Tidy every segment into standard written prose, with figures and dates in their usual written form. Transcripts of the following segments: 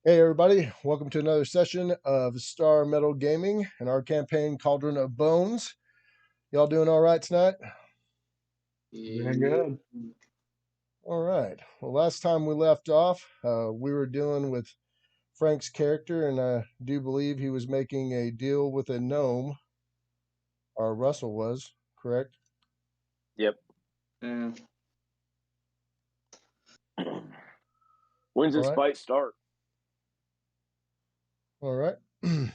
Hey everybody, welcome to another session of Starmetal Gaming and our campaign Cauldron of Bones. Y'all doing all right tonight? Very good. All right. Well, last time we left off, we were dealing with Frank's character, and I do believe he was making a deal with a gnome, or Russell was, correct? Yep. Yeah. When's All this right. fight start? All right. The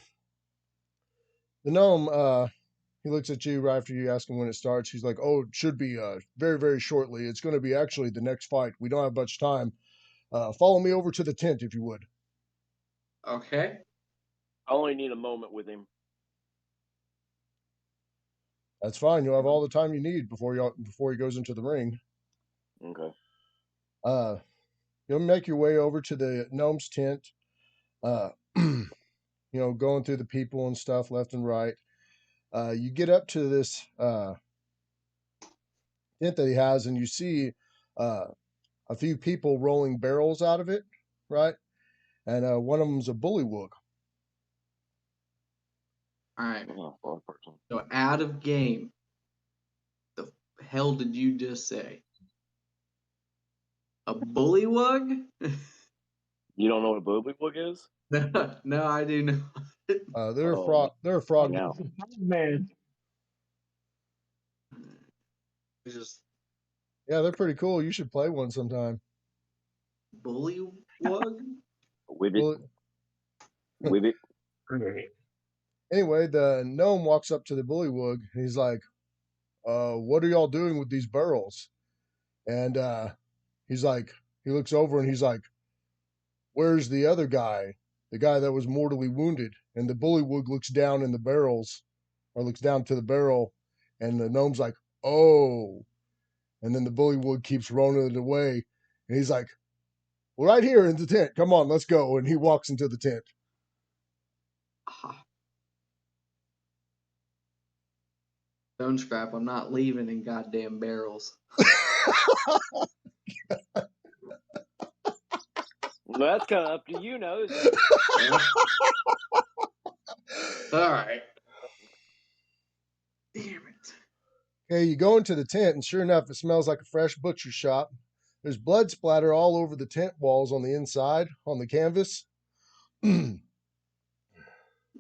gnome, he looks at you right after you ask him when it starts. He's like, "Oh, it should be very, very shortly. It's going to be actually the next fight. We don't have much time. Follow me over to the tent if you would." Okay. I only need a moment with him. That's fine. You'll have all the time you need before he goes into the ring. Okay. You'll make your way over to the gnome's tent. Going through the people and stuff left and right. You get up to this tent that he has, and you see uh, a few people rolling barrels out of it, right? And one of them's a bullywug. All right. One person. So out of game. The hell did you just say? A bullywug? You don't know what a bullywug is? No, I do not. They're Oh, they're a frog. yeah. Man, It's just Yeah, they're pretty cool. You should play one sometime. bullywug? With it. Well, With it. great. anyway, the gnome walks up to the bullywug and he's like, "What are y'all doing with these barrels?" And he's like, he looks over and he's like, "Where's the other guy? The guy that was mortally wounded?" And the bullywug looks down in the barrels, or looks down to the barrel, and the gnome's like, "Oh." And then the bullywug keeps rolling it away, and he's like, "Well, right here in the tent. Come on, let's go." And he walks into the tent. Stone scrap, I'm not leaving in goddamn barrels. Well, that's kind of up to you now. All right. Damn it. Okay, you go into the tent, and sure enough, it smells like a fresh butcher shop. There's blood splatter all over the tent walls on the inside, on the canvas.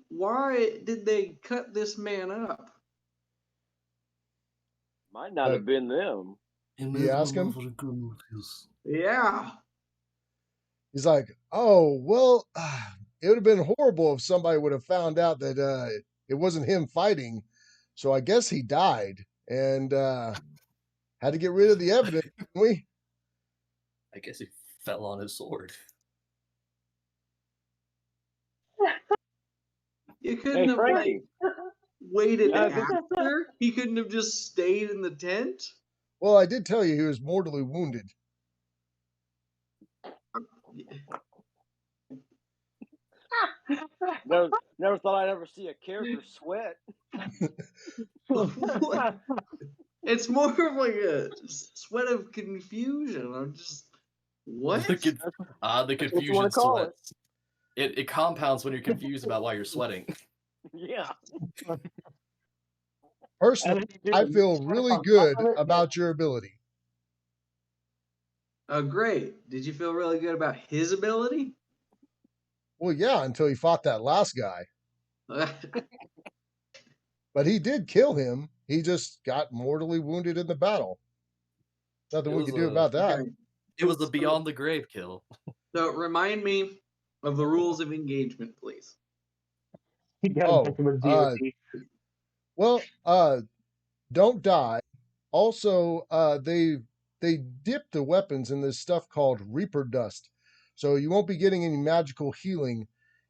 Why did they cut this man up? Might not have been them. You ask him? Yeah. He's like, "Oh, well, it would have been horrible if somebody would have found out that it wasn't him fighting. So I guess he died and had to get rid of the evidence, didn't we?" I guess he fell on his sword. You couldn't have Frankie. waited Yeah, after? He couldn't have just stayed in the tent? Well, I did tell you he was mortally wounded. Never thought I'd ever see a character sweat. It's more of like a sweat of confusion. I'm just what? The What you confusion want to call sweat. It compounds when you're confused about why you're sweating. Yeah. Personally, I feel really good about your ability. Oh, great. Did you feel really good about his ability? Well, yeah, until he fought that last guy. But he did kill him. He just got mortally wounded in the battle. Nothing we could do about that. Okay. It was the beyond the grave kill. So remind me of the rules of engagement, please. He got back with DOD. Well, don't die. Also, they dip the weapons in this stuff called Reaper dust, so you won't be getting any magical healing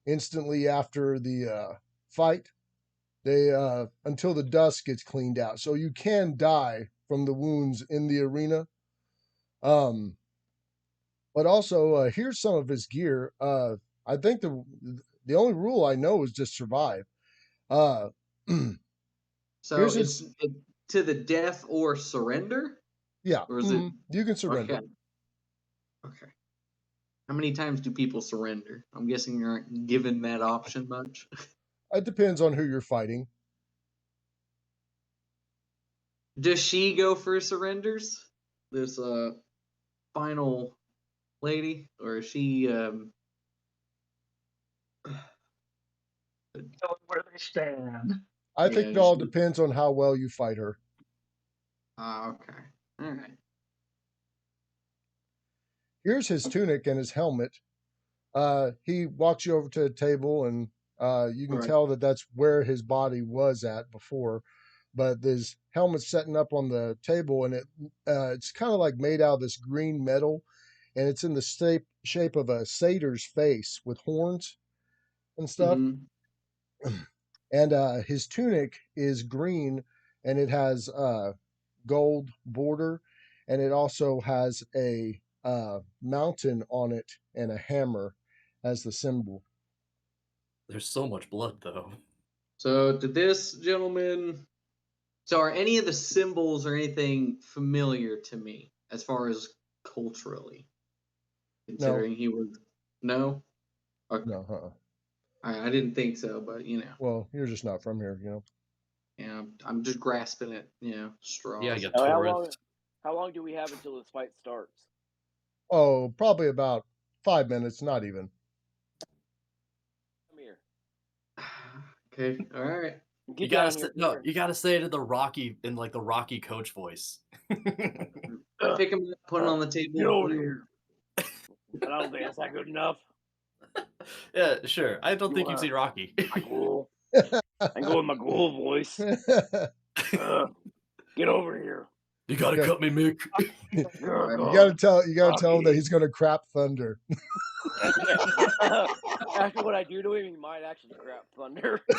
instantly after the fight. They until the dust gets cleaned out, so you can die from the wounds in the arena. But also here's some of his gear. I think the only rule I know is just survive. So Here's it's to the death or surrender? Yeah, Or is it you can surrender. Okay. How many times do people surrender? I'm guessing you aren't given that option much. It depends on who you're fighting. Does she go for surrenders? This final lady, or is she Tell them where they stand. I think Yeah, it all depends on how well you fight her. okay. All right. Here's his tunic and his helmet. He walks you over to a table, and you can Right. tell that that's where his body was at before. But his helmet's setting up on the table, and it's kind of like made out of this green metal, and it's in the shape of a satyr's face with horns and stuff. Mhm. And his tunic is green, and it has gold border, and it also has a mountain on it and a hammer as the symbol. There's so much blood, though. So, did this gentleman? So, are any of the symbols or anything familiar to me as far as culturally? Considering he was no. Okay. No, I didn't think so, but Well, you're just not from here, I'm just grasping at straws. Yeah, you Now, tourist. how long do we have until this fight starts? Oh, probably about 5 minutes, not even. Come here. Okay, all right. You gotta say, no, you gotta say it in the Rocky coach voice. I pick him up, put him on the table. Get over here. I don't think that's not good enough. Yeah, sure. I don't think you've seen Rocky. My ghoul. I go with my ghoul voice. Get over here. You gotta cut me, Mick. You gotta tell him that he's gonna crap thunder. After what I do to him, he might actually crap thunder. I'm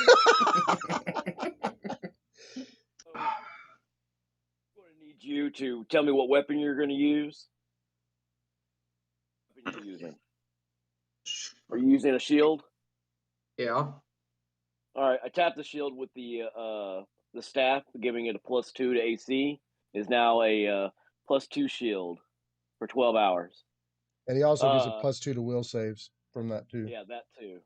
going to need you to tell me what weapon you're going to use. What weapon are you using? Are you using a shield? Yeah. All right. I tap the shield with the staff, giving it a +2 to AC. Is now a +2 shield for 12 hours. And he also gives a +2 to will saves from that too. Yeah, that too.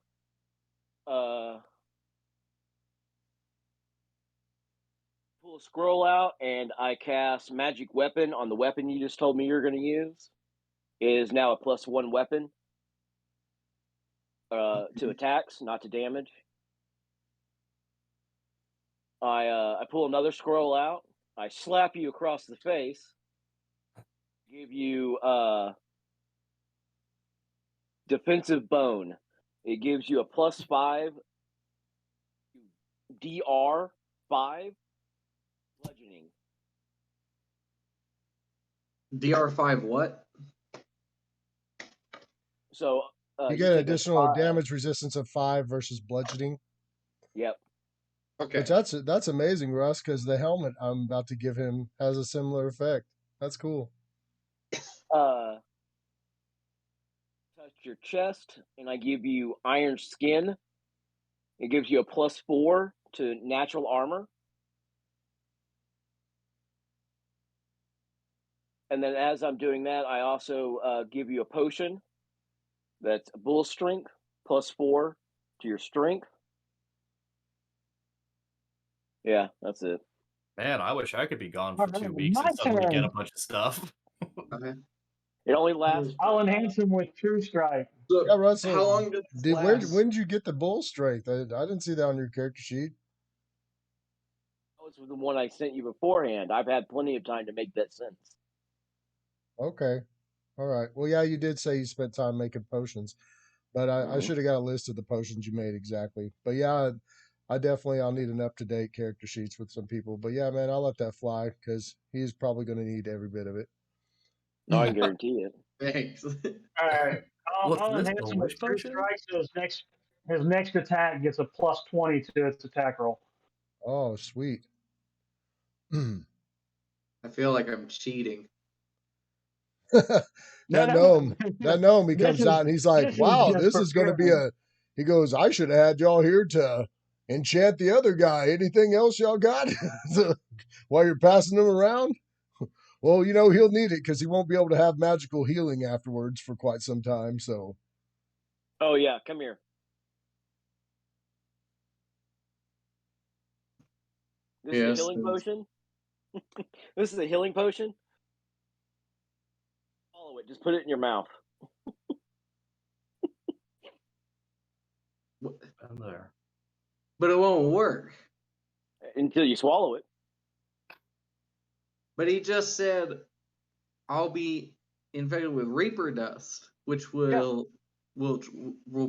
Pull a scroll out, and I cast Magic Weapon on the weapon you just told me you're going to use. It is now a +1 weapon to attacks, not to damage. I pull another scroll out. I slap you across the face. Give you defensive bone. It gives you a +5 DR5 bludgeoning. DR5 what? So you get an additional damage resistance of 5 versus bludgeoning. Yep. Okay. Which that's amazing, Russ, because the helmet I'm about to give him has a similar effect. That's cool. Touch your chest, and I give you Iron Skin. It gives you a +4 to natural armor. And then as I'm doing that, I also give you a potion that's Bull Strength, +4 to your strength. Yeah, that's it. Man, I wish I could be gone for 2 weeks and suddenly get a bunch of stuff. Okay. It only lasts. I'll enhance him with True Strike. So Yeah, Russell, how long does this last? When did you get the bull strength? I didn't see that on your character sheet. That was the one I sent you beforehand. I've had plenty of time to make that sense. Okay. All right. Well, yeah, you did say you spent time making potions, but I should have got a list of the potions you made exactly. But yeah, I'll need an up-to-date character sheets with some people. But yeah, man, I'll let that fly because he's probably going to need every bit of it. No, I guarantee it. Thanks. All right. I'll enhance him with True Strike, so his next attack gets a +20 to its attack roll. Oh, sweet. I feel like I'm cheating. That gnome, he comes out and he's like, wow, this is going to be he goes, I should have had y'all here to enchant the other guy. Anything else y'all got while you're passing them around? Well, he'll need it because he won't be able to have magical healing afterwards for quite some time. So. Oh yeah, come here. This is a healing potion. This is a healing potion. Follow it. Just put it in your mouth. I'm there. But it won't work until you swallow it. But he just said, "I'll be infected with Reaper dust, which will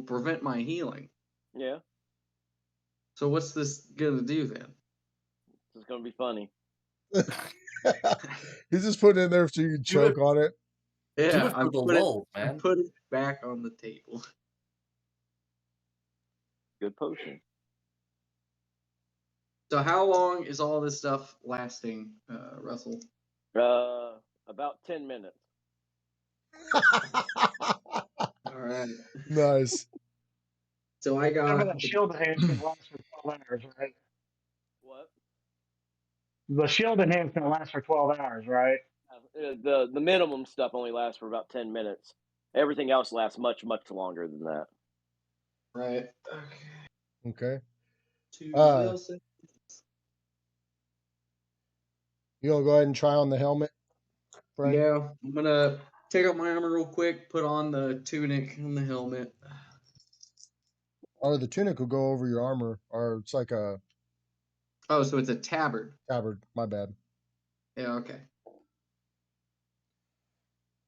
prevent my healing." Yeah. So what's this gonna do then? It's gonna be funny. He's just putting it in there so you can choke on it. Yeah, I'm put it back on the table. Good potion. So how long is all this stuff lasting, Russell? About 10 minutes. All right. Nice. So I got the shield enhancement lasts for 12 hours, right? What? The shield enhancement lasts for 12 hours, right? The minimum stuff only lasts for about 10 minutes. Everything else lasts much, much longer than that. Right. Okay. 2 milliseconds. You gonna go ahead and try on the helmet, Frank? Yeah, I'm gonna take out my armor real quick, put on the tunic and the helmet. Or the tunic will go over your armor, or it's like a. Oh, so it's a tabard. Tabard, my bad. Yeah, okay.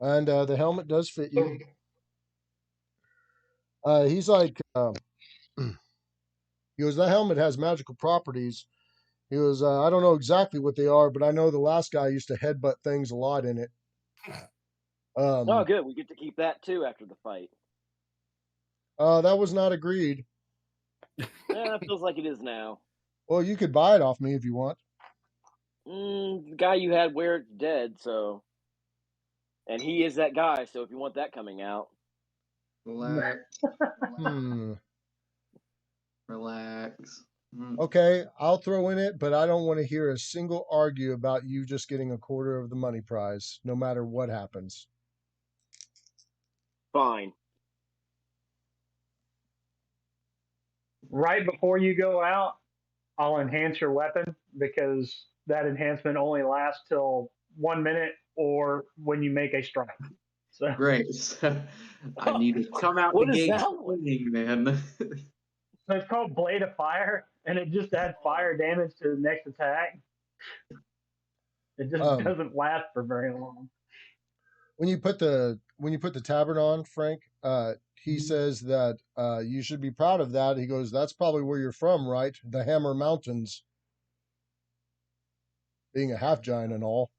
And the helmet does fit you. He's like, he goes, that helmet has magical properties. He goes, I don't know exactly what they are, but I know the last guy used to headbutt things a lot in it. Oh, good. We get to keep that too after the fight. That was not agreed. Yeah, it feels like it is now. Well, you could buy it off me if you want. The guy you had wear it's dead, so. And he is that guy, so if you want that coming out. Relax. Relax. Okay, I'll throw in it, but I don't want to hear a single argue about you just getting a quarter of the money prize, no matter what happens. Fine. Right before you go out, I'll enhance your weapon because that enhancement only lasts till 1 minute or when you make a strike. So great. I need to come out the gate swinging, man. So it's called Blade of Fire, and it just adds fire damage to the next attack. It just doesn't last for very long. When you put the tabard on, Frank, he says that you should be proud of that. He goes, "That's probably where you're from, right? The Hammer Mountains." Being a half giant and all.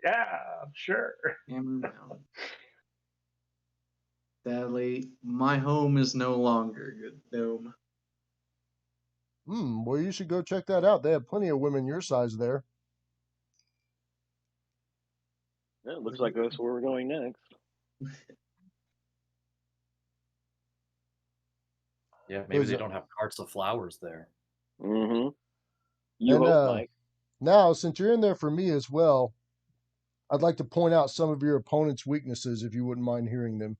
Yeah, sure. Hammer Mountain. Sadly, my home is no longer good gnome. Well, you should go check that out. They have plenty of women your size there. Yeah, it looks like that's where we're going next. Yeah, maybe they don't have carts of flowers there. Mm-hmm. You hope, Mike. Now, since you're in there for me as well, I'd like to point out some of your opponent's weaknesses, if you wouldn't mind hearing them.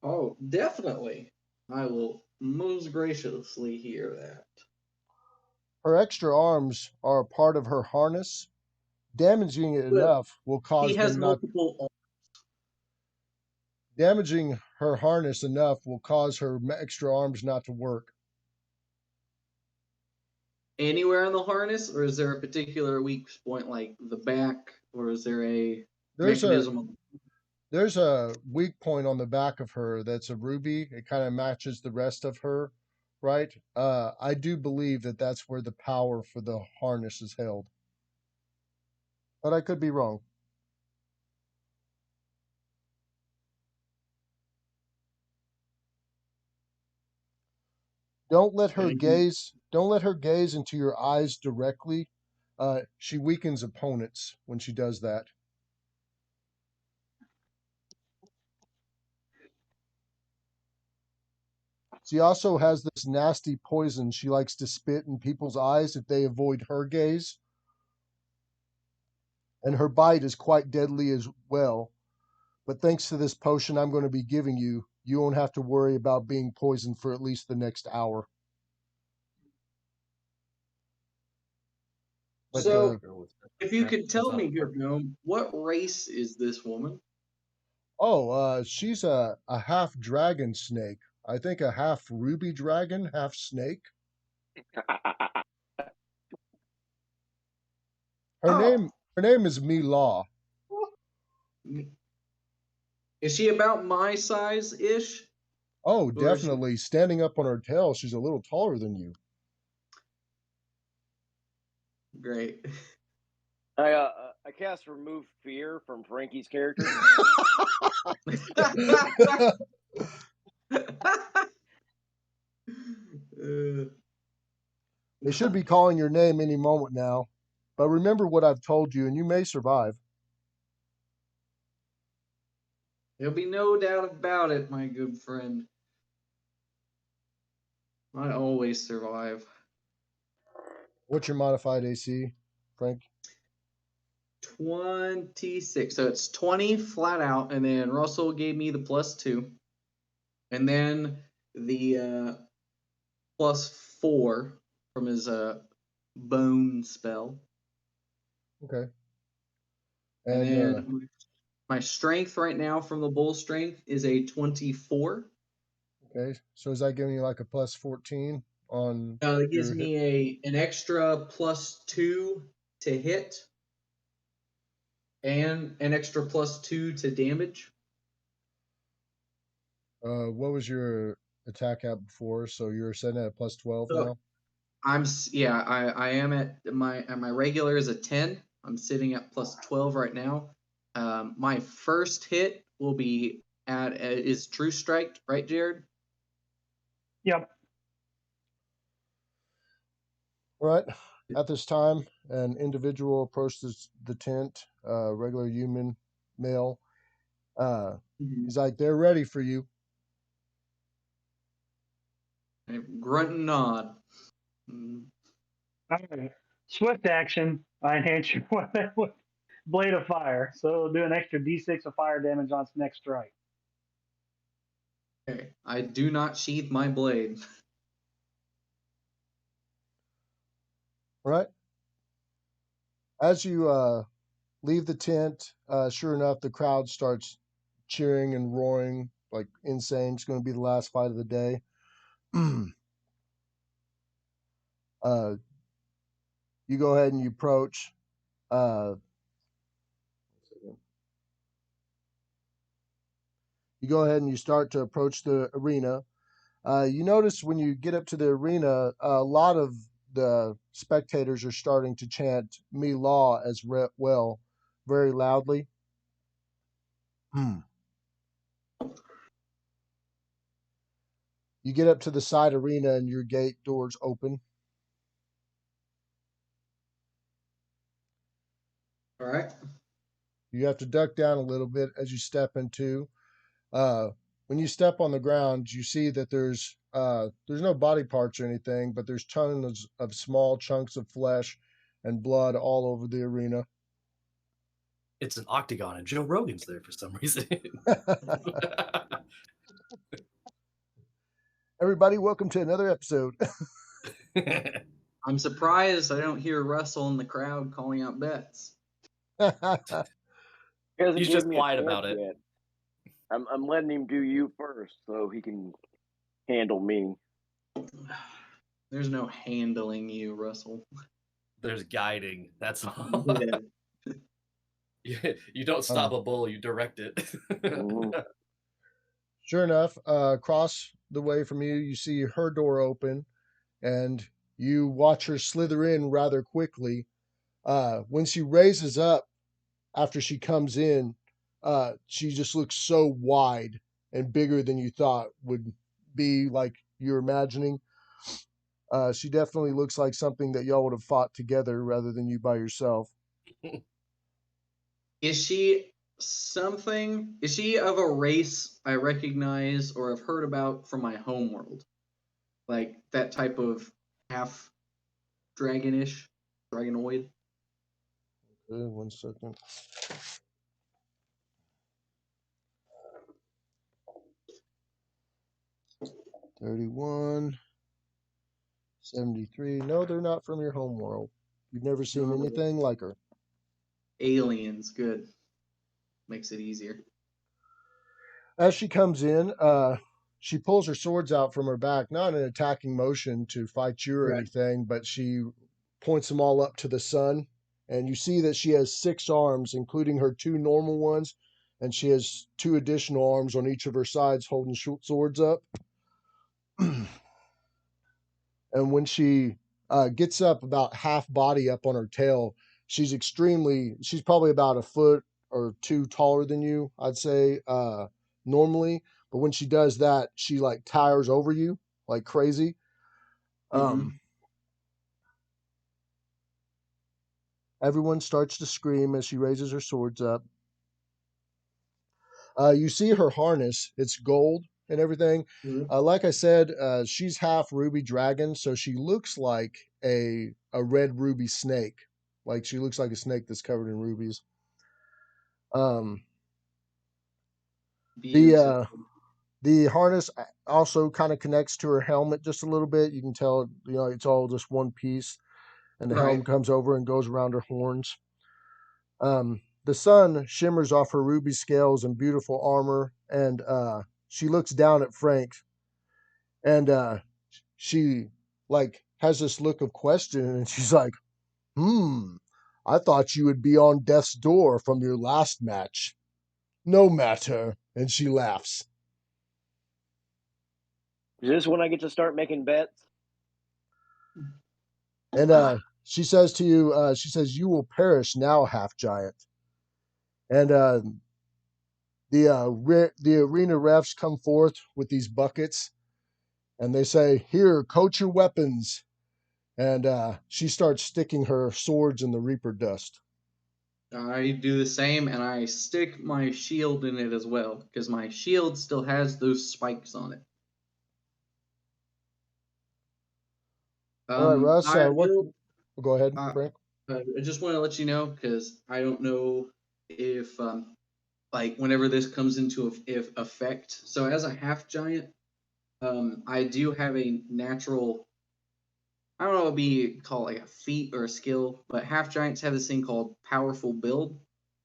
Oh, definitely. I will most graciously hear that. Her extra arms are a part of her harness. Damaging it enough will cause he has them multiple arms. Damaging her harness enough will cause her extra arms not to work. Anywhere in the harness, or is there a particular weak point, like the back, or is there a mechanism? There's a weak point on the back of her that's a ruby. It kind of matches the rest of her, right? I do believe that that's where the power for the harness is held. But I could be wrong. Don't let her gaze into your eyes directly. She weakens opponents when she does that. She also has this nasty poison she likes to spit in people's eyes if they avoid her gaze. and her bite is quite deadly as well. But thanks to this potion I'm going to be giving you, you won't have to worry about being poisoned for at least the next hour. But So, if you could tell me here, Gnome, what race is this woman? She's a half dragon snake. I think a half ruby dragon, half snake. Her name is Mila. Is she about my size-ish? Oh, Or is she- definitely. Standing up on her tail, she's a little taller than you. Great. I cast remove fear from Frankie's character. They should be calling your name any moment now. But remember what I've told you, and you may survive. There'll be no doubt about it, my good friend. I always survive. What's your modified AC, Frank? 26. So it's 20 flat out, and then Russell gave me the +2. And then the +4 from his bone spell. Okay. And then my strength right now from the bull strength is a 24. Okay. So is that giving you like a +14 on It gives your hit? me an extra +2 to hit and an extra +2 to damage. What was your attack at before? So you're setting at a +12 So now? I am at my regular is a 10. I'm sitting at +12 right now. My first hit will be is True Strike, right, Jared? Yep. All right. At this time, an individual approaches the tent, regular human male. He's like, they're ready for you. I grunt and nod. All right. Swift action. I enhance your weapon with Blade of Fire. So it'll do an extra d6 of fire damage on its next strike. Okay. I do not sheath my blade. All right. As you leave the tent, sure enough, the crowd starts cheering and roaring like insane. It's going to be the last fight of the day. You go ahead and you approach. You go ahead and you start to approach the arena. You notice when you get up to the arena, a lot of the spectators are starting to chant "Me Law" as well, very loudly. You get up to the side arena and your gate doors open. All right. You have to duck down a little bit as you step into. When you step on the ground, you see that there's no body parts or anything, but there's tons of small chunks of flesh and blood all over the arena. It's an octagon, and Joe Rogan's there for some reason. Everybody, welcome to another episode. I'm surprised I don't hear Russell in the crowd calling out bets. He's just quiet about it. Yet. I'm letting him do you first so he can handle me. There's no handling you, Russell. There's guiding. That's all. You don't stop a bull, you direct it. Sure enough, across the way from you, you see her door open, and you watch her slither in rather quickly. When she raises up after she comes in, she just looks so wide and bigger than you thought would be like you're imagining. She definitely looks like something that y'all would have fought together rather than you by yourself. Is she of a race I recognize or have heard about from my homeworld? Like that type of half dragonish, dragonoid? 1 second. $31, $73. No, they're not from your home world. You've never seen No. anything like her. Aliens, good. Makes it easier. As she comes in, she pulls her swords out from her back, not in an attacking motion to fight you or Right. anything, but she points them all up to the sun. And you see that she has 6 arms, including her 2 normal ones, and she has 2 additional arms on each of her sides holding swords up. And when she gets up about half body up on her tail, she's probably about a foot or 2 taller than you, I'd say, normally. But when she does that, she like towers over you like crazy. Mm-hmm. Everyone starts to scream as she raises her swords up. You see her harness, it's gold and everything. Mm-hmm. Like I said, she's half ruby dragon, so she looks like a red ruby snake. Like she looks like a snake that's covered in rubies. Um, the Beautiful. uh, the harness also kind of connects to her helmet just a little bit. You can tell, it's all just one piece, and the helm Right. comes over and goes around her horns. The sun shimmers off her ruby scales and beautiful armor, and she looks down at Frank, and she like has this look of question, and she's like, I thought you would be on death's door from your last match. No matter. And she laughs. Is this when I get to start making bets? And she says to you, she says, you will perish now, half giant. And the arena refs come forth with these buckets, and they say, here, coat your weapons. And she starts sticking her swords in the reaper dust. I do the same, and I stick my shield in it as well, because my shield still has those spikes on it. All right, Russ, I what? will. Go ahead, Uh, Frank. I just want to let you know, because I don't know if like whenever this comes into effect. So as a half giant, I do have a natural. I don't know what would be called like a feat or a skill, but half giants have this thing called powerful build.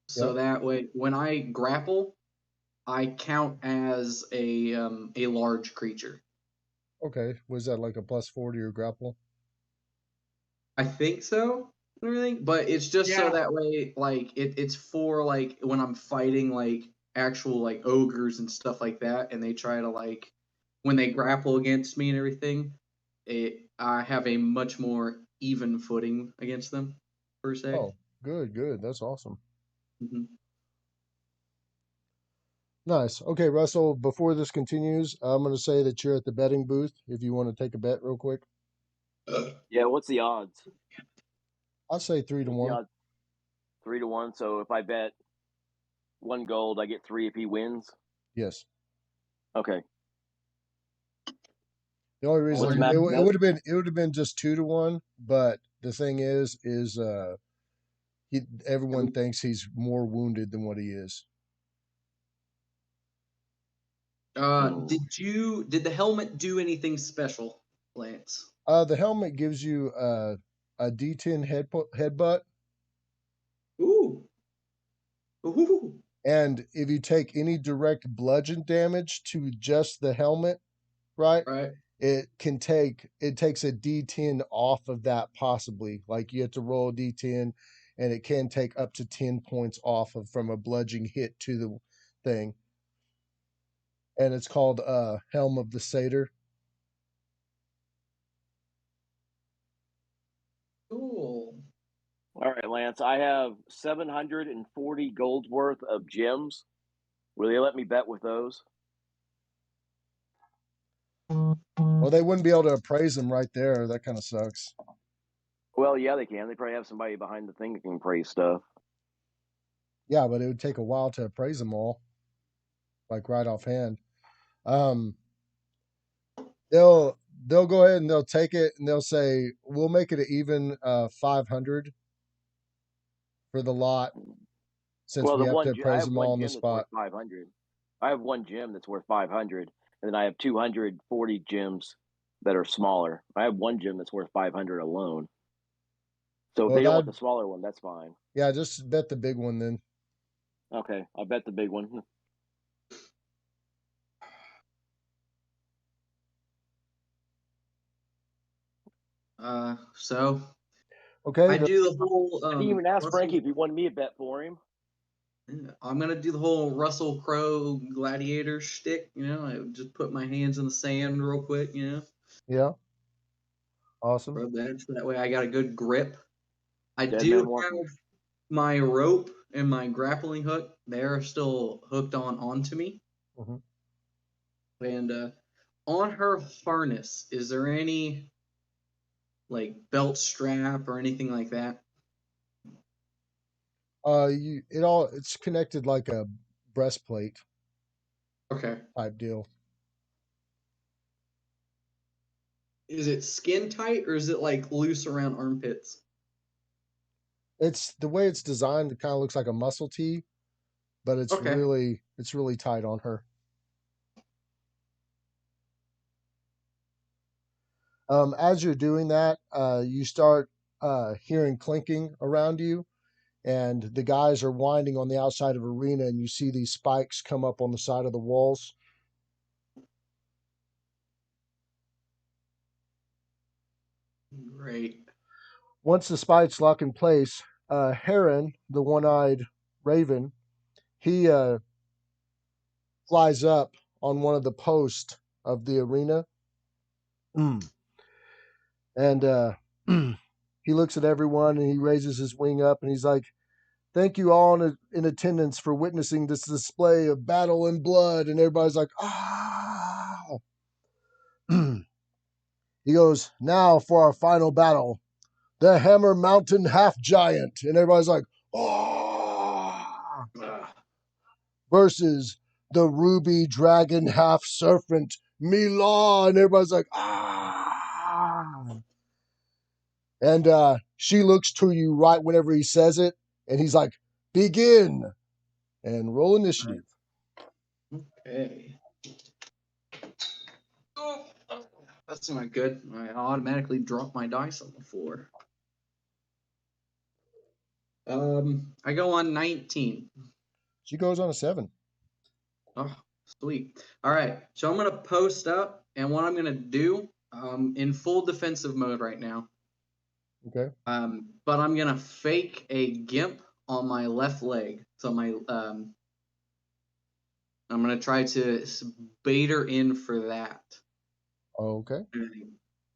So Yep. that way, when I grapple, I count as a large creature. Okay. Was that like a +40 or grapple? I think so and everything, but it's just so Yeah. that way, like it's for like when I'm fighting like actual like ogres and stuff like that, and they try to like when they grapple against me and everything, I have a much more even footing against them per se. Oh, good, good. That's awesome. Mm-hmm. Nice. Okay, Russell, before this continues, I'm going to say that you're at the betting booth if you want to take a bet real quick. Yeah, what's the odds? I'll say 3 to What's the 1. odds? 3-1. So if I bet 1 gold, I get 3 if he wins. Yes. Okay. The only What's reason Matt? it would have been just 2 to 1, but the thing is everyone thinks he's more wounded than what he is. Did the helmet do anything special, Lance? The helmet gives you a D10 headbutt, Ooh. Ooh. and if you take any direct bludgeon damage to just the helmet, right? Right. It takes a D10 off of that possibly. Like you have to roll a D10, and it can take up to 10 points off of from a bludgeoning hit to the thing. And it's called Helm of the Satyr. Cool. All right, Lance. I have 740 gold worth of gems. Will they let me bet with those? Well, they wouldn't be able to appraise them right there. That kind of sucks. Well, yeah, they can. They probably have somebody behind the thing that can appraise stuff. Yeah, but it would take a while to appraise them all, like right offhand. Um, they'll go ahead and they'll take it and they'll say we'll make it an even 500. for the lot, since Well, we the have one to I appraise have them one all on the gym that's worth spot. 500. I have one gym that's worth 500, and then I have 240 gyms that are smaller. I have one gym that's worth 500 alone. So if Well, they don't want the smaller one, that's fine. yeah, just bet the big one then. Okay, I bet the big one. So Okay. I do the whole. I didn't even ask Russell, Frankie if he wanted me to bet for him. I'm gonna do the whole Russell Crowe gladiator shtick. I would just put my hands in the sand real quick. Yeah. Awesome. Rub that so that way I got a good grip. I Dead do man have walking. my rope and my grappling hook. They're still hooked onto me. Mm-hmm. And on her harness, is there any like belt strap or anything like that? It's connected like a breastplate Okay. type deal. Is it skin tight or is it like loose around armpits? It's the way it's designed. It kind of looks like a muscle tee, but it's Okay. really tight on her. As you're doing that, you start hearing clinking around you, and the guys are winding on the outside of arena, and you see these spikes come up on the side of the walls. Great. Once the spikes lock in place, Heron, the one-eyed raven, he flies up on one of the posts of the arena. And he looks at everyone and he raises his wing up and he's like, "Thank you all in attendance for witnessing this display of battle and blood." And everybody's like, "Ah!" He goes, "Now for our final battle, the Hammer Mountain Half Giant." And everybody's like, "Ah!" Versus the Ruby Dragon Half Serpent, Milan. And everybody's like, "Ah!" And she looks to you right whenever he says it, and he's like, "Begin!" And roll initiative. Okay. Oh, that's not good. I automatically drop my dice on the floor. I go on 19. She goes on a 7. Oh, sweet. All right. So I'm gonna post up, and what I'm gonna do, in full defensive mode right now. Okay. But I'm gonna fake a gimp on my left leg. So I'm gonna try to bait her in for that. Okay.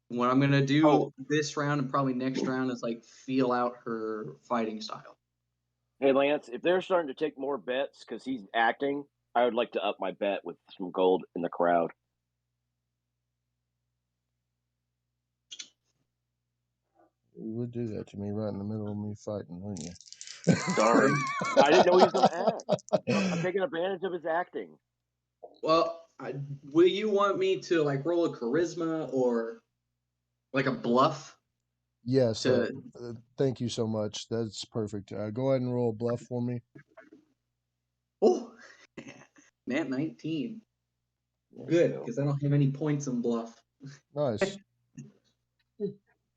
What I'm gonna do this round and probably next round is like feel out her fighting style. Hey, Lance, if they're starting to take more bets because he's acting, I would like to up my bet with some gold in the crowd. You would do that to me right in the middle of me fighting, wouldn't you? Sorry. I didn't know he was going to act. I'm taking advantage of his acting. Well, will you want me to like roll a charisma or like a bluff? Yes. Thank you so much. That's perfect. Go ahead and roll a bluff for me. Oh, Nat 19. Good, because I don't have any points in bluff. Nice.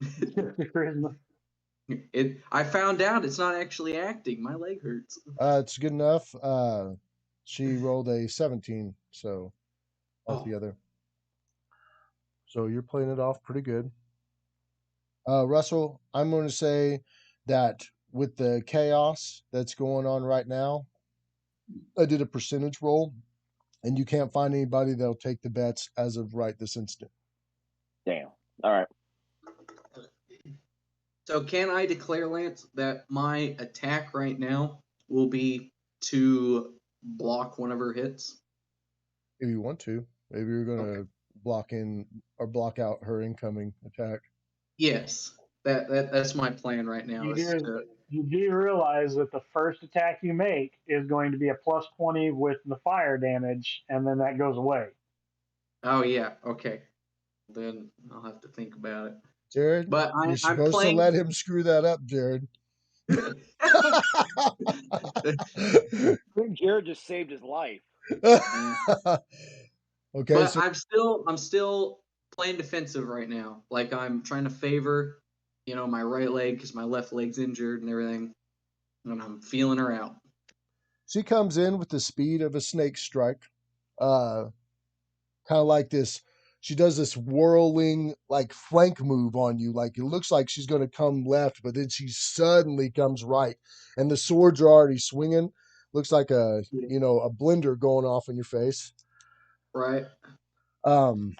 Charisma. I found out it's not actually acting. My leg hurts. It's good enough. She rolled a 17, so altogether. So you're playing it off pretty good. Russell, I'm going to say that with the chaos that's going on right now, I did a percentage roll, and you can't find anybody that'll take the bets as of right this instant. Damn. All right. So can I declare, Lance, that my attack right now will be to block one of her hits? If you want to, maybe you're going to block in or block out her incoming attack. Yes, that's my plan right now. You do realize that the first attack you make is going to be a +20 with the fire damage, and then that goes away. Oh yeah, okay. Then I'll have to think about it. Jared, But you're I'm supposed to playing. let him screw that up, Jared. I think Jared just saved his life. Okay, But so I'm still playing defensive right now. Like I'm trying to favor, my right leg because my left leg's injured and everything, and I'm feeling her out. she comes in with the speed of a snake strike. Kind of like this. She does this whirling like flank move on you. Like it looks like she's going to come left, but then she suddenly comes right, and the swords are already swinging. Looks like a a blender going off in your face. Right. Um,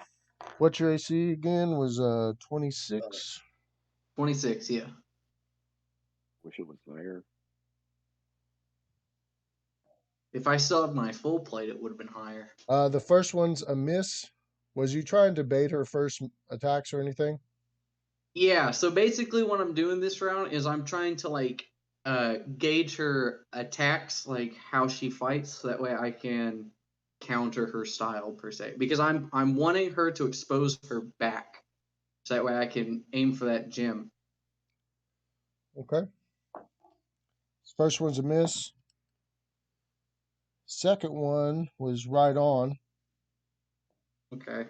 what's your AC again? Was 26. 26, yeah. Wish it was higher. If I still had my full plate, it would have been higher. The first one's a miss. Was you trying to bait her first attacks or anything? Yeah, so basically what I'm doing this round is I'm trying to gauge her attacks, like how she fights, so that way I can counter her style per se. Because I'm wanting her to expose her back. So that way I can aim for that gem. Okay. First one's a miss. Second one was right on. Okay.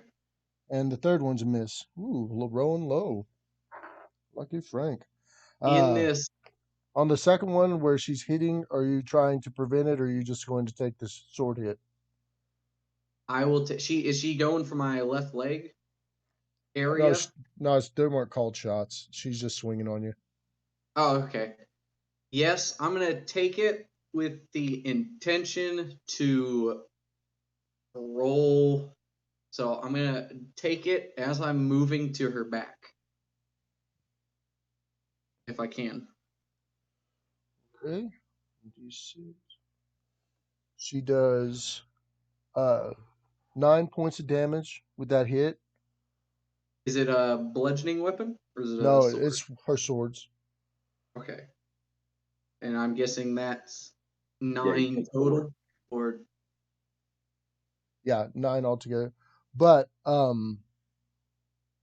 And the third one's a miss. Ooh, rolling low. Lucky Frank. In this, On the second one where she's hitting, are you trying to prevent it or are you just going to take this sword hit? I will take. Is she going for my left leg No, area? no, they weren't called shots. She's just swinging on you. Oh, okay. Yes, I'm gonna take it with the intention to roll. So I'm gonna take it as I'm moving to her back, if I can. Okay. D6. She does 9 points of damage with that hit. Is it a bludgeoning weapon or is it a No, sword? it's her swords. Okay. And I'm guessing that's Yeah, you 9 take total, or Yeah, 9 altogether. But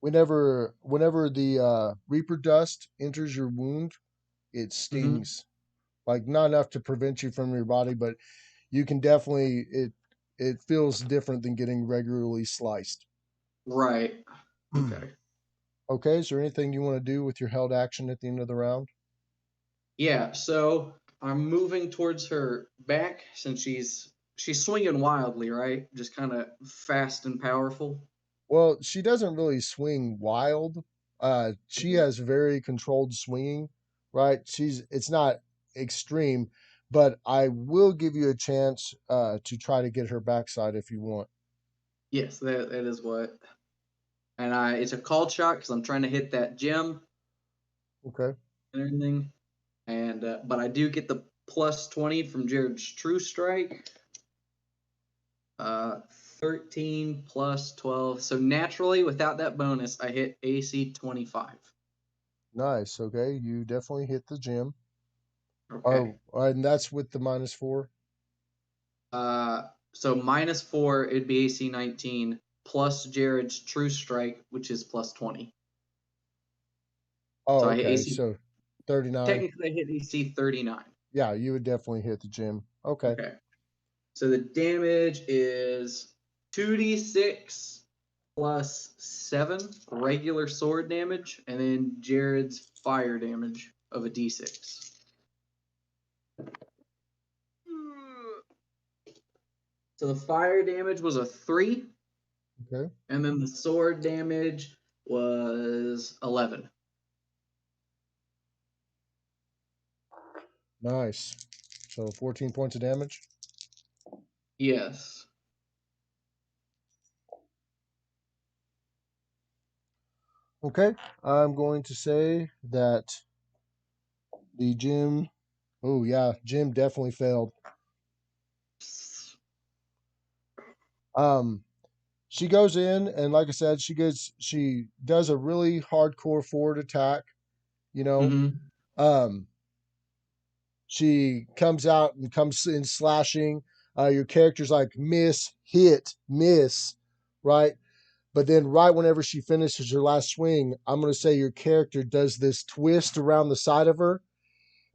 whenever the Reaper dust enters your wound, it stings. Like not enough to prevent you from your body, but you can definitely it feels different than getting regularly sliced. right. Okay. Okay, is there anything you want to do with your held action at the end of the round? Yeah, so I'm moving towards her back since she's swinging wildly, right? Just kind of fast and powerful. Well, she doesn't really swing wild. She Okay. has very controlled swinging, right? It's not extreme, but I will give you a chance to try to get her backside if you want. Yes, that is what. And it's a called shot because I'm trying to hit that gem Okay. and everything. And but I do get the plus 20 from Jared's True Strike. 13 plus 12. So naturally, without that bonus, I hit AC 25. Nice. Okay, you definitely hit the gym. Okay. Oh, and that's with the -4. So -4, it'd be AC 19 plus Jared's True Strike, which is plus 20. So Oh, I hit okay. AC. So 39. Technically, I hit AC 39. Yeah, you would definitely hit the gym. Okay. Okay. So the damage is 2d6 plus 7 regular sword damage, and then Jared's fire damage of a d6. So the fire damage was a 3, Okay. and then the sword damage was 11. Nice. So 14 points of damage. Yes. Okay. I'm going to say that the gym. Oh, yeah. Gym definitely failed. Um, she goes in, and like I said, she does a really hardcore forward attack. You know, Mm-hmm. um, she comes out and comes in slashing. Your character's like miss, hit, miss, right? But then, right whenever she finishes her last swing, I'm going to say your character does this twist around the side of her,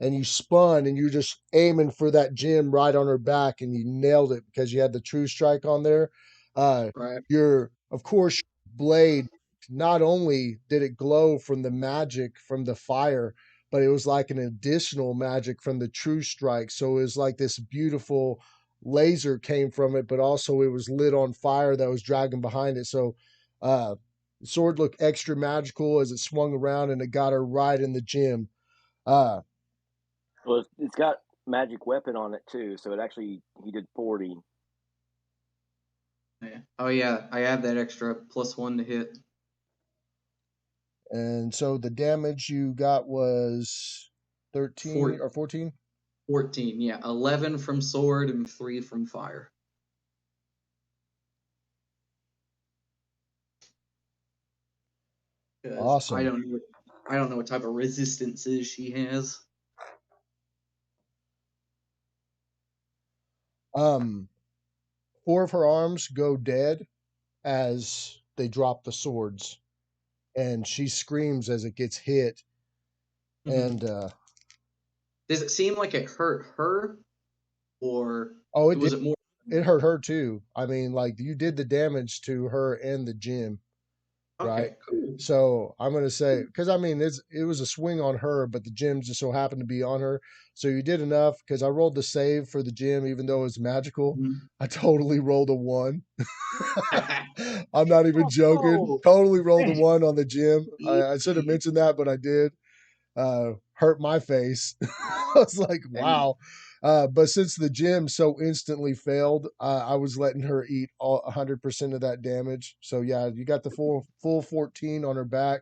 and you spun and you're just aiming for that gem right on her back and you nailed it because you had the true strike on there. Right. Your, of course, blade, not only did it glow from the magic from the fire, but it was like an additional magic from the true strike. So it was like this beautiful laser came from it, but also it was lit on fire that was dragging behind it. So uh, the sword looked extra magical as it swung around and it got her right in the gym. Uh, Well, it's got magic weapon on it too, so it actually he did 40. Yeah. Oh yeah, I have that extra +1 to hit. and so the damage you got was 13 or 14? 14, yeah. 11 from sword and 3 from fire. Because I Awesome. don't know what type of resistances she has. Um, 4 of her arms go dead as they drop the swords, and she screams as it gets hit. And Does it seem like it hurt her, or oh, it did. was it more? It hurt her too. I mean, like you did the damage to her and the gym, right? Okay, cool. So I'm gonna say because I mean it was a swing on her, but the gym just so happened to be on her. So you did enough because I rolled the save for the gym, even though it was magical. I totally rolled a 1. I'm not even joking. Oh, Totally rolled a man. 1 on the gym. I should have Easy. mentioned that, but I did. Hurt my face. I was like, Dang. wow. But since the gym so instantly failed, I was letting her eat all 100% of that damage. So yeah, you got the full 14 on her back,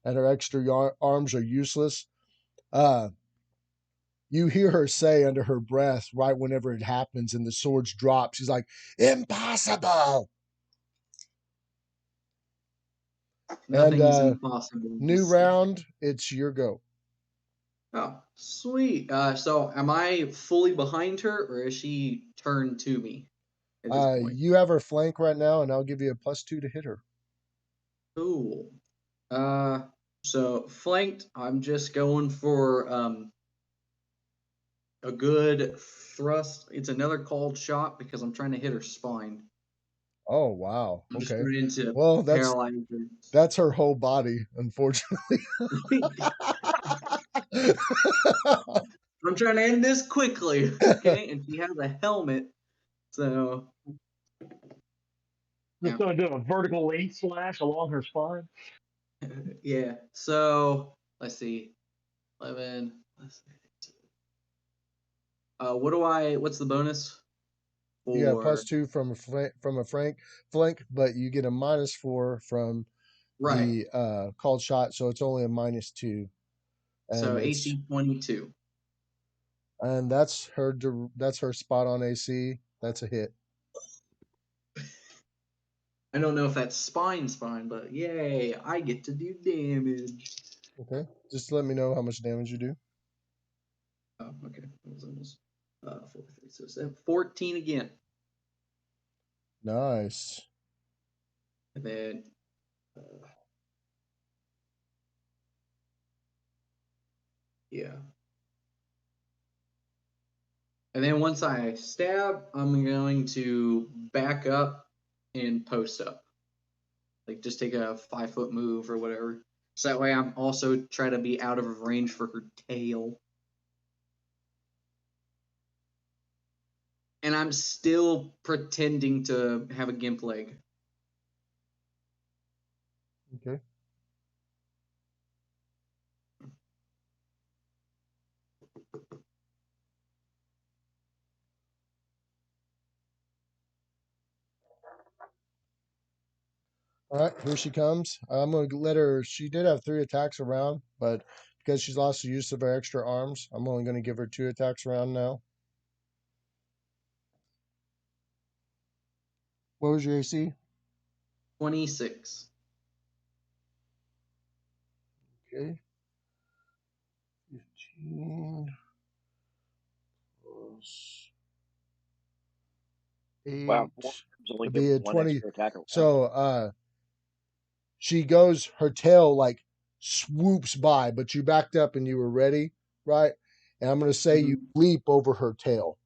and her extra arms are useless. Uh, you hear her say under her breath right whenever it happens, and the swords drop. She's like, "Impossible!" And Nothing is impossible. new round, it's your go. Oh, sweet. So am I fully behind her, or is she turned to me at this point? You have her flank right now, and I'll give you a +2 to hit her. Cool. Uh, so flanked, I'm just going for a good thrust. It's another called shot because I'm trying to hit her spine. Oh wow. I'm just Okay. trying to Well, paralyze that's her whole body, unfortunately. her. I'm trying to end this quickly, okay? And she has a helmet, so Just yeah, going to do a vertical link slash along her spine. yeah. So let's see, 11. Let's see. What's the bonus You got a for? +2 from a flank, but you get a -4 from Right. the called shot, so it's only a -2, So and AC 22. that's her spot on AC. That's a hit. I don't know if that's spine, but yay, I get to do damage. Okay, just let me know how much damage you do. Oh, okay. That was almost 4, 3, so 7, 14 again. Nice. And then yeah. And then once I stab, I'm going to back up and post up. Like just take a 5-foot move or whatever. So that way I'm also trying to be out of range for her tail. And I'm still pretending to have a gimp leg. Okay. All right, here she comes. I'm going to let her. She did have 3 attacks around, but because she's lost the use of her extra arms, I'm only going to give her 2 attacks around now. What was your AC? 26. Okay. 15 plus 8. Wow, only It'd give be her a one 20. extra attack around. So she goes, her tail like swoops by, but you backed up and you were ready, right? and I'm going to say you leap over her tail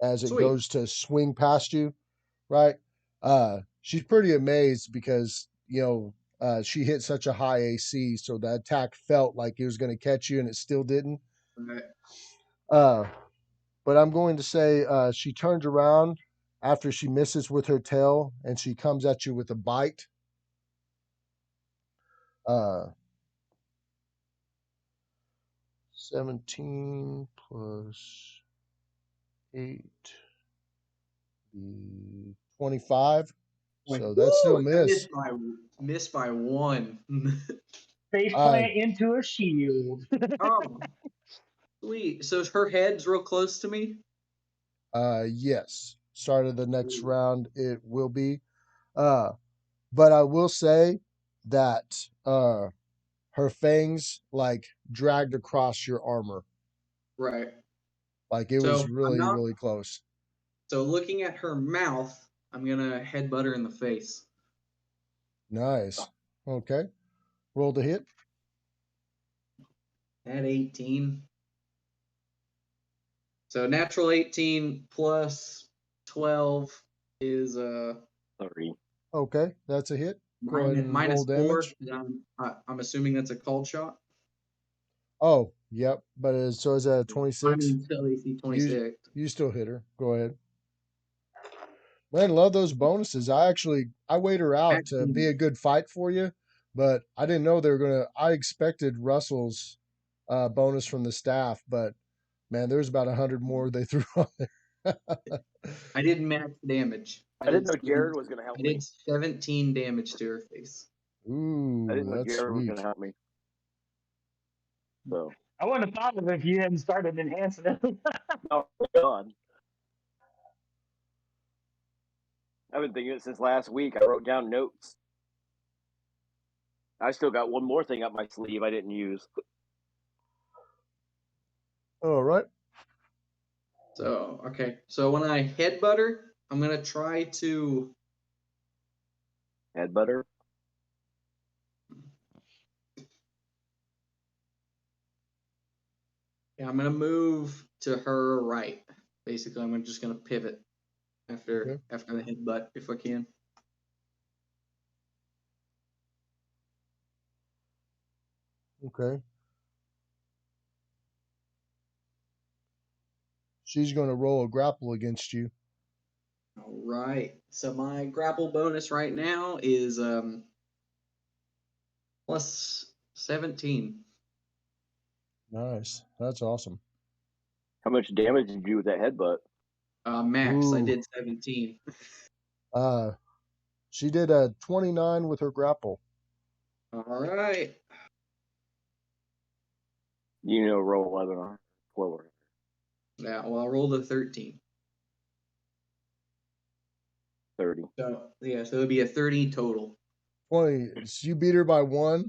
as it goes to swing past you, right? She's pretty amazed because, she hit such a high AC, so the attack felt like it was going to catch you, and it still didn't. Right. But I'm going to say she turns around after she misses with her tail, and she comes at you with a bite. 17 plus 8, 25. So that's still a miss. Missed by 1. Face plant into a shield. Oh, sweet. So her head's real close to me? Yes. Start of the next round, it will be. But I will say that her fangs like dragged across your armor. Right. Like it was really, really close. So looking at her mouth, I'm gonna headbutt her in the face. Nice. Okay. Roll the hit. At 18. So natural 18 plus 12 is 30. Okay, that's a hit. Go ahead and minus roll 4. damage. I'm assuming that's a called shot. Oh, yep. But so is that a 26? I mean, still AC 26. You still hit her. Go ahead. Man, love those bonuses. I wait her out to be a good fight for you, but I didn't know they were gonna. I expected Russell's bonus from the staff, but man, there's about 100 more they threw on there. I didn't max damage. I didn't know Jared was going to help me. I did 17 damage to her face. Ooh, I didn't know that's Jared was sweet. going to help me. So I wouldn't have thought of it if you hadn't started enhancing it. oh God. I've been thinking it since last week. I wrote down notes. I still got one more thing up my sleeve I didn't use. All right. So, okay. So when I headbutt her, I'm going to try to... Headbutt her? Yeah, I'm going to move to her right. Basically, I'm just going to pivot after the headbutt if I can. Okay. She's going to roll a grapple against you. All right. So my grapple bonus right now is plus 17. Nice. That's awesome. How much damage did you do with that headbutt? Max, Ooh. I did 17. She did a 29 with her grapple. All right. You know, roll 11 or 12. Yeah, well, I rolled a 13. 30. So it'll be a 30 total. 20. You beat her by 1?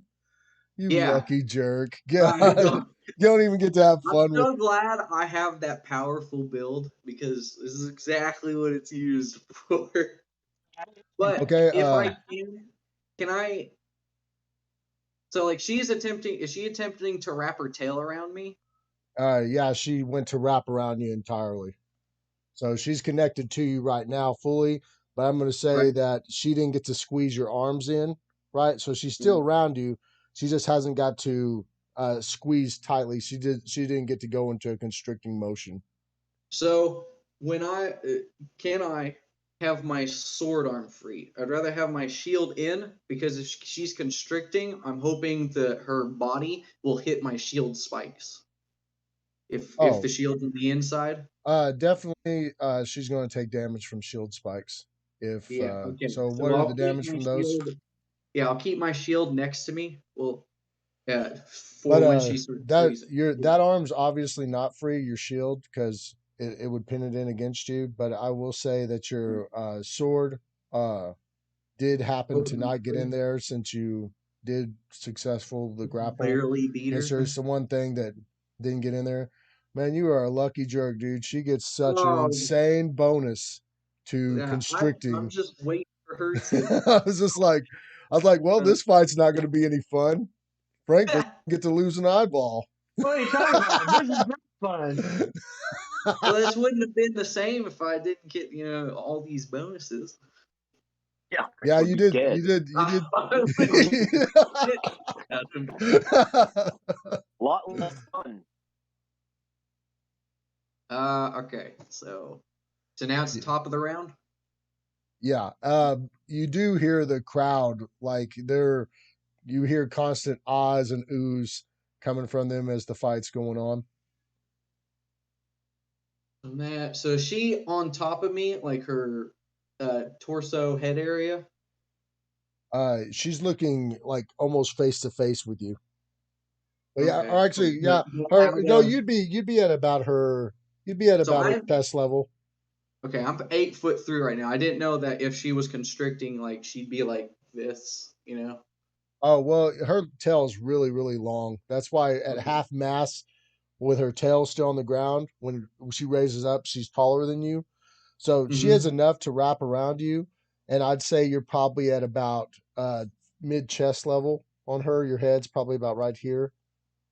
You lucky jerk. God. You don't even get to have fun I'm so glad I have that powerful build because this is exactly what it's used for. But okay, if I can I... So, like, is she attempting to wrap her tail around me? Yeah, she went to wrap around you entirely. So she's connected to you right now fully, but I'm going to say that she didn't get to squeeze your arms in, right? So she's still around you. She just hasn't got to squeeze tightly. She didn't get to go into a constricting motion. So when can I have my sword arm free? I'd rather have my shield in because if she's constricting, I'm hoping that her body will hit my shield spikes. If the shield's on the inside? Definitely she's going to take damage from shield spikes. So what are the damage from those? Yeah, I'll keep my shield next to me. Well, when she's freezing. That arm's obviously not free, your shield, because it would pin it in against you. But I will say that your sword did happen to not get in there since you did the grapple. Barely beat her. It's the one thing that didn't get in there. Man, you are a lucky jerk, dude. She gets such an insane bonus to constricting. I'm just waiting for her to. I was like, well, this fight's not going to be any fun. Frank doesn't get to lose an eyeball. What are you talking about? This is great fun. Well, this wouldn't have been the same if I didn't get all these bonuses. Yeah, Yeah, would you be did. dead. You did. You I wouldn't did. get out of it. A lot less fun. Okay, so now it's the top of the round. Yeah. You do hear the crowd like you hear constant ahs and oohs coming from them as the fight's going on. So is she on top of me, like her torso head area? She's looking like almost face to face with you. But yeah, Okay. or actually, Do yeah, I her have no, to- you'd be at about her So her I'm chest level. okay. I'm 8 foot through right now. I didn't know that if she was constricting, like she'd be like this. Oh well, her tail's really, really long. That's why at Okay. half mast, with her tail still on the ground, when she raises up, she's taller than you. So she has Mm-hmm. enough to wrap around you, and I'd say you're probably at about mid chest level on her. Your head's probably about right here,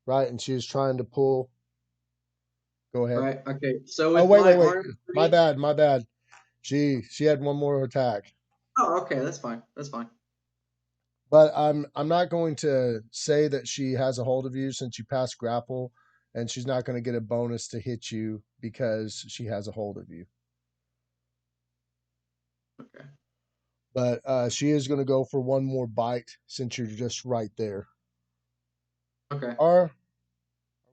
right? And she was trying to pull. Go ahead. Right. Okay. So Oh with wait, my wait, wait. arm My free. bad, my bad. She had one more attack. Oh, okay. That's fine. That's fine. But I'm not going to say that she has a hold of you since you passed grapple, and she's not going to get a bonus to hit you because she has a hold of you. Okay. But she is going to go for one more bite since you're just right there. Okay. Or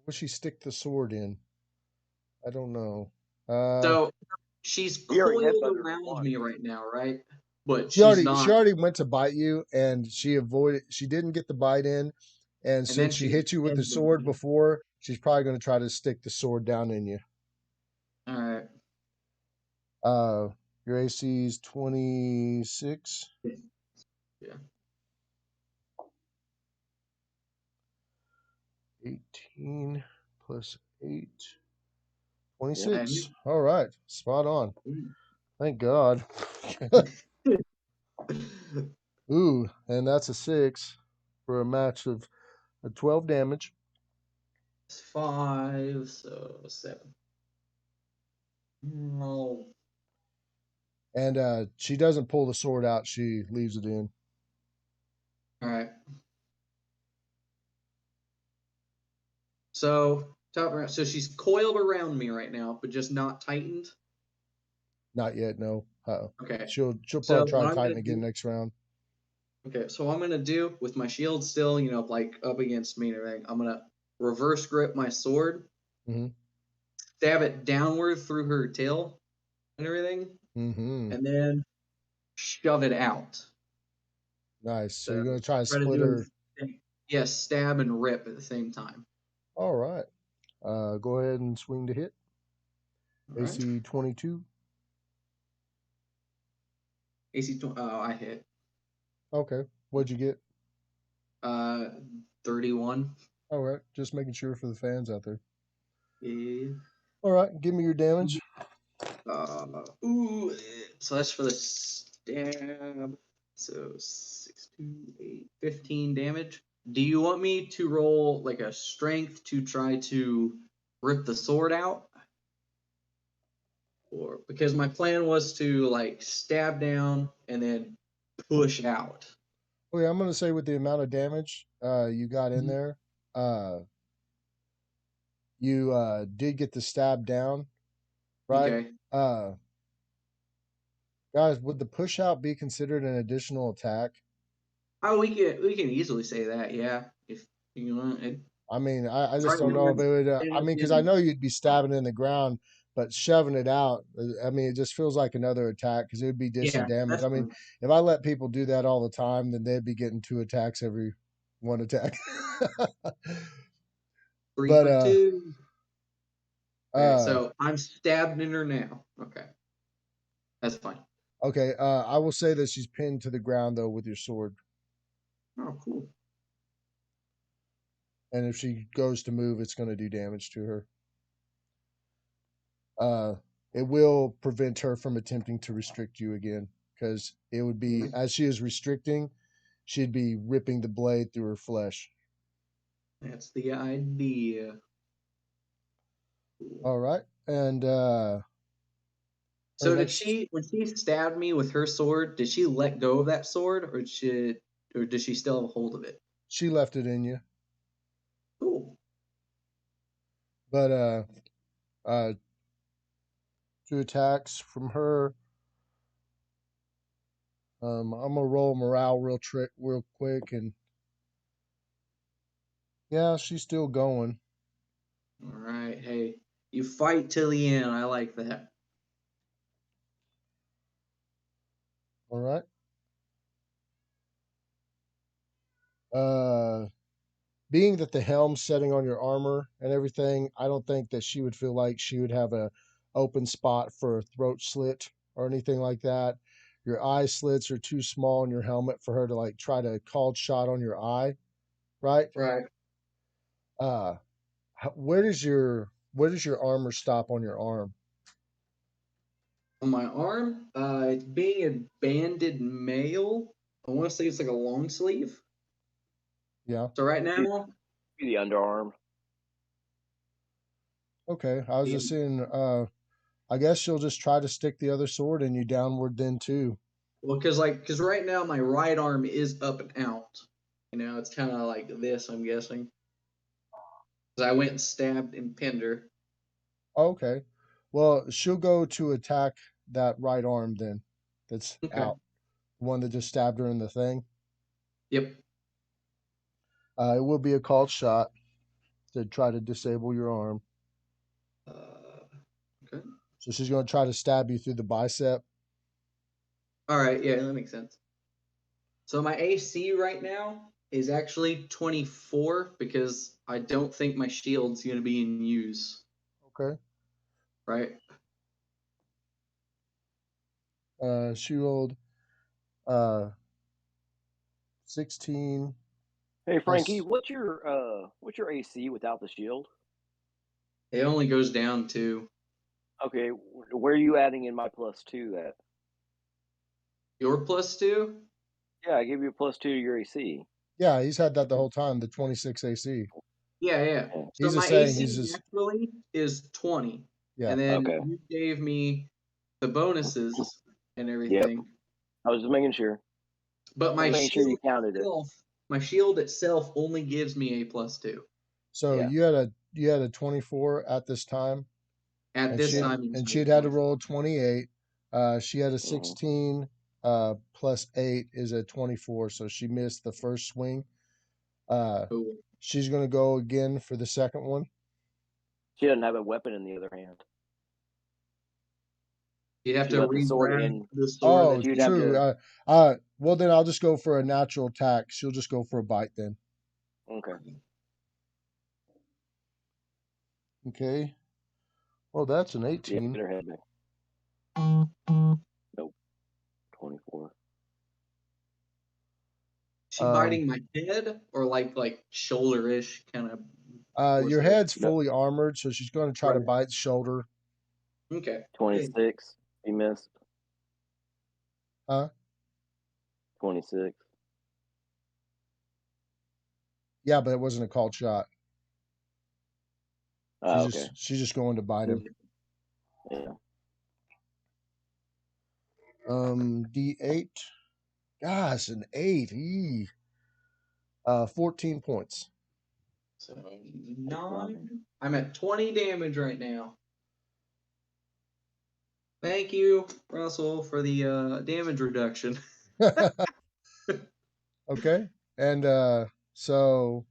will she stick the sword in? I don't know. So she's You already coiled headbutted her around once. me right now, right? But she she's already she not. already went to bite you, and she didn't get the bite in. And And then since she hit you with the sword me. before, she's probably going to try to stick the sword down in you. All right. Your AC is 26. Yeah. 18 plus 8. Yeah. 26. All right. Spot on. Mm. Thank God. Ooh, and that's a 6 for a match of 12 damage. It's 5, so 7. Oh. And she doesn't pull the sword out, she leaves it in. All right. So so she's coiled around me right now, but just not tightened. Not yet, no. Okay. She'll So probably try what to I'm tighten gonna again do. next round. Okay. So what I'm gonna do with my shield still, like up against me and everything, I'm gonna reverse grip my sword, Mm-hmm. stab it downward through her tail and everything, Mm-hmm. and then shove it out. Nice. So So you're going to try to try to split do her. yes, stab and rip at the same time. All right. Go ahead and swing to hit. All right. AC 22. AC. Oh, I hit. Okay. What'd you get? 31. All right. Just making sure for the fans out there. Yeah. All right. Give me your damage. Ooh. So that's for the stab. So 6, 2, 8, 15 damage. Do you want me to roll like a strength to try to rip the sword out? Or because my plan was to like stab down and then push out. Okay, I'm going to say with the amount of damage you got in Mhm. there, you did get the stab down, right? Okay. Uh, guys, would the push out be considered an additional attack? Oh, we can easily say that, yeah. If you want it. I mean, I just Sorry, don't know if it would. I mean, because I didn't. know you'd be stabbing in the ground, but shoving it out, I mean, it just feels like another attack because it would be dishing Yeah, damage. that's I mean, fine. if I let people do that all the time, then they'd be getting 2 attacks every one attack. 3 but for 2. Okay, uh, so I'm stabbed in her now. Okay, that's fine. okay, I will say that she's pinned to the ground though with your sword, Oh, cool. and if she goes to move, it's going to do damage to her. It will prevent her from attempting to restrict you again because it would be as she is restricting, she'd be ripping the blade through her flesh. That's the idea. All right. And So did next, she when she stabbed me with her sword, did she let go of that sword or does she still have a hold of it? she left it in you. Cool. But uh 2 attacks from her. I'm gonna roll morale real quick, and yeah, she's still going. All right. Hey, you fight till the end. I like that. All right. Uh, being that the helm's setting on your armor and everything, I don't think that she would feel like she would have a open spot for a throat slit or anything like that. Your eye slits are too small in your helmet for her to like try to called shot on your eye, right? Right. Uh, where does your armor stop on your arm? On my arm, being a banded male, I want to say it's like a long sleeve. Yeah. So right now, The underarm. Okay. I was the, just saying. I guess she'll just try to stick the other sword in you downward then too. well, because right now my right arm is up and out. You know, it's kind of like this. I'm guessing because I went and stabbed and pinned her. Okay. Well, she'll go to attack that right arm then. That's Okay. out. The one that just stabbed her in the thing. Yep. It will be a called shot to try to disable your arm. Okay. So she's going to try to stab you through the bicep. All right. Yeah, that makes sense. So my AC right now is actually 24 because I don't think my shield's going to be in use. Okay. Right. She rolled 16. Hey Frankie, Plus, what's your AC without the shield? It only goes down to Okay, where are you adding in my +2 at? your +2. Yeah, I gave you a +2 to your AC. yeah, he's had that the whole time, the 26 AC. Yeah, yeah. Yeah. So He's my just saying AC he's just, naturally is 20, yeah. and then Okay. you gave me the bonuses and Yep. everything. I was just making sure. But I was making sure you counted it. my shield itself only gives me a +2 So Yeah. you had a 24 at this time, at and this time. she'd had to roll 28. She had a Mhm. 16 plus 8 is a 24, so she missed the first swing. Cool. She's going to go again for the second one. She doesn't have a weapon in the other hand. You'd have She to left the sword re-grab in. the sword Oh, that You'd you have true. to. Well, then I'll just go for a natural attack. She'll just go for a bite then. Okay. Okay. Well, that's an Yeah, 18. get her head back. Nope. 24. She biting my head or like shoulder-ish kind of? Your head's No. fully armored, so she's going to try to Right. bite the shoulder. Okay. 26. He missed. Huh? 26. Yeah, but it wasn't a called shot. Okay. She's just going to bite him. Yeah. D8. Gosh, an 8. 14 points. So 9. I'm at 20 damage right now. Thank you, Russell, for the damage reduction. Okay. And so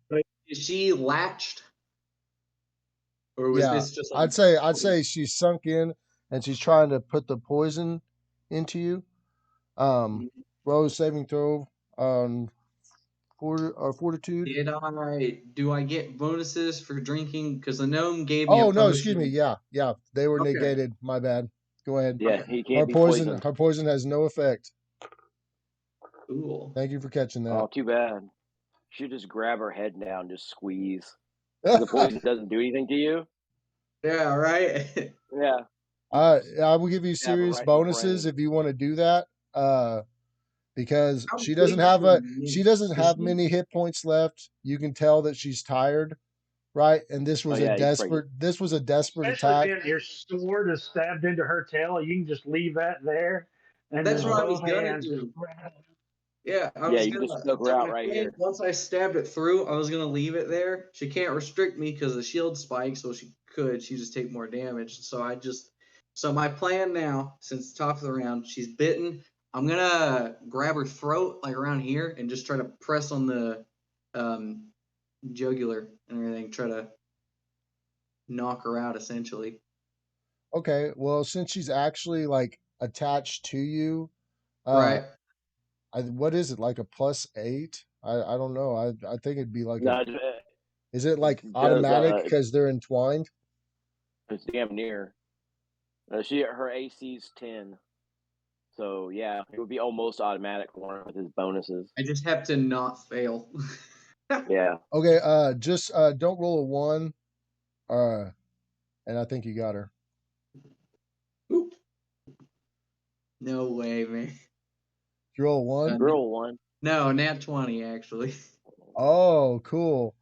Is she latched? Or was yeah, this just like I'd say she's sunk in and she's trying to put the poison into you. Roll saving throw on fortitude. do I get bonuses for drinking? Because the gnome gave me a Oh no, excuse me. potion. Yeah, they were Okay. negated. My bad. Go ahead. Yeah, he can't be poisoned. Her poison has no effect. Cool. Thank you for catching that. Oh, too bad. She'd just grab her head down and just squeeze. The poison doesn't do anything to you. Yeah, right? Yeah. I will give you Stab her serious right in the bonuses brain. if you want to do that. Because How she big doesn't is have her she mint? doesn't Is have she many hit points left. You can tell that she's tired, right? And this was a he's pregnant. desperate Especially attack. if your sword is stabbed into her tail, you can just leave that there, and That's then what I was both gonna hands just do. grab it. Yeah, I Yeah, was you can gonna. just choke her So out my right plan, here. once I stabbed it through, I was gonna leave it there. She can't restrict me because the shield spikes, so she just take more damage. So my plan now, since the top of the round, she's bitten. I'm gonna grab her throat like around here and just try to press on the um, jugular and everything, try to knock her out essentially. Okay, well, since she's actually like attached to you, uh, Right. what is it, like a +8? I don't know. I think it'd be like a. No, Is it like does automatic because they're entwined? it's damn near. Her AC's 10, so yeah, it would be almost automatic for him with his bonuses. I just have to not fail. Yeah. Okay, just don't roll a 1, and I think you got her. Oop. No way, man. You roll a 1? Roll 1. No, nat 20 actually. Oh, cool.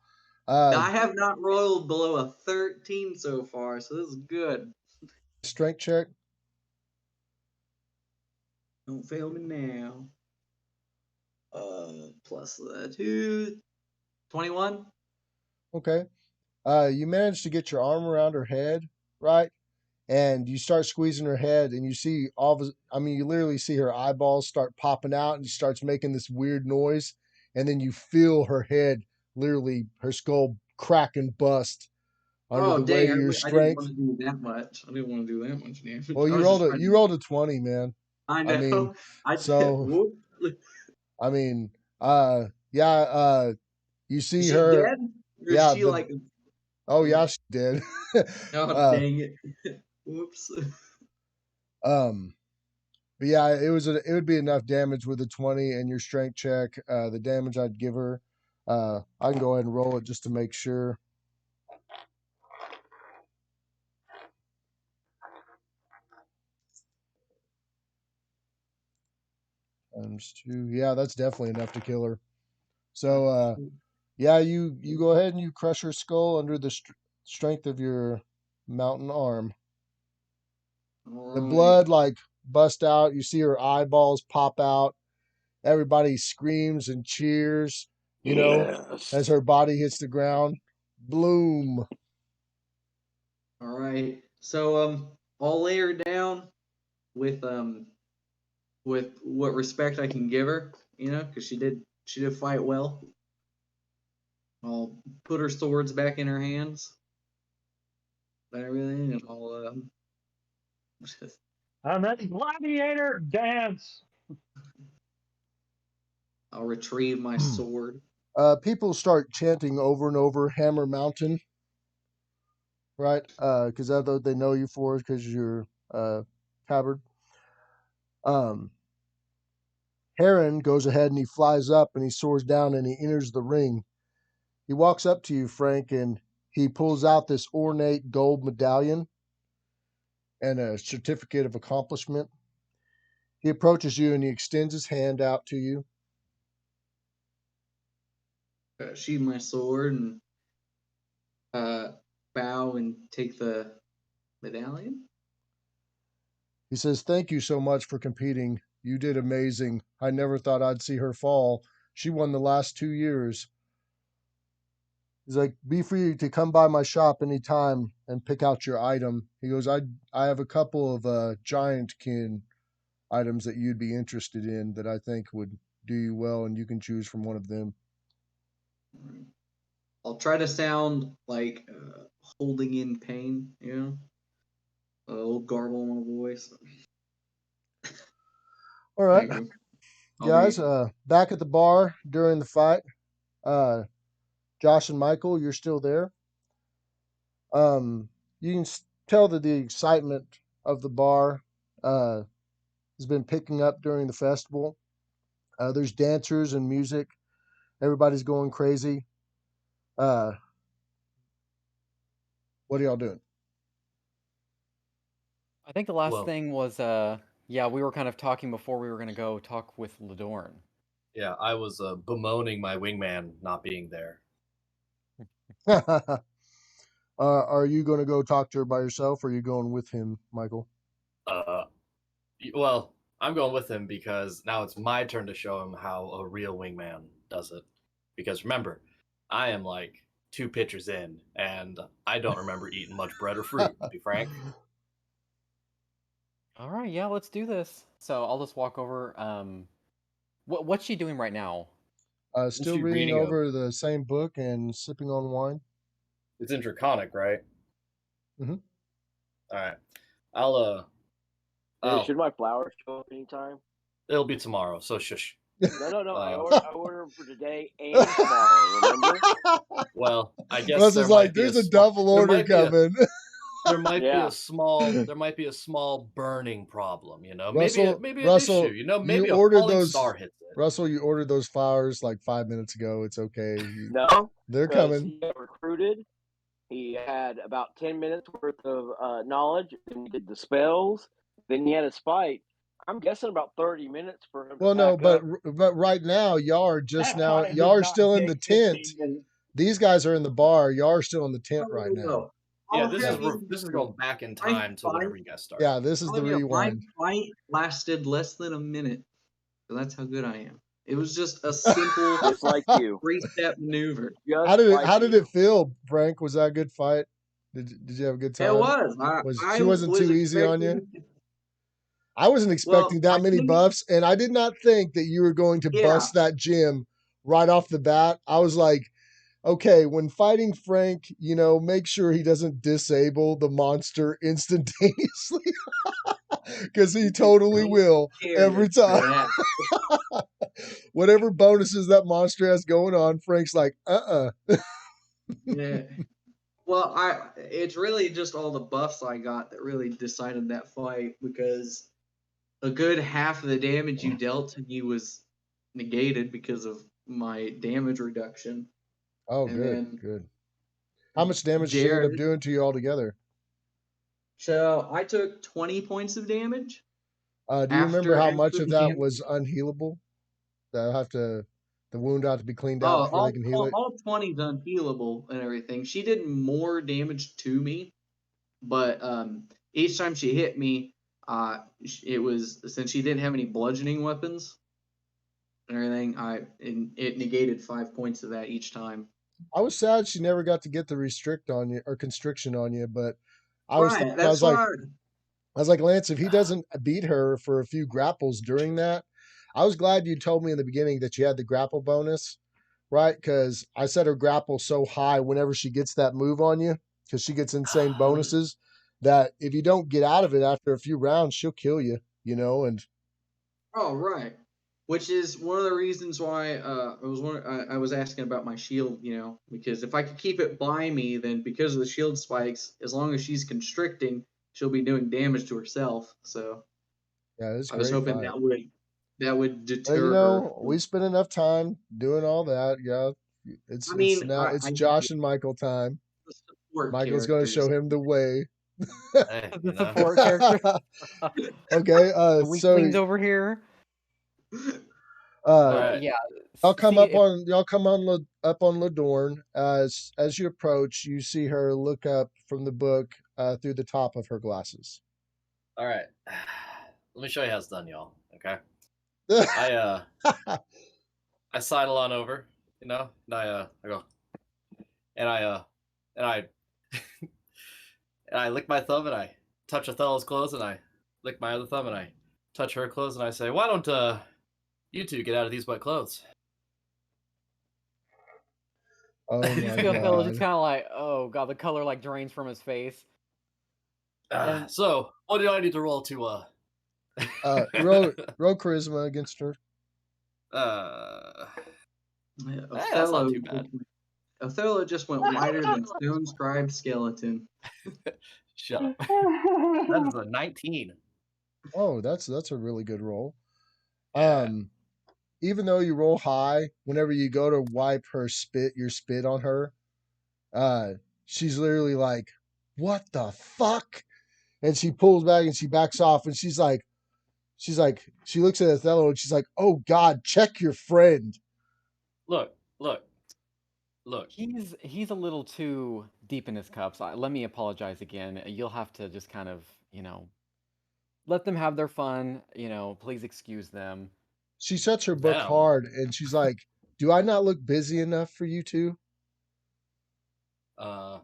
I have not rolled below a 13 so far, so this is good. Strength check. Don't fail me now. Plus the 2, 21. Okay. You manage to get your arm around her head, right? And you start squeezing her head, and you see you literally see her eyeballs start popping out, and she starts making this weird noise, and then you feel her head, literally her skull crack and bust under Oh the weight dang! of your I didn't strength. want to do that much. I didn't want to do that much damage. Well, I was just trying you to. rolled a 20, man. I I mean, know. I did. so Whoop. I mean, yeah, you Is see she her, dead? Or is yeah, she like? oh yeah, she did. Oh uh, dang it! Whoops. um, but yeah, it would be enough damage with a 20 and your strength check. The damage I'd give her, I can go ahead and roll it just to make sure. ×2, yeah, that's definitely enough to kill her. So, yeah, you go ahead and you crush her skull under the strength of your mountain arm. The All right. blood like bust out. You see her eyeballs pop out. Everybody screams and cheers, Yes. as her body hits the ground. Bloom. All right. So I'll lay her down with what respect I can give her, because she did fight well. I'll put her swords back in her hands and everything, and And then gladiator dance. I'll retrieve my sword. People start chanting over and over Hammer Mountain, right? Because that's what they know you for, because you're tabard. Heron goes ahead and he flies up and he soars down and he enters the ring. He walks up to you, Frank, and he pulls out this ornate gold medallion and a certificate of accomplishment. He approaches you and he extends his hand out to you. Sheathe my sword and bow and take the medallion. He says, "Thank you so much for competing. You did amazing. I never thought I'd see her fall. She won the last 2 years." He's like, "Be free to come by my shop anytime and pick out your item." He goes, I have a couple of giant kin items that you'd be interested in that I think would do you well, and you can choose from one of them." I'll try to sound like holding in pain, a little garble in my voice. All right, Thank you. guys. Back at the bar during the fight, Josh and Michael, you're still there. You can tell that the excitement of the bar has been picking up during the festival. There's dancers and music. Everybody's going crazy. Uh, what are y'all doing? I think the last Well, thing was, yeah, we were kind of talking before we were going to go talk with Ladorn. yeah, I was bemoaning my wingman not being there. Are you going to go talk to her by yourself, or are you going with him, Michael? Well, I'm going with him because now it's my turn to show him how a real wingman does it. Because remember, I am like 2 pitchers in, and I don't remember eating much bread or fruit, to be frank. All right, yeah, let's do this. So I'll just walk over. What's she doing right now? Still she reading reading over the same book and sipping on wine. It's in Draconic, right? Mhm. All right. I'll Should my flowers show up anytime? It'll be tomorrow, so shush. No. I order them for today and tomorrow. Remember? Well, I guess Russell's like, there's a double order coming. There might be Yeah. a small burning problem, you know. Russell, maybe an Russell, issue, you know. you Maybe a ordered falling those. star hits it. Russell, you ordered those flowers like 5 minutes ago. It's okay. No, They're because coming. he got recruited. He had about 10 minutes worth of knowledge. Then he did the spells. Then he had his fight. I'm guessing about 30 minutes for him. Well, to no, pack but right now y'all are just That now fight y'all did are not still in the take tent. 15 minutes. These guys are in the bar. Y'all are still in the tent right now. No. Yeah, I'll this have is you this is know, going back in my time to whenever fight- you guys started. Yeah, this is the rewind. My fight lasted less than a minute. So that's how good I am. It was just a simple just like you. 3-step maneuver. Just How like did you. it feel, Frank? Was that a good fight? Did you have a good time? It was. She wasn't too easy on you? expecting- I wasn't expecting Well, that I many think- buffs, and I did not think that you were going to Yeah. bust that gym right off the bat. I was like, okay, when fighting Frank, make sure he doesn't disable the monster instantaneously. Because he totally will every time. Whatever bonuses that monster has going on, Frank's like, Yeah. Well, it's really just all the buffs I got that really decided that fight, because a good half of the damage you dealt to me was negated because of my damage reduction. Oh, And good, then good. How much damage did she end up Jared- doing to you altogether? So I took 20 points of damage. Do you remember how much of that damage- was unhealable? The wound ought to be cleaned out before they can heal it. All 20 is unhealable and everything. She did more damage to me, but each time she hit me, it was, since she didn't have any bludgeoning weapons and everything, it negated 5 points of that each time. I was sad she never got to get the restrict on you or constriction on you, but I was like, Lance, if he doesn't beat her for a few grapples during that, I was glad you told me in the beginning that you had the grapple bonus, right? Because I set her grapple so high whenever she gets that move on you, because she gets insane bonuses, that if you don't get out of it after a few rounds, she'll kill you, and Oh, right. Which is one of the reasons why I was asking about my shield, because if I could keep it by me, then because of the shield spikes, as long as she's constricting, she'll be doing damage to herself. So yeah, it's I was great hoping fight. that would But deter her. we spent enough time doing all that. Yeah, it's Josh and Michael time. Michael's going to show him the way. Hey, The support character. Okay, The weaklings over here. Alright. Yeah. Y'all come up on Ladorn. As you approach, you see her look up from the book through the top of her glasses. All right. Let me show you how it's done, y'all. Okay. I sidle on over, and I go, and I and I lick my thumb, and I touch Othello's clothes, and I lick my other thumb, and I touch her clothes, and I say, "Why don't you two get out of these wet clothes?" Oh my Othello's just god! kind of like, oh god, the color like drains from his face. So, what do I need to roll to roll charisma against her. That's not too bad. Othello just went whiter than Stone Scribe Skeleton. Shut up. That is a 19. Oh, that's a really good roll. Yeah. Even though you roll high, whenever you go to wipe your spit on her, she's literally like, "What the fuck?" And she pulls back and she backs off, and she looks at Othello and she's like, "Oh God, check your friend." Look. Look, He's a little too deep in his cups. Let me apologize again. You'll have to just kind of, let them have their fun. Please excuse them. She sets her book them. hard and she's like, "Do I not look busy enough for you two?" All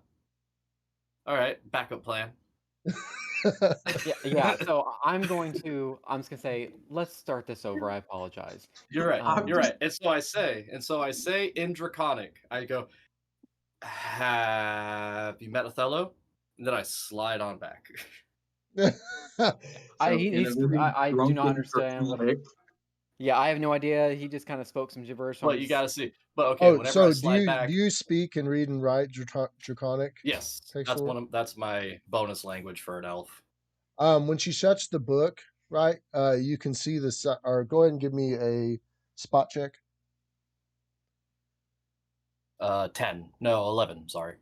right, backup plan. Yeah. So I'm just gonna say, let's start this over. I apologize. You're right. Um, You're right. And so I say in Draconic, I go, "Have you met Othello?" And then I slide on back. I do not understand what. Draconic. Yeah, I have no idea. He just kind of spoke some gibberish. So But you got to see. But okay, Oh, whenever I so slide back, do you speak and read and write Draconic? yes, Textual? that's my bonus language for an elf. When she shuts the book, right? You can see or go ahead and give me a spot check. 10. No, 11, sorry.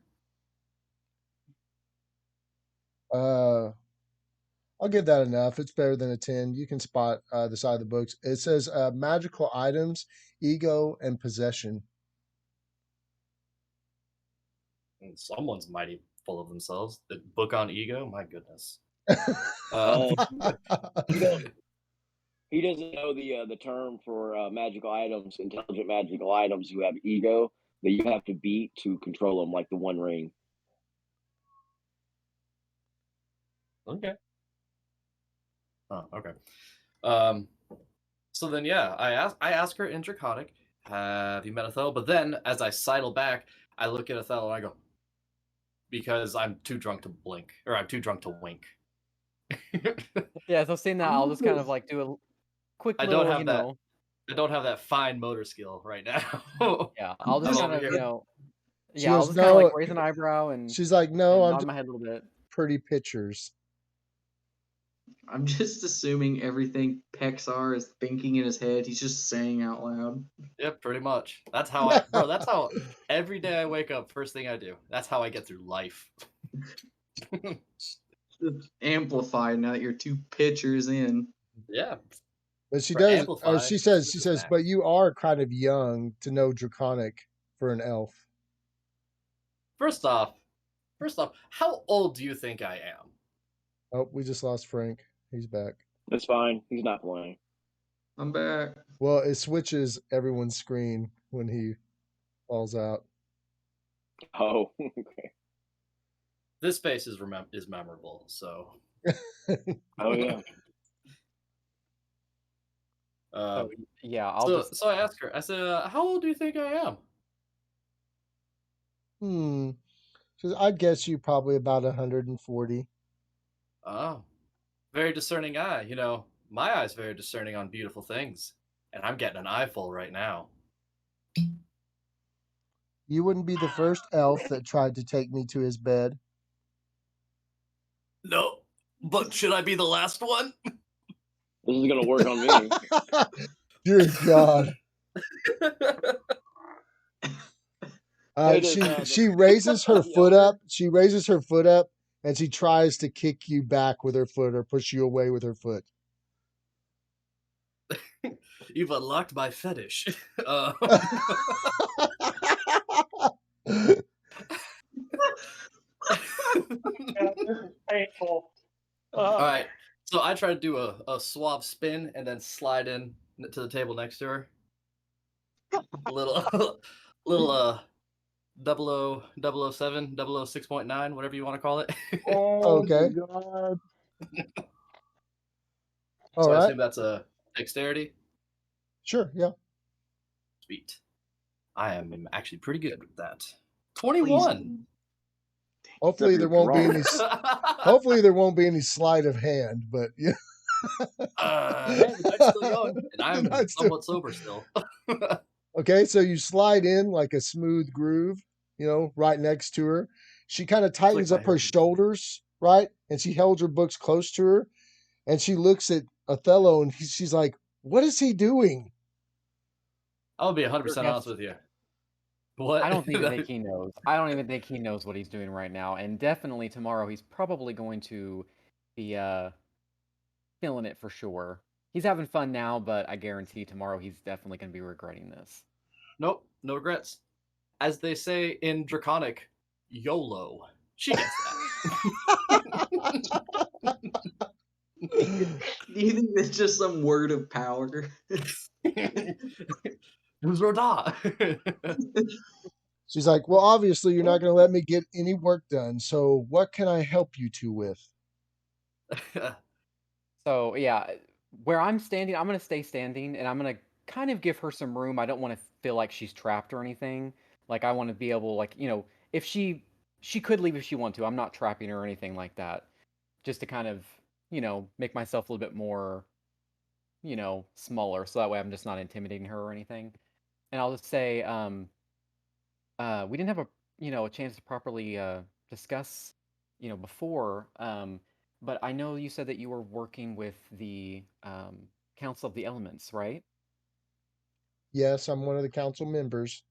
I'll give that enough. It's better than a 10. You can spot the side of the books. It says magical items, ego, and possession. And someone's mighty full of themselves. The book on ego, my goodness. He doesn't know the term for magical items, intelligent magical items who have ego that you have to beat to control them, like the One Ring. Okay. Oh, okay. So then, yeah, I ask her in Draconic, "Have you met Othello?" But then, as I sidle back, I look at Othello and I go, "Because I'm too drunk to blink, or I'm too drunk to wink." Yeah, so seeing that, I'll just kind of like do a quick I don't little, have that. I don't have that fine motor skill right now. Yeah, I'll just kind of, She yeah, I'll goes, just kind of "No." like raise an eyebrow and She's like, "No, I'm nod just my head a little bit. pretty pictures." I'm just assuming everything Pexar is thinking in his head, he's just saying out loud. Yeah, pretty much. That's how that's how every day I wake up, first thing I do. That's how I get through life. It's amplified now that you're 2 pitchers in. Yeah. But she For does, or amplify, she says, max. "But you are kind of young to know Draconic for an elf." First off, how old do you think I am? Oh, we just lost Frank. He's back. That's fine. He's not playing. I'm back. Well, it switches everyone's screen when he falls out. Oh, okay. This space is memorable, so. Oh yeah. Yeah, So I asked her. I said, "How old do you think I am?" She says, "I'd guess you probably about 140. Oh, very discerning eye. My eye's very discerning on beautiful things, and I'm getting an eyeful right now. You wouldn't be the first elf that tried to take me to his bed." No, but should I be the last one? This is gonna work on me. Dear God. Hey, she raises her foot up. She raises her foot up and she tries to kick you back with her foot or push you away with her foot. You've unlocked my fetish. Yeah, this is painful. All right. So I try to do a suave spin and then slide in to the table next to her. A little 007, 006.9, whatever you want to call it. Oh, Okay. God. All So I right. assume that's a dexterity. Sure. Yeah. Sweet. I am actually pretty good with that. 21. Hopefully there won't be any. Hopefully there won't be any sleight of hand, but yeah. Hey, the night's still young, and I'm somewhat sober still. Okay, so you slide in like a smooth groove, right next to her. She kind of tightens up her shoulders, right? And she holds her books close to her. And she looks at Othello and she's like, "What is he doing?" I'll be 100% honest with you. What? I don't even think he knows. I don't even think he knows what he's doing right now. And definitely tomorrow he's probably going to be feeling it for sure. He's having fun now, but I guarantee tomorrow he's definitely going to be regretting this. Nope, no regrets. as they say in Draconic, YOLO. She gets Do you think that's just some word of power? that. Who's Roda? She's like, well, obviously you're not going to let me get any work done. So what can I help you two with? So yeah, where I'm standing, I'm gonna stay standing, and I'm gonna kind of give her some room. I don't want to feel like she's trapped or anything. Like I want to be able, like if she could leave if she want to. I'm not trapping her or anything like that. Just to kind of make myself a little bit more smaller, so that way I'm just not intimidating her or anything. And I'll just say, we didn't have a chance to properly discuss before. But I know you said that you were working with the Council of the Elements, right? Yes, I'm one of the council members.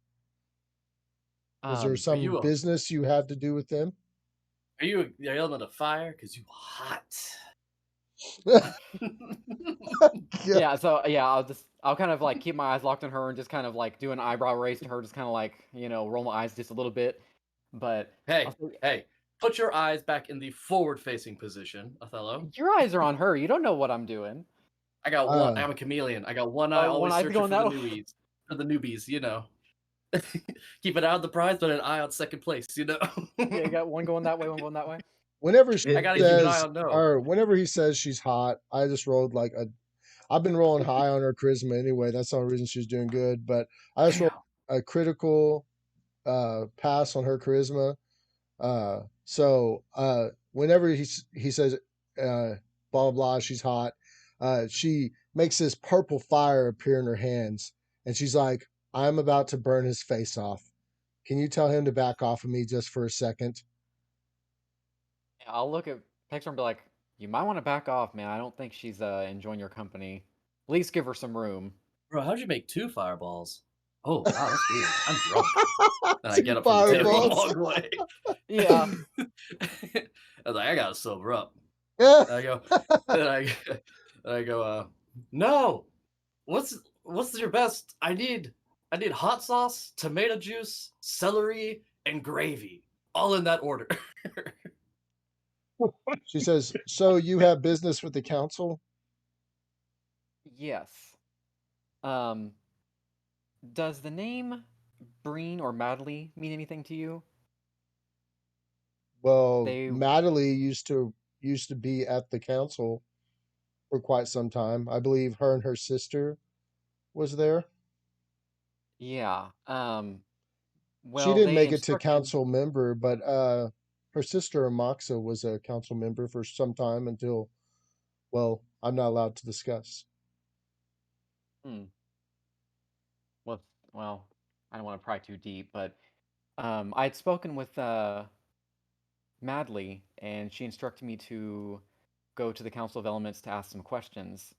Was there Um, Are some you a business you have to do with them? are you the element of fire? Cause you hot. Yeah. yeah. So yeah, I'll kind of like keep my eyes locked on her and just kind of like do an eyebrow raise to her, just kind of like roll my eyes just a little bit. But Hey, hey, put your eyes back in the forward-facing position, Othello. your eyes are on her. You don't know what I'm doing. I got one. I'm a chameleon. I got one eye, One always eye's searching going for the that way. newbies. For the newbies, Keep an eye on the prize, but an eye on second place, Yeah, you got one going that way, one going that way. Whenever she I gotta keep an eye says, on no. or whenever he says she's hot, I just rolled like a. I've been rolling high on her charisma anyway. That's the only reason she's doing good. But I just rolled a critical pass on her charisma. Whenever he says blah blah blah, she's hot. She makes this purple fire appear in her hands, and she's like, "I'm about to burn his face off. Can you tell him to back off of me just for a second?" Yeah, I'll look at Pixar and be like, "You might want to back off, man. I don't think she's enjoying your company. At least give her some room." Bro, how'd you make 2 fireballs? Oh, wow, that's weird. I'm drunk. Then I Two get up from the table and fireballs. walk away. Yeah. I was like, I gotta sober up. Yeah. And I go, and I go, no. What's your best? I need hot sauce, tomato juice, celery, and gravy. All in that order. She says, "So you have business with the council?" Yes. Um, does the name Breen or Madley mean anything to you? Well, They, Madeline used to be at the council for quite some time. I believe her and her sister was there. yeah. She Well, didn't they make it to instructed. council member, but her sister Amaxa was a council member for some time until, well, I'm not allowed to discuss. Hmm. Well, well, I don't want to pry too deep, but I had spoken with Madley, and she instructed me to go to the Council of Elements to ask some questions.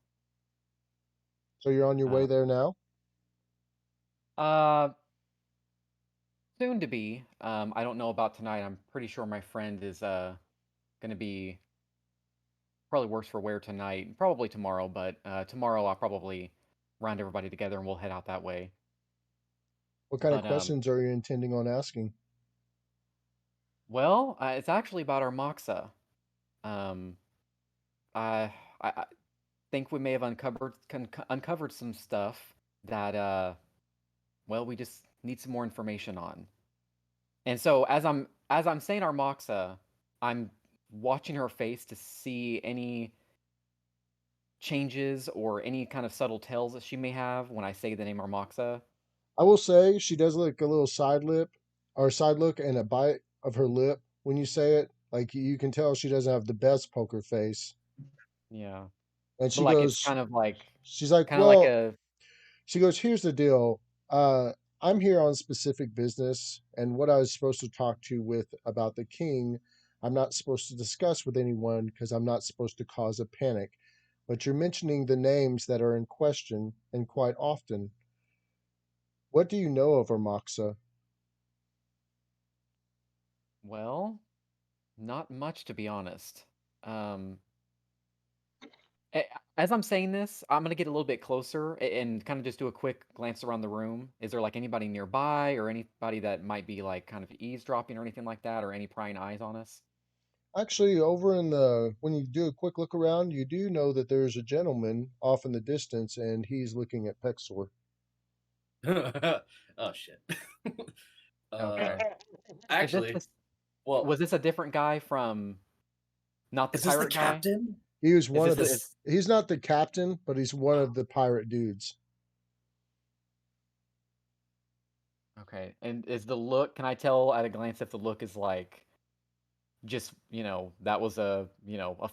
So you're on your way Uh, there now? uh, soon to be. I don't know about tonight. I'm pretty sure my friend is gonna be probably worse for wear tonight. Probably tomorrow, but tomorrow I'll probably round everybody together and we'll head out that way. What kind of But questions are you intending on asking? well, it's actually about our Moxa. Um, I think we may have uncovered some stuff that well, we just need some more information on. And so as I'm saying our Moxa, I'm watching her face to see any changes or any kind of subtle tells that she may have when I say the name Armoxa. I will say she does look a little side lip or side look and a bite of her lip when you say it. Like you can tell she doesn't have the best poker face. Yeah. And But she like it's goes, kind of like she's like, kind of like well, a she goes, here's the deal. I'm here on specific business, and what I was supposed to talk to you with about the king, I'm not supposed to discuss with anyone because I'm not supposed to cause a panic. But you're mentioning the names that are in question, and quite often. What do you know of Armoxa? well, not much to be honest. Um I, As I'm saying this, I'm gonna get a little bit closer and kind of just do a quick glance around the room. Is there like anybody nearby or anybody that might be like kind of eavesdropping or anything like that, or any prying eyes on us? Actually, over in the when you do a quick look around, you do know that there's a gentleman off in the distance, and he's looking at Pexor. Oh shit. Okay. Is Actually, this well, was this a different guy from not the is this the pirate guy? captain? He was Is one this of the. This He's not the captain, but he's one of the pirate dudes. okay? And is the look? Can I tell at a glance if the look is like just that was a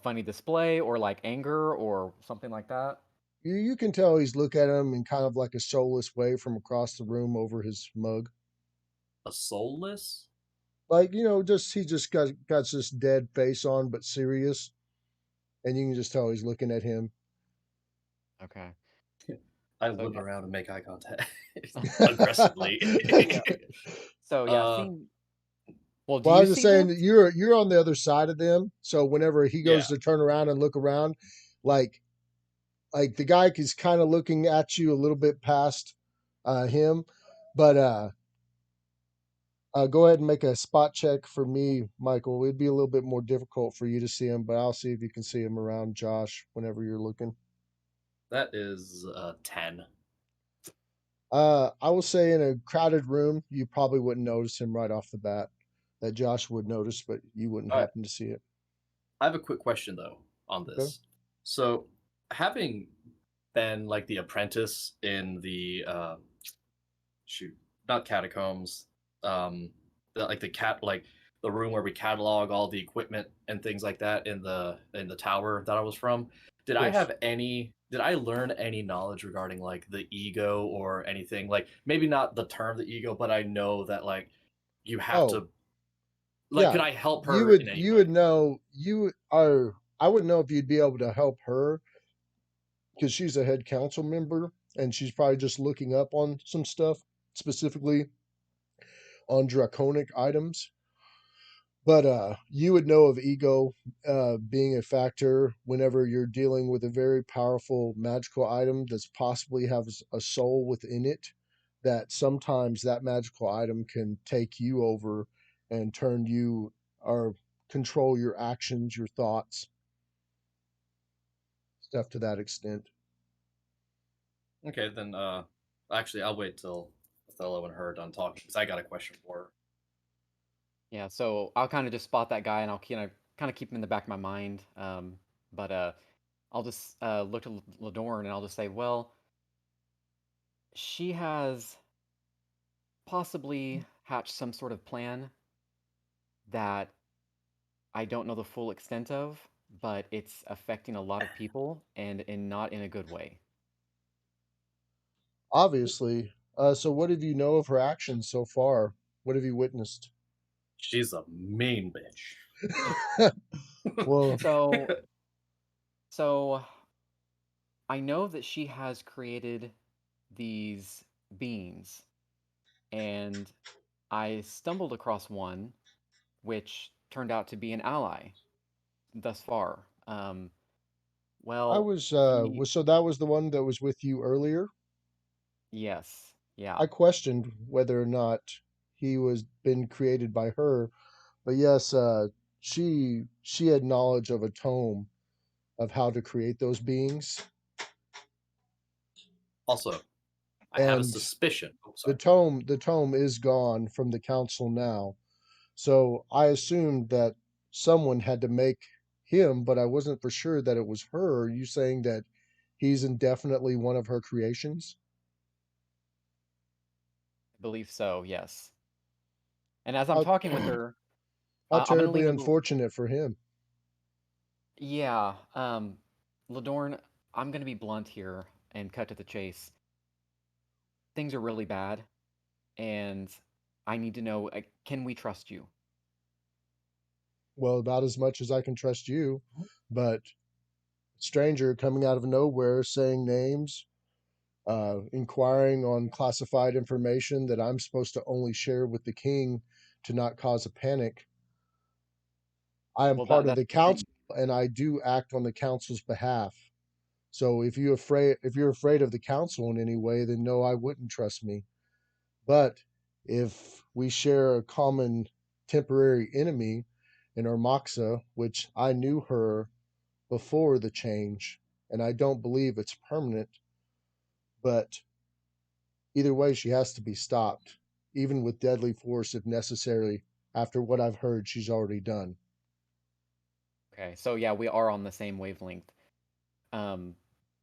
funny display or like anger or something like that? You can tell he's looking at him in kind of like a soulless way from across the room over his mug. a soulless? Like, just he just got this dead face on, but serious, and you can just tell he's looking at him. Okay. I So look yeah. around and make eye contact aggressively. Yeah. So yeah, uh, seeing. Well, do Well, I you was just see saying this? that you're on the other side of them. So whenever he yeah. goes to turn around and look around, like the guy is kind of looking at you a little bit past him, but go ahead and make a spot check for me, Michael. It'd be a little bit more difficult for you to see him, but I'll see if you can see him around Josh whenever you're looking. That is 10. I will say in a crowded room, you probably wouldn't notice him right off the bat. That Josh would notice, but you wouldn't All right. happen to see it. I have a quick question though on Okay. this. So, having been like the apprentice in the shoot, not catacombs, like the room where we catalog all the equipment and things like that in the tower that I was from. Did I Yes. have any? Did I learn any knowledge regarding like the ego or anything? Like maybe not the term the ego, but I know that like you have Oh, to like. yeah. Could I help You her would in any you way? would know you are. I wouldn't know if you'd be able to help her because she's a head council member and she's probably just looking up on some stuff, specifically on draconic items. But you would know of ego being a factor whenever you're dealing with a very powerful magical item that's possibly has a soul within it. That sometimes that magical item can take you over and turn you or control your actions, your thoughts, stuff to that extent. Okay, then actually I'll wait till Othello and her are done talking because I got a question for her. Yeah. So I'll kind of just spot that guy and I'll kind of keep him in the back of my mind. But I'll just look at Ladorn and I'll just say, well, she has possibly hatched some sort of plan that I don't know the full extent of, but it's affecting a lot of people and not in a good way. Obviously. So what have you know of her actions so far? What have you witnessed? She's a mean Well, So so I know that she has created these beings, and I stumbled across one which turned out to be an ally thus far. I Well, was he, so that was the one that was with you earlier. yes, yeah, I questioned whether or not he was been created by her, but yes, she had knowledge of a tome of how to create those beings, Also, I have a and suspicion. Oh, the sorry. tome is gone from the council now. So I assumed that someone had to make him, but I wasn't for sure that it was her. Are you saying that he's indefinitely one of her creations? I believe so, yes. And as I'm How, talking with her, how I'm gonna terribly lean a little. unfortunate for him. Yeah, Ladorn, I'm gonna be blunt here and cut to the chase. Things are really bad, and I need to know, can we trust you? Well, about as much as I can trust you, but stranger coming out of nowhere saying names, inquiring on classified information that I'm supposed to only share with the king to not cause a panic. I am Well, part of that's the the thing. council and I do act on the council's behalf. So if you're afraid of the council in any way, then no, I wouldn't trust me. But if we share a common temporary enemy in Armaxa, which I knew her before the change, and I don't believe it's permanent, but either way, she has to be stopped, even with deadly force if necessary, after what I've heard she's already done. Okay, so yeah, we are on the same wavelength.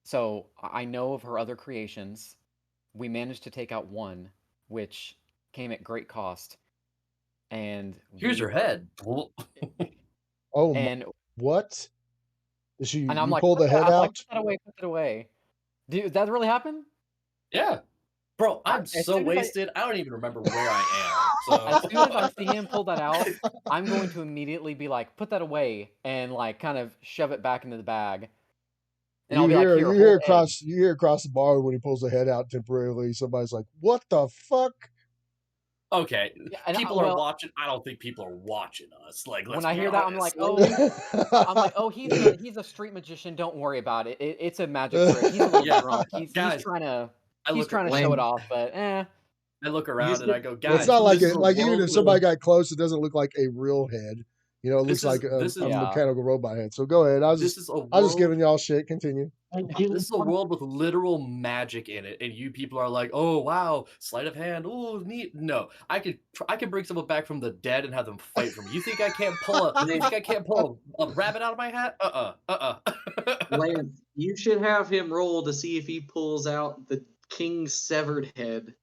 So I know of her other creations. We managed to take out one, which came at great cost. And Here's your head. Oh, and what? Did I'm you like, pull the head I'm like, out? put that away, put that away. Did that really happen? Yeah. Bro, I'm As so soon as wasted. I don't even remember where I am. As So soon as I see him pull that out, I'm going to immediately be like, put that away, and like kind of shove it back into the bag. And I'll be like, here, hold egg. You hear across the bar when he pulls the head out temporarily. Somebody's like, "What the fuck?" okay, Yeah, and people are watching. I don't think people are watching us. Like, let's when I be hear that, I'm honest. like, oh, he's a street magician. Don't worry about it. It's a magic trick. He's a little Yeah, drunk. He's guys, trying to look show it off, but I look around and I go, Well, it's guys, not like this is it. a Like even world if somebody with got close, it doesn't look like a real head. You know, it looks like a Yeah. mechanical robot head. So go ahead. I was just giving y'all shit. Continue. This is a world with literal magic in it, and you people are like, "Oh wow, sleight of hand, oh neat." No, I could bring someone back from the dead and have them fight for me. You think I can't pull a rabbit out of my hat? Lance, you should have him roll to see if he pulls out the king's severed head.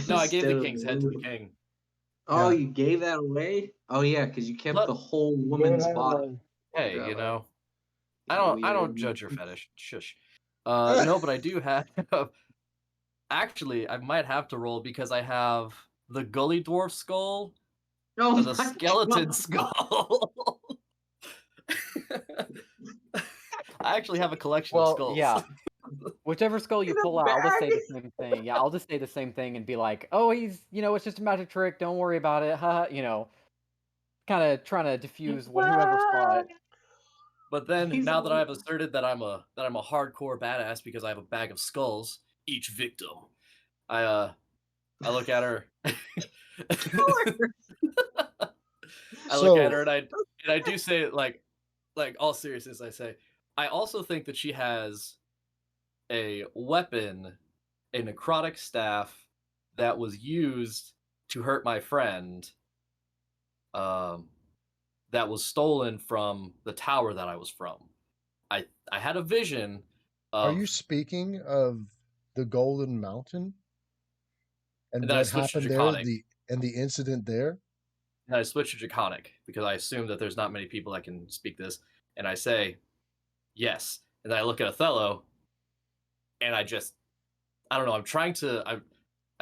No, I gave instead the of king's head to the king. Oh, Yeah. you gave that away? Oh yeah, because you kept the whole woman's body. Hey, you know, I don't judge your fetish. Shush. Uh, No, but I do have. Actually, I might have to roll because I have the Gully Dwarf skull Oh and the my skeleton God. skull. I actually have a collection of skulls. yeah. Whichever skull you pull out, I'll just say the same thing. Yeah, I'll just say the same thing and be like, oh, he's, it's just a magic trick. Don't worry about it. Kind of trying to diffuse whoever saw it. But then, now that I've asserted that I'm a hardcore badass because I have a bag of skulls, each victim, I look at her. I look at her and I do say like all seriousness, I say, I also think that she has a weapon, a necrotic staff that was used to hurt my friend. That was stolen from the tower that I was from. I had a vision of. Are you speaking of the Golden Mountain and what happened there? The incident there. And I switched to Draconic because I assume that there's not many people that can speak this, and I say yes, and then I look at Othello, and I don't know.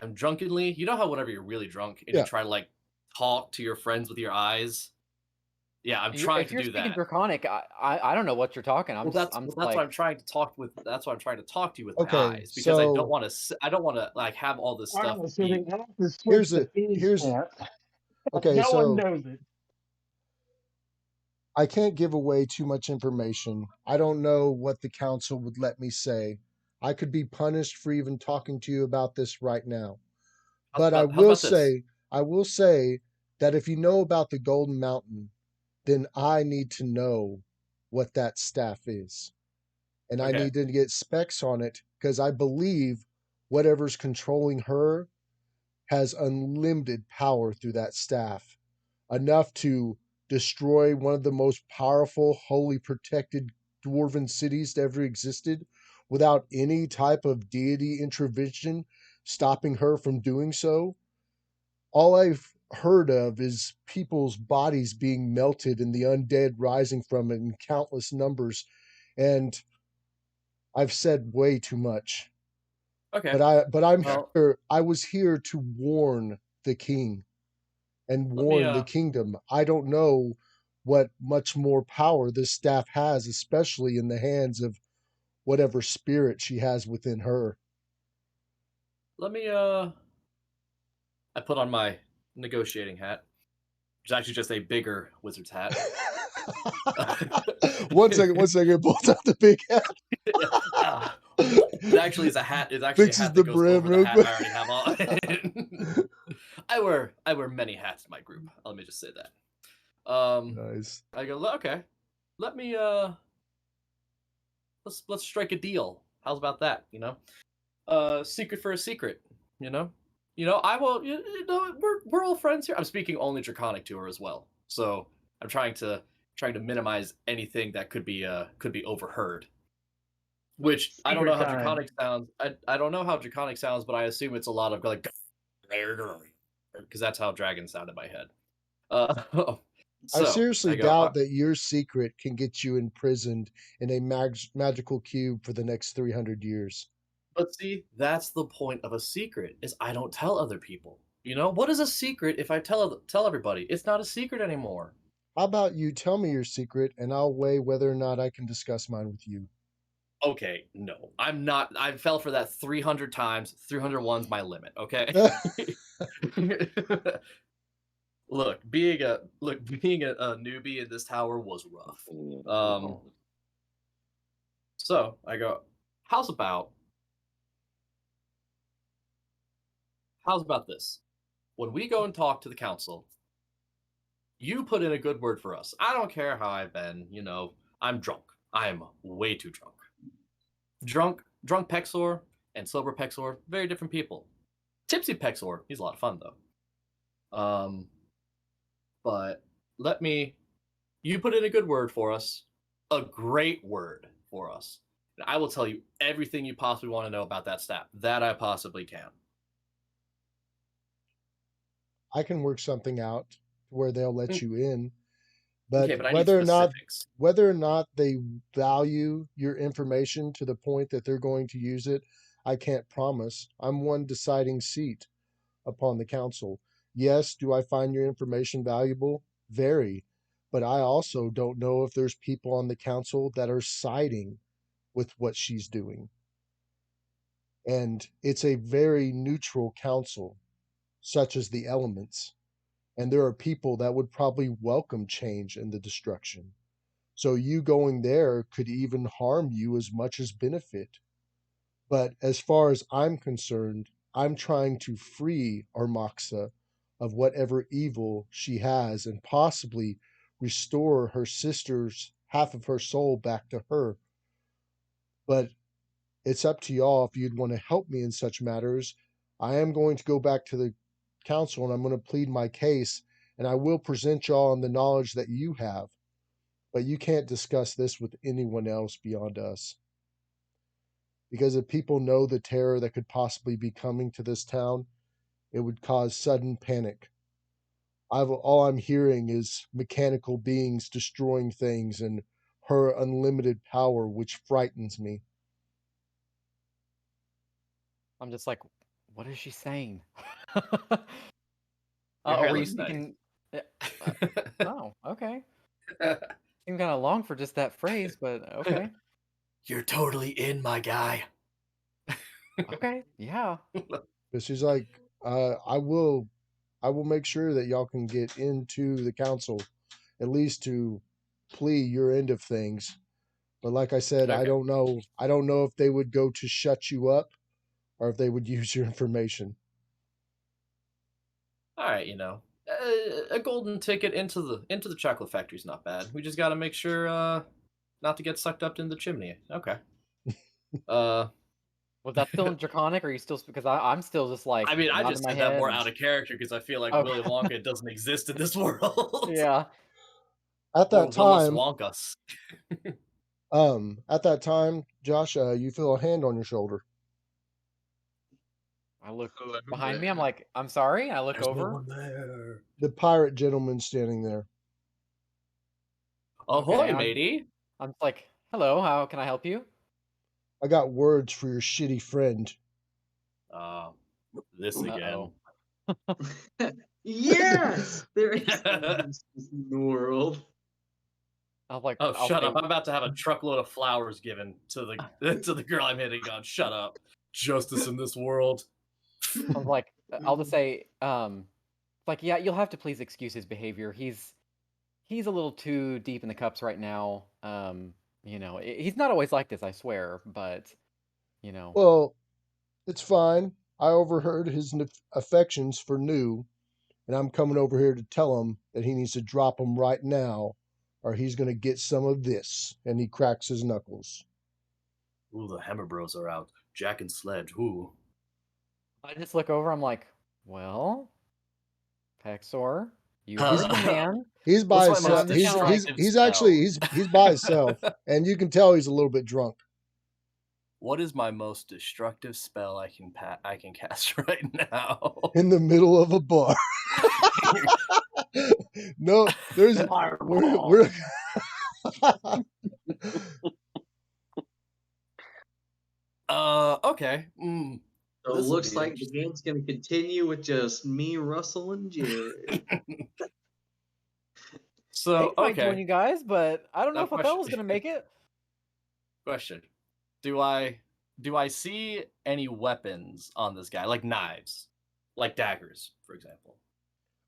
I'm drunkenly. You know how whenever you're really drunk and you try to like talk to your friends with your eyes. Yeah, I'm trying to do that. If you're speaking Draconic, I don't know what you're talking. That's what I'm trying to talk with. That's what I'm trying to talk to you with my eyes because so, I don't want to like have all this stuff. So they have to switch okay. No one knows it. I can't give away too much information. I don't know what the council would let me say. I could be punished for even talking to you about this right now. But I will say that if you know about the Golden Mountain, then I need to know what that staff is. And I need to get specs on it because I believe whatever's controlling her has unlimited power through that staff, enough to destroy one of the most powerful, wholly protected dwarven cities that ever existed without any type of deity intervention stopping her from doing so. All I've heard of is people's bodies being melted and the undead rising from it in countless numbers. And I've said way too much. Okay. But I'm here. I was here to warn the king and warn the kingdom. I don't know what much more power this staff has, especially in the hands of whatever spirit she has within her. Let me I put on my negotiating hat, which is actually just a bigger wizard's hat. One second, pulls out the big hat. It actually is a hat. It's actually Fixes a hat the that goes brim over the real hat quick. I already have on. I wear many hats in my group. Let me just say that. Nice. I go, okay. Let me let's strike a deal. How's about that? You know, secret for a secret. You know, I will. You know, we're all friends here. I'm speaking only Draconic to her as well, so I'm trying to minimize anything that could be overheard. Which I don't know how Secret time. Draconic sounds. I don't know how Draconic sounds, but I assume it's a lot of like, because that's how dragons sound in my head. I So seriously I go, doubt that your secret can get you imprisoned in a magical cube for the next 300 years. but see, that's the point of a secret is I don't tell other people. You know, what is a secret if I tell everybody? It's not a secret anymore. How about you tell me your secret and I'll weigh whether or not I can discuss mine with you? Okay, no, I'm not. I fell for that 300 times. 301's my limit. Okay. Look, being a newbie in this tower was rough. So I go, how's about this? When we go and talk to the council, you put in a good word for us. I don't care how I've been. You know, I'm drunk. I'm way too drunk. Drunk Pexor and sober Pexor, very different people. Tipsy Pexor, he's a lot of fun though. But you put in a good word for us, a great word for us. And I will tell you everything you possibly want to know about that staff. That I possibly can. I can work something out where they'll let you in. But Okay, but I need specifics. whether or not they value your information to the point that they're going to use it, I can't promise. I'm one deciding seat upon the council. Yes, do I find your information valuable? Very. But I also don't know if there's people on the council that are siding with what she's doing. And it's a very neutral council, such as the elements. And there are people that would probably welcome change and the destruction. So you going there could even harm you as much as benefit. But as far as I'm concerned, I'm trying to free Armaxa of whatever evil she has and possibly restore her sister's half of her soul back to her. But it's up to y'all if you'd want to help me in such matters. I am going to go back to the council and I'm going to plead my case and I will present y'all on the knowledge that you have. But you can't discuss this with anyone else beyond us. Because if people know the terror that could possibly be coming to this town, it would cause sudden panic. All I'm hearing is mechanical beings destroying things and her unlimited power, which frightens me. I'm just like, what is she saying? Your hair Were you looks nice. speaking? Oh, okay. Seemed kind of long for just that phrase, but okay. You're totally in, my guy. Okay, yeah. But she's like, I will make sure that y'all can get into the council, at least to plea your end of things. But like I said, Okay. I don't know if they would go to shut you up or if they would use your information. All right, you know, a golden ticket into the chocolate factory is not bad. We just got to make sure not to get sucked up in the chimney. Okay. Was that still in Draconic, or are you still? Because I'm still just like. I mean, I nodding just my said that head more and- out of character because I feel like Okay. Willy Wonka doesn't exist in this world. Yeah. At Or that Willis time, Wonkus. at that time, Josh, you feel a hand on your shoulder. I look behind me. I'm like, I'm sorry. I look There's over. no one there. The pirate gentleman standing there. Ahoy, Okay, matey. I'm just like, hello. How can I help you? I got words for your shitty friend. This again. Yes, there is injustice in the world. I was like, Oh, I'll shut say, up! I'm about to have a truckload of flowers given to the girl I'm hitting on. Shut up! Justice in this world. I was like, I'll just say, like, yeah, you'll have to please excuse his behavior. He's a little too deep in the cups right now. You know, he's not always like this, I swear, but you know. Well, it's fine. I overheard his affections for New, and I'm coming over here to tell him that he needs to drop them right now, or he's going to get some of this. And he cracks his knuckles. Ooh, the Hammer Bros are out. Jack and Sledge. Ooh. I just look over. I'm like, well, Pexor, you heard the man. He's by What's my himself. most He's destructive he's spell? actually he's by himself, and you can tell he's a little bit drunk. What is my most destructive spell I can cast right now? In the middle of a bar. No, there's we're Okay. So it This'll looks be like the game's going to continue with just me, Russell, and Jared. So Hank might join okay. you guys, but I don't know Now if Othello's gonna make it. Question: Do I see any weapons on this guy, like knives, like daggers, for example?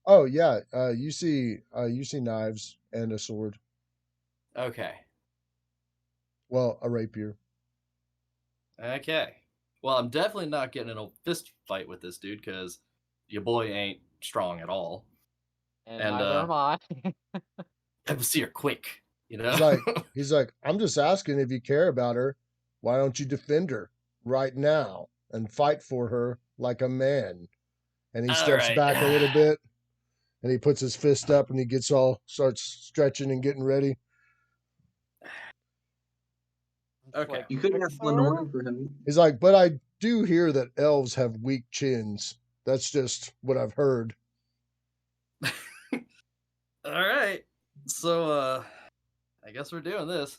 Oh yeah, you see knives and a sword. Okay. Well, a rapier. Okay. Well, I'm definitely not getting in a fist fight with this dude because your boy ain't strong at all. And neither am I. I will see her quick, you know. He's like, I'm just asking if you care about her. Why don't you defend her right now and fight for her like a man? And he steps Alright. back a little bit, and he puts his fist up, and he starts stretching and getting ready. Okay. Like, You couldn't ask Lenore for him. He's like, but I do hear that elves have weak chins. That's just what I've heard. All right. So I guess we're doing this.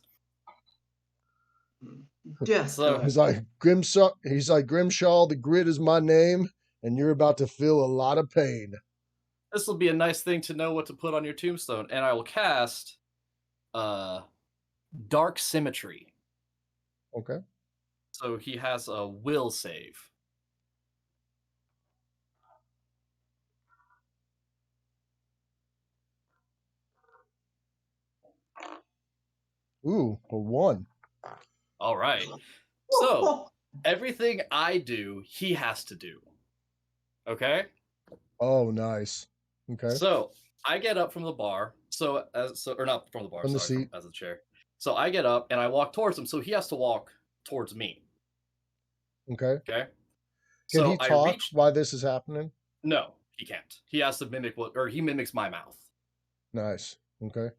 Yeah. So He's like, Grimshaw, the grit is my name, and you're about to feel a lot of pain. this will be a nice thing to know what to put on your tombstone, and I will cast Dark Symmetry. Okay. So he has a will save. Ooh, a 1. All right. So everything I do, he has to do. Okay? Oh, nice. Okay. So I get up from the bar. Or not from the bar, From the sorry, seat. as a chair. So I get up and I walk towards him. So he has to walk towards me. Okay. Okay. Can So he talk while this is happening? No, he can't. He has to mimic he mimics my mouth. Nice. Okay.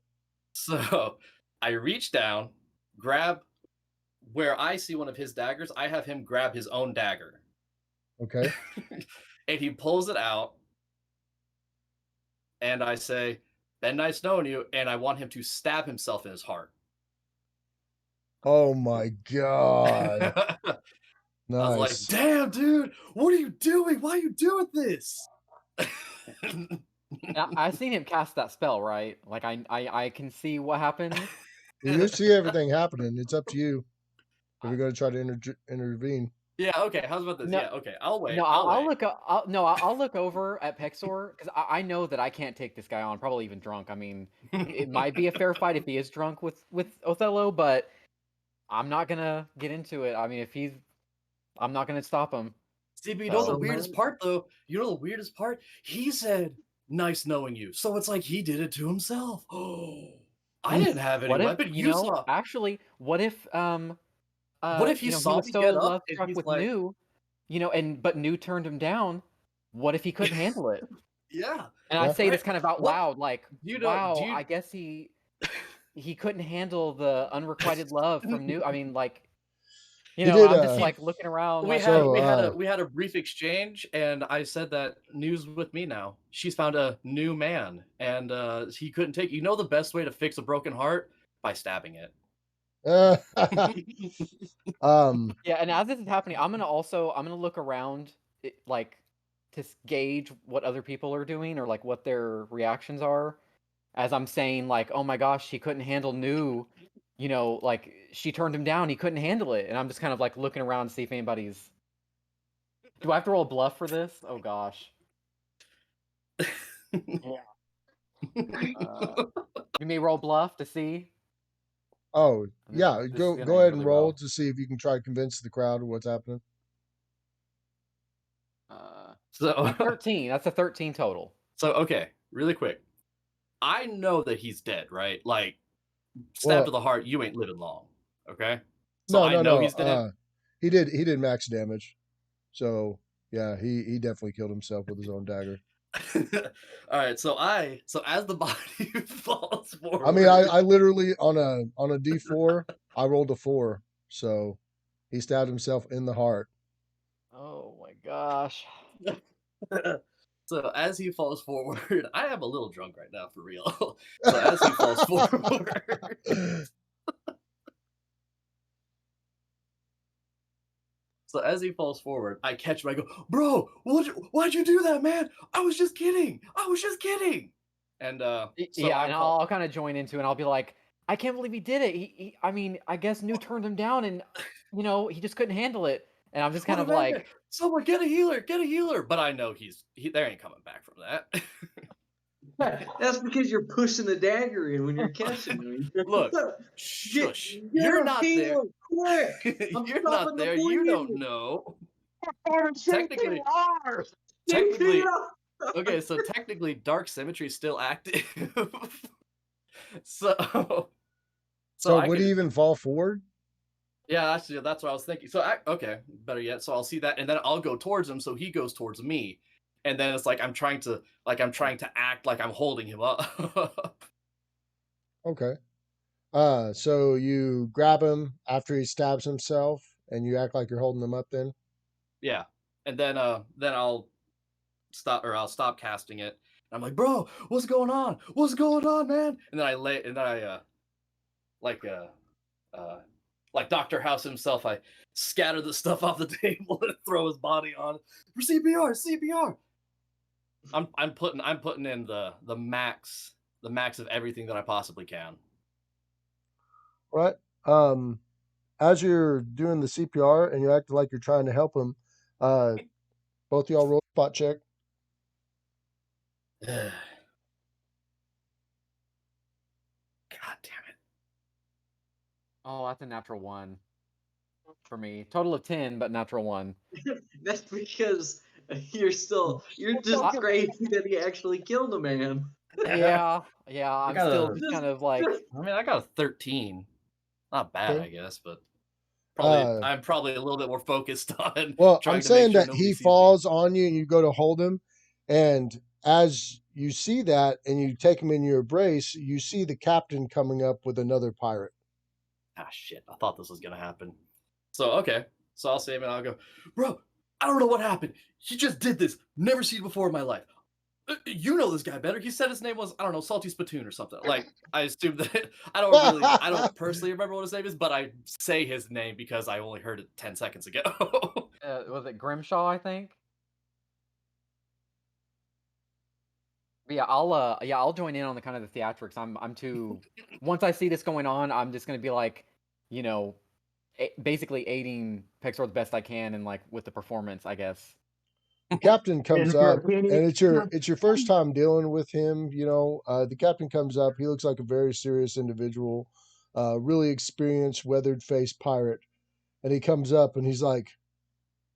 So I reach down, grab where I see one of his daggers. I have him grab his own dagger. Okay. And he pulls it out. And I say, "Been nice knowing you." And I want him to stab himself in his heart. Oh my god. Nice. I was like, "Damn, dude, what are you doing? Why are you doing this?" I've seen him cast that spell, right? Like I can see what happened. You see everything happening. It's up to you if you're going to try to intervene. Yeah. Okay. How's about this? No, Yeah. Okay. I'll wait. No, I'll wait. I'll look over at Pexor because I know that I can't take this guy on. Probably even drunk. I mean, it might be a fair fight if he is drunk with Othello, but I'm not gonna get into it. I mean, I'm not gonna stop him. See, but you know the weirdest part, though? You know the weirdest part? He said, "Nice knowing you." So it's like he did it to himself. Oh, I didn't have any weapon. You saw. Actually, what if what if he saw was me so get up love and struck he's with like, New, but New turned him down? What if he couldn't handle it? Yeah. And I say this kind of out loud, like, wow, do you- I guess he couldn't handle the unrequited love from New. I mean, like, you know, I'm just like looking around. We like, had a brief exchange, and I said that New's with me now. She's found a new man, and he couldn't take. You know the best way to fix a broken heart? By stabbing it. Yeah, and as this is happening, I'm gonna look around, like, to gauge what other people are doing or like what their reactions are. As I'm saying, like, oh my gosh, he couldn't handle New, you know, like she turned him down, he couldn't handle it, and I'm just kind of like looking around to see if anybody's. Do I have to roll a bluff for this? Oh gosh. Yeah. You may roll bluff to see. Oh, This yeah. is Go gonna go end ahead and really roll well. to see if you can try to convince the crowd of what's happening. So 13. That's a 13 total. So okay, really quick. I know that he's dead, right? Like stabbed Well, to the heart, you ain't living long. Okay? So no, I no, know no. he's dead. He did max damage. So yeah, he definitely killed himself with his own dagger. All right, so as the body falls forward. I mean, I literally on a D4, I rolled a 4, so he stabbed himself in the heart. Oh my gosh. So as he falls forward, I am a little drunk right now for real. So as he falls forward, I catch him. I go, bro, why'd you do that, man? I was just kidding. And Yeah, and I'll kind of join into it. And I'll be like, I can't believe he did it. I mean, I guess New turned him down, and he just couldn't handle it. And I'm just kind of like, someone get a healer. But I know there ain't coming back from that. That's because you're pushing the dagger in when you're catching him. Look, shush. Get You're not there. Quick! You're not there. You don't know. Technically, okay, so technically Dark Symmetry is still active. so would he even fall forward? Yeah, actually, that's what I was thinking. So okay, better yet. So I'll see that, and then I'll go towards him, so he goes towards me, and then it's like I'm trying to act like I'm holding him up. Okay. So you grab him after he stabs himself, and you act like you're holding him up. Then. Yeah, and then I'll stop casting it. And I'm like, bro, what's going on? What's going on, man? And then I like Dr. House himself, I scatter the stuff off the table and throw his body on for CPR. I'm putting in the max of everything that I possibly can. Right. As you're doing the CPR and you're acting like you're trying to help him, both of y'all roll a spot check. God damn it. oh, that's a natural 1 for me. Total of 10, but natural 1. That's because you're just crazy that he actually killed a man. Yeah, I'm still just kind of like. I mean, I got a 13. Not bad, Okay. I guess, but I'm probably a little bit more focused on. Well, trying I'm to saying make sure that he nobody sees falls on you and you go to hold him, and as you see that and you take him in your embrace, you see the captain coming up with another pirate. Ah, shit! I thought this was gonna happen. So okay, so I'll save it. And I'll go, bro. I don't know what happened. He just did this. Never seen it before in my life. You know this guy better. He said his name was, I don't know, Salty Spittoon or something. Like, I assume that I don't personally remember what his name is, but I say his name because I only heard it 10 seconds ago. Was it Grimshaw, I think? But yeah, I'll join in on the kind of the theatrics. I'm too. Once I see this going on, I'm just gonna be like, basically aiding Pexor the best I can, and like with the performance, I guess. The captain comes up, and it's your first time dealing with him. The captain comes up. He looks like a very serious individual, really experienced, weathered-faced pirate, and he comes up and he's like,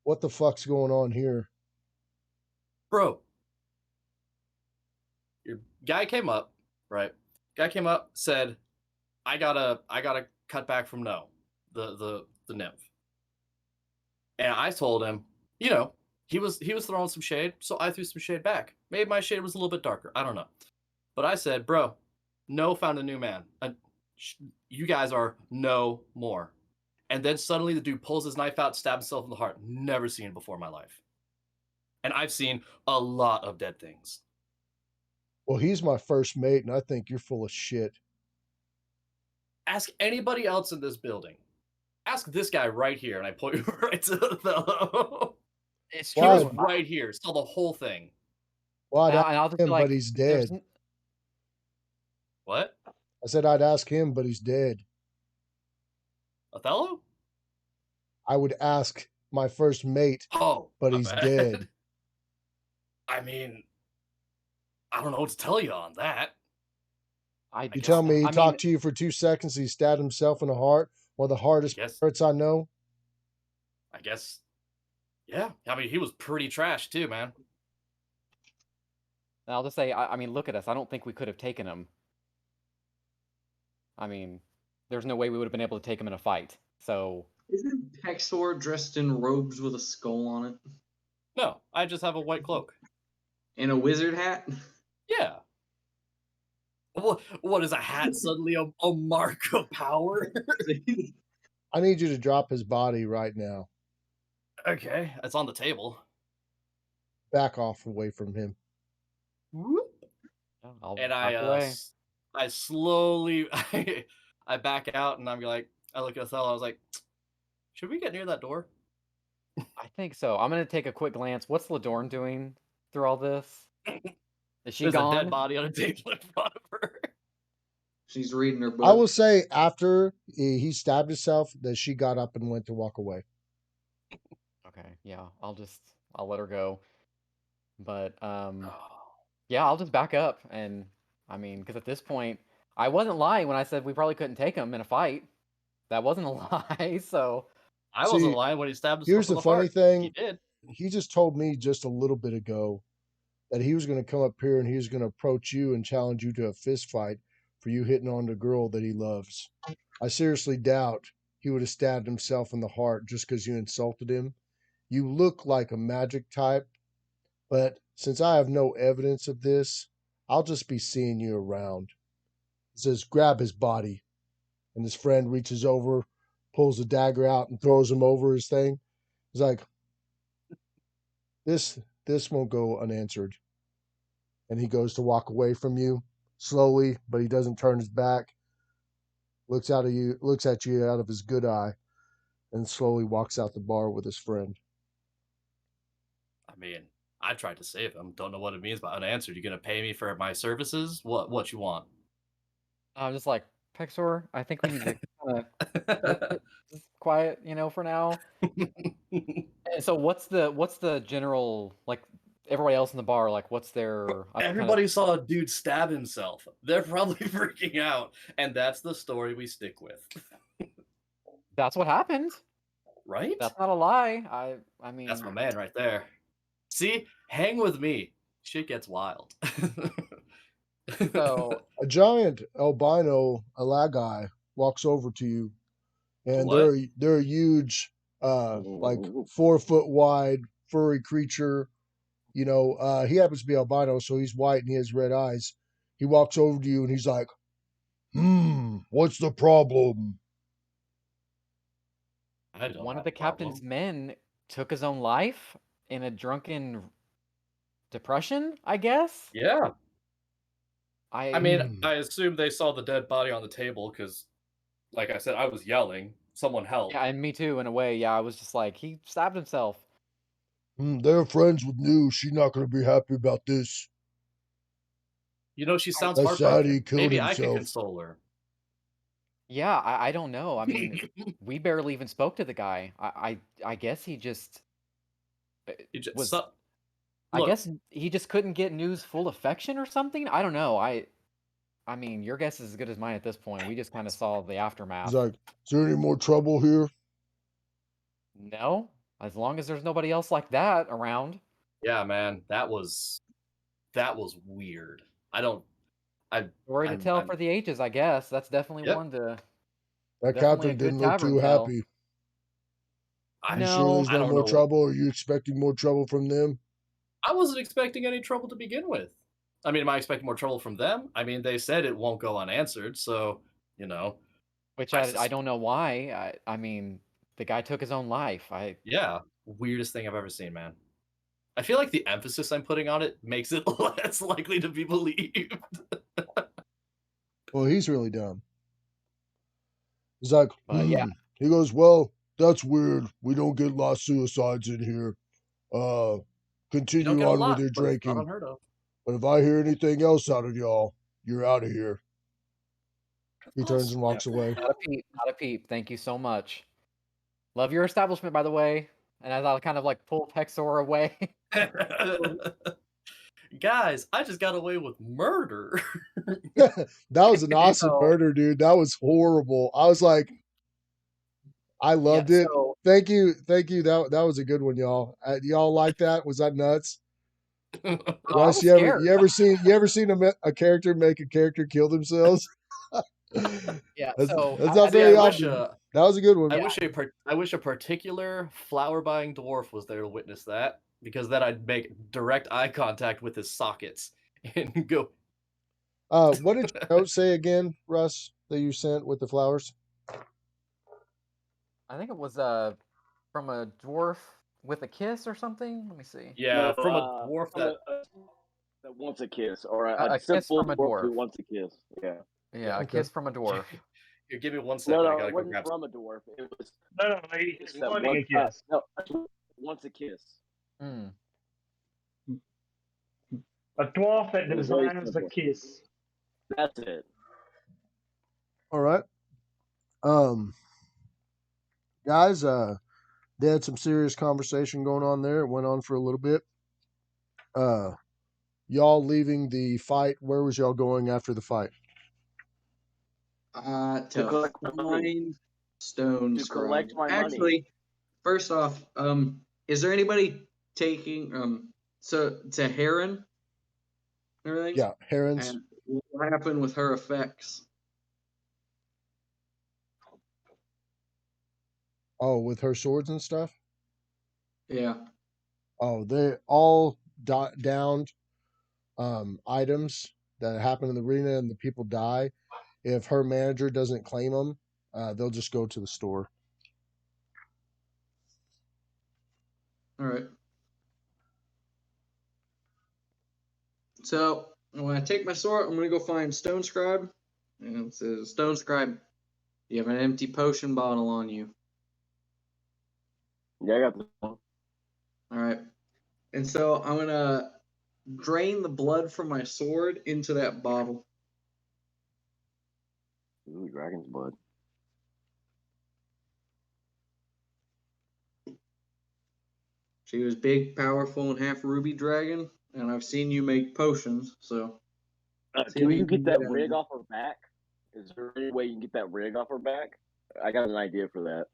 "What the fuck's going on here, bro?" Your guy came up, right? Guy came up, said, "I gotta cut back from the nymph," and I told him, he was throwing some shade, so I threw some shade back. Maybe my shade was a little bit darker. I don't know. But I said, bro, no found a new man. You guys are no more. And then suddenly the dude pulls his knife out, stabs himself in the heart. Never seen it before in my life. And I've seen a lot of dead things. Well, he's my first mate, and I think you're full of shit. Ask anybody else in this building. Ask this guy right here, and I point you right to the fellow. He was right here. Saw the whole thing. Well, I'd ask him, but he's dead. What? I said I'd ask him, but he's dead. Othello? I would ask my first mate, but he's dead. I mean, I don't know what to tell you on that. You tell me he I mean, talked to you for 2 seconds, he stabbed himself in the heart, one of the hardest guess. parts I know. I guess. Yeah. I mean, he was pretty trash too, man. I'll just say, I mean, look at us. I don't think we could have taken him. I mean, there's no way we would have been able to take him in a fight. So Isn't Pexor dressed in robes with a skull on it? No, I just have a white cloak. And a wizard hat? Yeah. What is a hat suddenly a mark of power? I need you to drop his body right now. Okay, it's on the table. Back off away from him. I'll And back away. I slowly I back out and I'm like, I look at Othello, I was like, should we get near that door? I think so. I'm gonna take a quick glance. What's Ladorn doing through all this? Is she There's gone? a dead body on a table in front of her. She's reading her book. I will say after he stabbed himself that she got up and went to walk away. Okay, yeah. I'll let her go. But yeah, I'll just back up, and I mean, because at this point, I wasn't lying when I said we probably couldn't take him in a fight. That wasn't a lie. So I wasn't lying when he stabbed himself. Here's in the the funny heart. thing. He did. He just told me just a little bit ago that he was going to come up here and he was going to approach you and challenge you to a fist fight for you hitting on the girl that he loves. I seriously doubt he would have stabbed himself in the heart just because you insulted him. You look like a magic type, but since I have no evidence of this, I'll just be seeing you around. He says, grab his body. And his friend reaches over, pulls the dagger out, and throws him over his thing. He's like, this won't go unanswered. And he goes to walk away from you slowly, but he doesn't turn his back. Looks at you out of his good eye, and slowly walks out the bar with his friend. I mean, I tried to save him. Don't know what it means by unanswered. You gonna pay me for my services? What you want? I'm just like, Pexor, I think we need to kind of just quiet, for now. And so what's the general, like, everybody else in the bar, like, what's their... Everybody saw a dude stab himself. They're probably freaking out, and that's the story we stick with. That's what happened. Right? That's not a lie. I mean... That's my man right there. See? Hang with me. Shit gets wild. So... A giant albino Alagai walks over to you, and they're a huge, like 4 foot wide furry creature. He happens to be albino, so he's white and he has red eyes. He walks over to you and he's like, what's the problem? One of the captain's men took his own life in a drunken depression, I guess? Yeah. I mean, Hmm. I assume they saw the dead body on the table because, like I said, I was yelling. Someone help. Yeah, and me too, in a way. Yeah, I was just like, he stabbed himself. They're friends with New. She's not going to be happy about this. She sounds That's sad he heartbroken. killed Maybe himself. I can console her. Yeah, I don't know. I mean, we barely even spoke to the guy. I guess he just was... I guess he just couldn't get New's full affection or something? I don't know. I mean, your guess is as good as mine at this point. We just kind of saw the aftermath. He's like, is there any more trouble here? No, as long as there's nobody else like that around. Yeah, man, that was weird. Story to tell for the ages, I guess. That's definitely one to... That captain didn't look too happy. You sure there's no more trouble? Are you expecting more trouble from them? I wasn't expecting any trouble to begin with. I mean, am I expecting more trouble from them? I mean, they said it won't go unanswered, so, Which I don't know why. I mean, the guy took his own life. Yeah, weirdest thing I've ever seen, man. I feel like the emphasis I'm putting on it makes it less likely to be believed. Well, he's really dumb. He's like, yeah. He goes, well, that's weird. We don't get a lot of suicides in here. Continue on with your drinking. Not unheard of. But if I hear anything else out of y'all, you're out of here. He turns and walks away. Not a peep. Thank you so much. Love your establishment, by the way. And as I kind of like pull Pexor away. guys, I just got away with murder. That was an awesome So- murder, dude. That was horrible. I was like, I loved it. so Thank you, that was a good one, y'all. Y'all like that? Was that nuts? I Russ, was you scared. ever seen a character make a character kill themselves? Yeah, that's so that's I- not I very mean, often. That was a good one. I wish a particular flower buying dwarf was there to witness that, because then I'd make direct eye contact with his sockets and go. What did your note say again, Russ, that you sent with the flowers? I think it was from a dwarf with a kiss or something. Let me see. Yeah, No, from a dwarf from that. that wants a kiss, or A kiss simple from a dwarf who dwarf. wants a kiss. Yeah. Yeah, a Okay. kiss from a dwarf. Here, give me 1 No, second. I no, gotta it go wasn't grab. from a dwarf. It was No, he's that wanting one, a kiss. no, a dwarf wants a kiss. Hmm. A dwarf that It was very desires a simple. kiss. That's it. All right. Guys, they had some serious conversation going on there. It went on for a little bit. Y'all leaving the fight. Where was y'all going after the fight? To collect my money. find stone To scribe. collect my money. Actually, first off, is there anybody taking to Heron? Everything? Yeah, herons. And what happened with her effects? Oh, with her swords and stuff. Yeah. Oh, they all downed items that happen in the arena, and the people die. If her manager doesn't claim them, they'll just go to the store. All right. So when I take my sword, I'm gonna go find Stone Scribe, and it says, "Stone Scribe, you have an empty potion bottle on you." Yeah, I got this one. All right. And so I'm gonna drain the blood from my sword into that bottle. Ooh, dragon's blood. She was big, powerful, and half ruby dragon, and I've seen you make potions, so see Can what you can get that out of rig her. off her back? Is there any way you can get that rig off her back? I got an idea for that.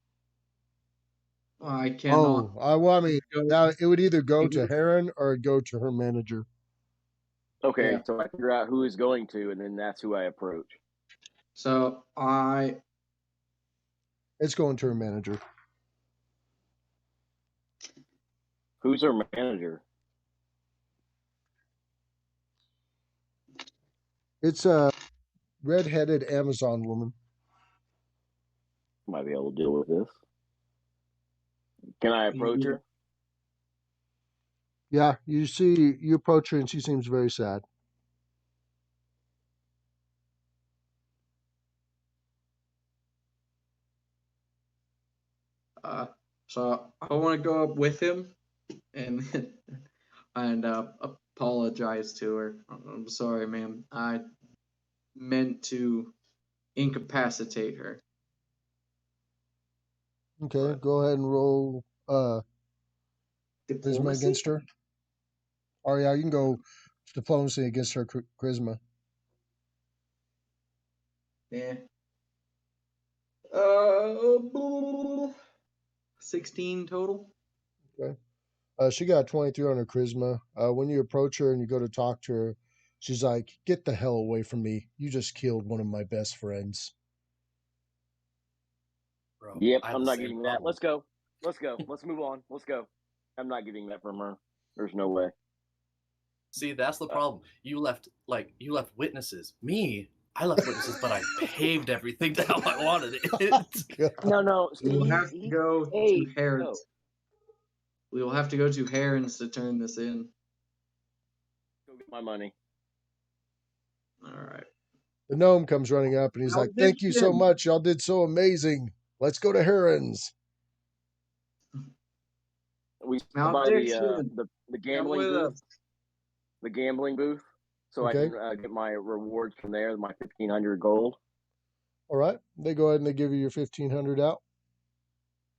I cannot. Well, I mean, go. now it would either go to Heron or it'd go to her manager. Okay, Yeah. so I figure out who is going to, and then that's who I approach. So It's going to her manager. Who's her manager? It's a red-headed Amazon woman. Might be able to deal with this. Can I approach her? Yeah, you approach her and she seems very sad. So I want to go up with him and and apologize to her. I'm sorry, ma'am. I meant to incapacitate her. Okay, go ahead and roll charisma Diplomacy? against her. Or yeah, you can go diplomacy against her charisma. Yeah. 16 total. Okay. She got 23 on her charisma. When you approach her and you go to talk to her, she's like, "Get the hell away from me! You just killed one of my best friends." Bro, Yep, I have I'm the not same getting that. problem. Let's go. Let's go. Let's move on. Let's go. I'm not getting that from her. There's no way. See, that's the problem. You left witnesses. Me, I left witnesses, but I paved everything to how I wanted it. No. We will have to go to Harrods. no. We will have to go to Harrods to turn this in. Go get my money. All right. The gnome comes running up and he's like, "Thank you so much. Y'all did so amazing. Let's go to Heron's." We stop by the gambling with booth. us. The gambling booth, so Okay. I can get my rewards from there. My 1,500 gold. All right. They go ahead and they give you your 1,500 out.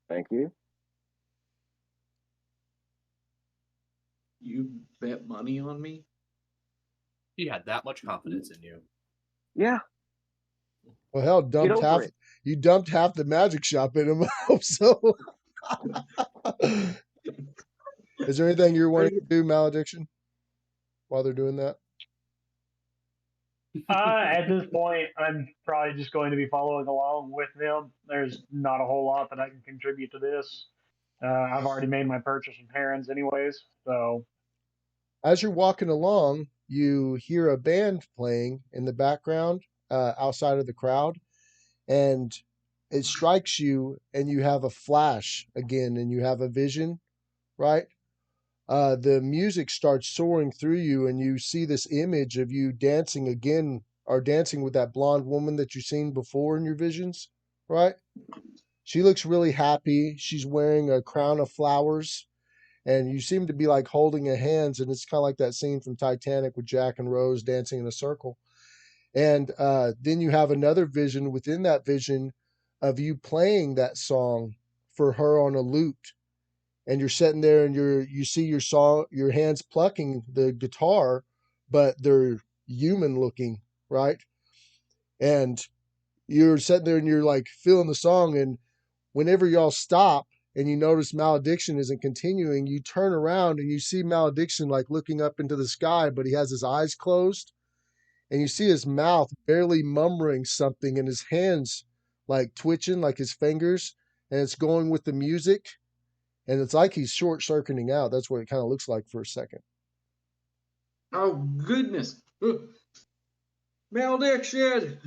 Thank you. You bet money on me? He had that much confidence in you. Yeah. Well, hell, you dumped half the magic shop in him. I hope so. Is there anything you're wanting to do, Malediction, while they're doing that? At this point, I'm probably just going to be following along with them. There's not a whole lot that I can contribute to this. I've already made my purchase from Herons, anyways. So, As you're walking along, you hear a band playing in the background outside of the crowd, and it strikes you, and you have a flash again, and you have a vision, right? The music starts soaring through you, and you see this image of you dancing again, or dancing with that blonde woman that you've seen before in your visions, right? She looks really happy. She's wearing a crown of flowers, and you seem to be like holding her hands, and it's kind of like that scene from Titanic with Jack and Rose dancing in a circle. And then you have another vision within that vision of you playing that song for her on a lute, and you're sitting there and you see your hands plucking the guitar, but they're human looking, right? And you're sitting there and you're like feeling the song, and whenever y'all stop and you notice Malediction isn't continuing, you turn around and you see Malediction like looking up into the sky, but he has his eyes closed, and you see his mouth barely murmuring something and his hands like twitching like his fingers, and it's going with the music, and it's like he's short circuiting out. That's what it kind of looks like for a second. Oh, goodness. Malediction!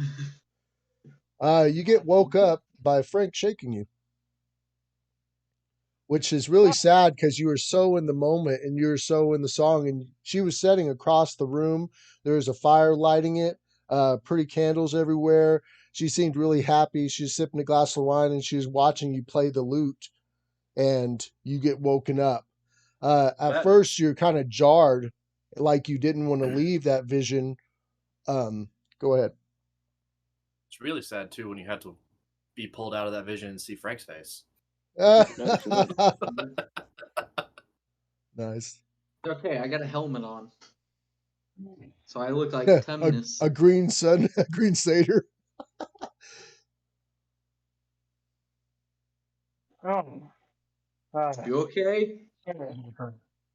You get woke up by Frank shaking you, which is really sad because you were so in the moment and you were so in the song. And she was sitting across the room. There was a fire lighting it, pretty candles everywhere. She seemed really happy. She was sipping a glass of wine and she was watching you play the lute, and you get woken up. At first, you're kind of jarred, like you didn't want to leave that vision. Go ahead. It's really sad too when you had to be pulled out of that vision and see Frank's face. Nice. Okay, I got a helmet on, so I look like Tumnus. a green sun, a green satyr. oh, You okay?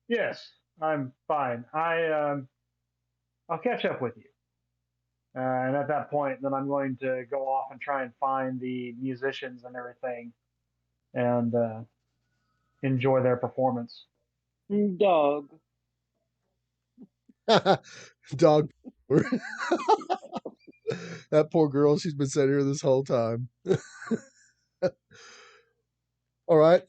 yes, I'm fine. I'll catch up with you. And at that point, then I'm going to go off and try and find the musicians and everything, and enjoy their performance. Dog. Dog. That poor girl, she's been sitting here this whole time. All right.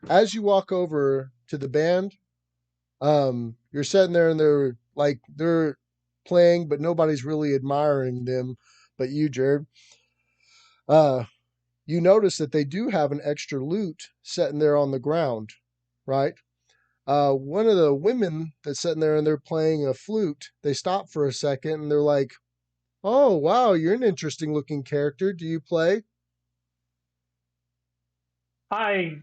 As you walk over to the band, you're sitting there and they're playing, but nobody's really admiring them but you, Jared. You notice that they do have an extra lute sitting there on the ground, right? One of the women that's sitting there and they're playing a flute, they stop for a second and they're like, "Oh, wow, you're an interesting looking character. Do you play?" I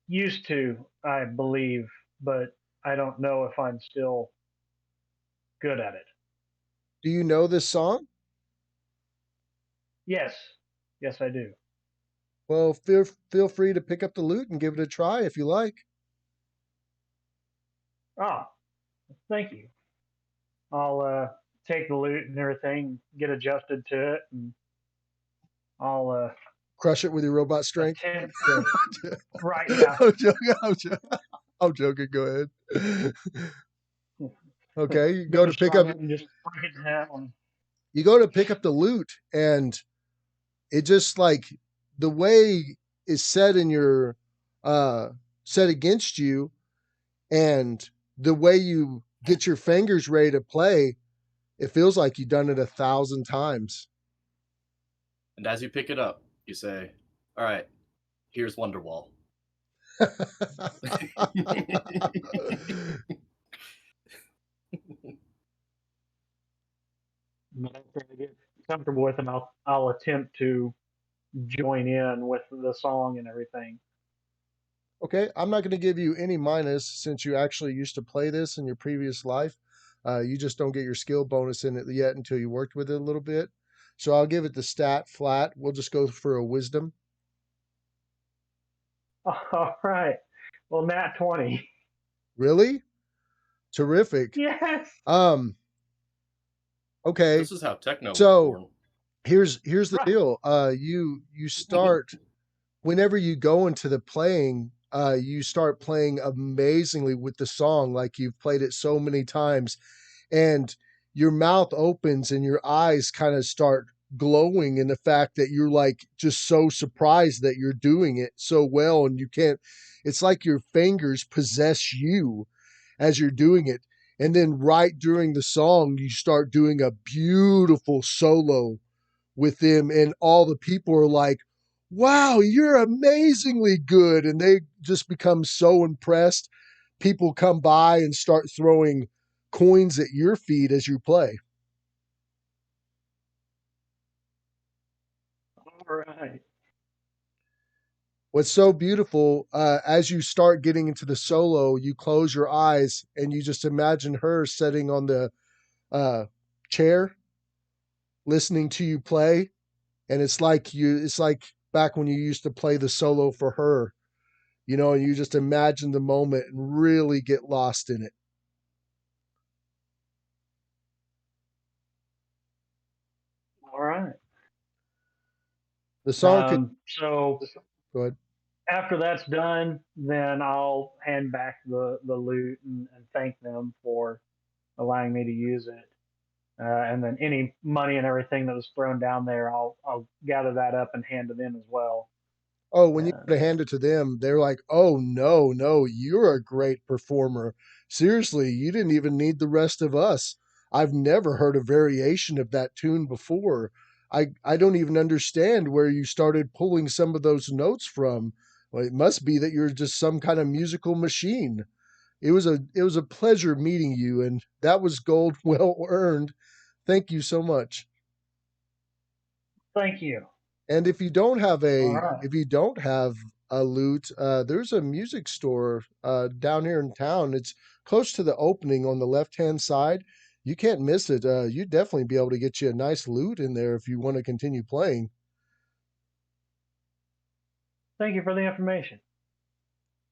used to, I believe, but I don't know if I'm still good at it. Do you know this song? Yes, yes, I do. Well, feel free to pick up the lute and give it a try if you like. Ah, thank you. I'll take the loot and everything, get adjusted to it, and I'll Crush it with your robot strength. attempt to. Right, yeah. I'm joking. Go ahead. Okay, you Go go to pick up. and just break it down. You go to pick up the lute, and it just like the way is set in your set against you, and the way you get your fingers ready to play, it feels like you've done it 1,000 times. And as you pick it up, you say, "All right, here's Wonderwall." After I get comfortable with them, I'll attempt to join in with the song and everything. Okay, I'm not going to give you any minus since you actually used to play this in your previous life. You just don't get your skill bonus in it yet until you worked with it a little bit. So I'll give it the stat flat. We'll just go for a wisdom. All right. Well, nat 20. Really? Terrific. Yes. Okay. This is how techno was So born. here's the deal. You start whenever you go into the playing, you start playing amazingly with the song, like you've played it so many times, and your mouth opens and your eyes kind of start glowing in the fact that you're like just so surprised that you're doing it so well, and you can't. It's like your fingers possess you as you're doing it. And then right during the song, you start doing a beautiful solo with them, and all the people are like, wow, you're amazingly good. And they just become so impressed. People come by and start throwing coins at your feet as you play. All right. What's so beautiful, as you start getting into the solo, you close your eyes and you just imagine her sitting on the chair listening to you play. And it's like back when you used to play the solo for her, and you just imagine the moment and really get lost in it. All right. The song could So go ahead. after that's done, then I'll hand back the loot and thank them for allowing me to use it. And then any money and everything that was thrown down there, I'll gather that up and hand to them as well. Oh, when you Uh, go to hand it to them, they're like, "Oh no, you're a great performer. Seriously, you didn't even need the rest of us. I've never heard a variation of that tune before. I don't even understand where you started pulling some of those notes from. Well, it must be that you're just some kind of musical machine." It was a pleasure meeting you, and that was gold well earned. Thank you so much. Thank you. And All right. if you don't have a loot, there's a music store down here in town. It's close to the opening on the left hand side. You can't miss it. You'd definitely be able to get you a nice loot in there if you want to continue playing. Thank you for the information.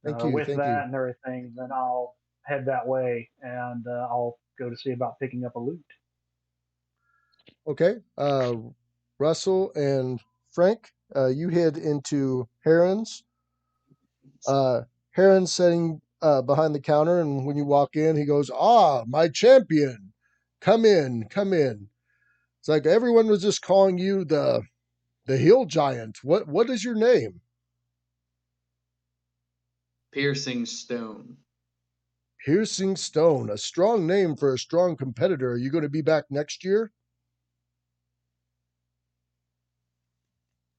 Thank you, With thank you. that and everything, then I'll head that way and I'll go to see about picking up a loot. Okay, Russell and Frank, you head into Heron's. Heron's sitting behind the counter, and when you walk in, he goes, "Ah, my champion, come in, come in." It's like everyone was just calling you the hill giant. What is your name? Piercing Stone. Piercing Stone, a strong name for a strong competitor. Are you going to be back next year?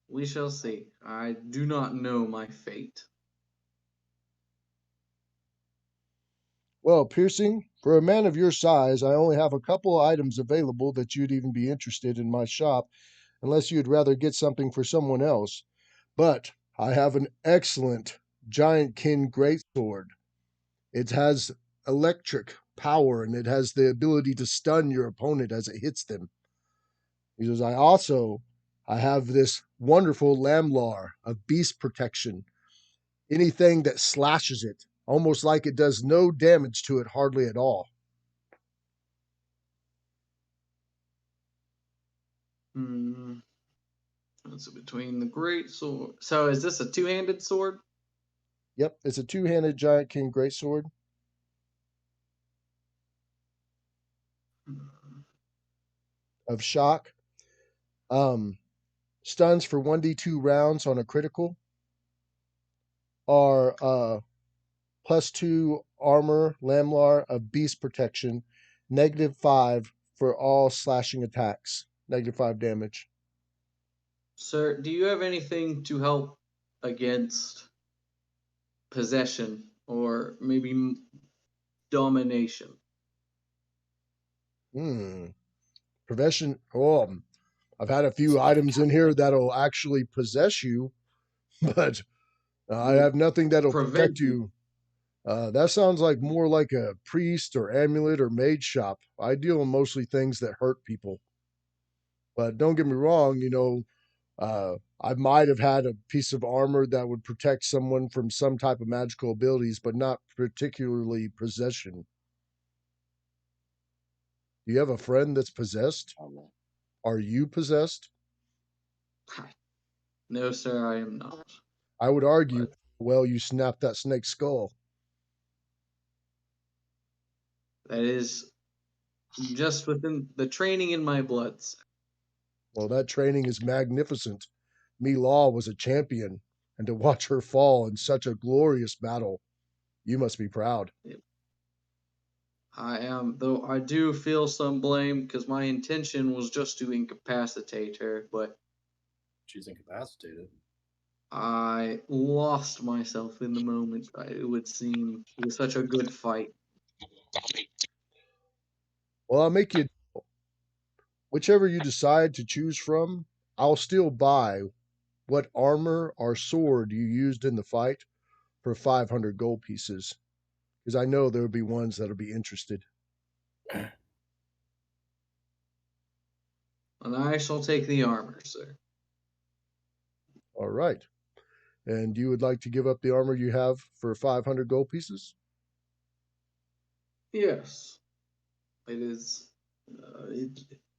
We shall see. I do not know my fate. Well, Piercing, for a man of your size, I only have a couple of items available that you'd even be interested in my shop, unless you'd rather get something for someone else. But I have an excellent giant kin greatsword. It has electric power and it has the ability to stun your opponent as it hits them. He says, I have this wonderful lamlar of beast protection. Anything that slashes it, almost like it does no damage to it hardly at all. Hmm. That's between the great sword. So is this a two-handed sword? Yep, it's a two-handed giant king greatsword. Of shock. Stuns for 1d2 rounds on a critical are +2 armor Lamlar of beast protection, -5 for all slashing attacks, -5 damage. Sir, do you have anything to help against possession or maybe domination? Prevention. Oh, I've had a few Somebody items got in me. here that'll actually possess you, but I Well, have nothing that'll prevent protect you. you. That sounds like more like a priest or amulet or maid shop. I deal in mostly things that hurt people. But don't get me wrong, I might have had a piece of armor that would protect someone from some type of magical abilities, but not particularly possession. Do you have a friend that's possessed? Are you possessed? No, sir, I am not. I would argue, But well, you snapped that snake's skull. that is just within the training in my blood, sir. Well, that training is magnificent. Me Law was a champion, and to watch her fall in such a glorious battle, you must be proud. I am, though I do feel some blame because my intention was just to incapacitate her, but She's incapacitated. I lost myself in the moment. It would seem it was such a good fight. Well, I'll make you whichever you decide to choose from. I'll still buy what armor or sword you used in the fight for 500 gold pieces, because I know there will be ones that'll be interested. And I shall take the armor, sir. All right. And you would like to give up the armor you have for 500 gold pieces? Yes, it is.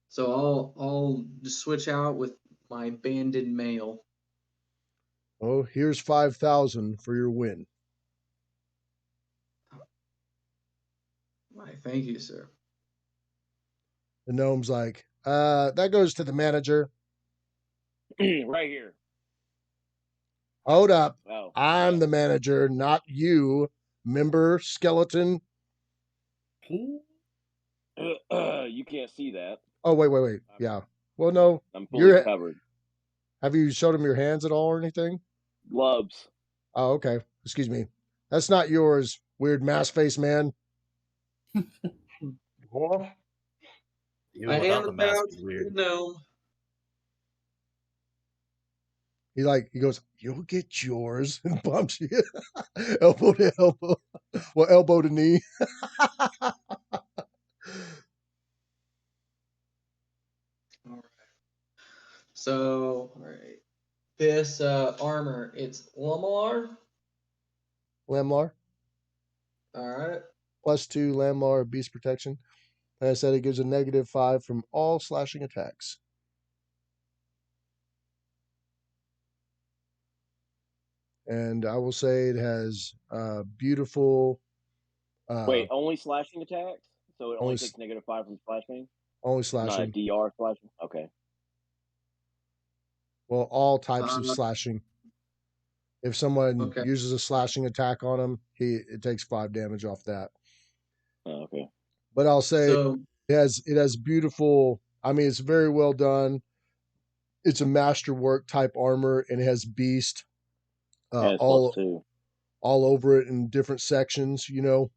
So I'll just switch out with my banded mail. Oh, here's 5,000 for your win. Why, thank you, sir. The gnome's like, that goes to the manager. Right here. Hold up. Oh, I'm the manager, not you, member skeleton. you can't see that. Oh, wait. Yeah. Well, no. I'm fully covered. Have you showed him your hands at all or anything? Gloves. Oh, okay. Excuse me. That's not yours, weird mask face man. Wolf? Even I without hand the the mask pouch is to the weird. gnome. He goes, you'll get yours, and bumps you elbow to elbow. Well, elbow to knee. All right. So, all right. This armor, it's Lamalar. Lamlar. All right. +2 Lamlar beast protection. Like I said, it gives a -5 from all slashing attacks. And I will say it has beautiful. Wait, only slashing attacks? So it only Only, takes -5 from slashing? only Not a slashing. DR slashing? Okay. Well, all types of slashing. If someone Okay. uses a slashing attack on him, it takes 5 damage off that. Oh, okay. But I'll say So, it has beautiful. I mean, it's very well done. It's a masterwork type armor, and it has beast And it's all +2. over it in different sections. The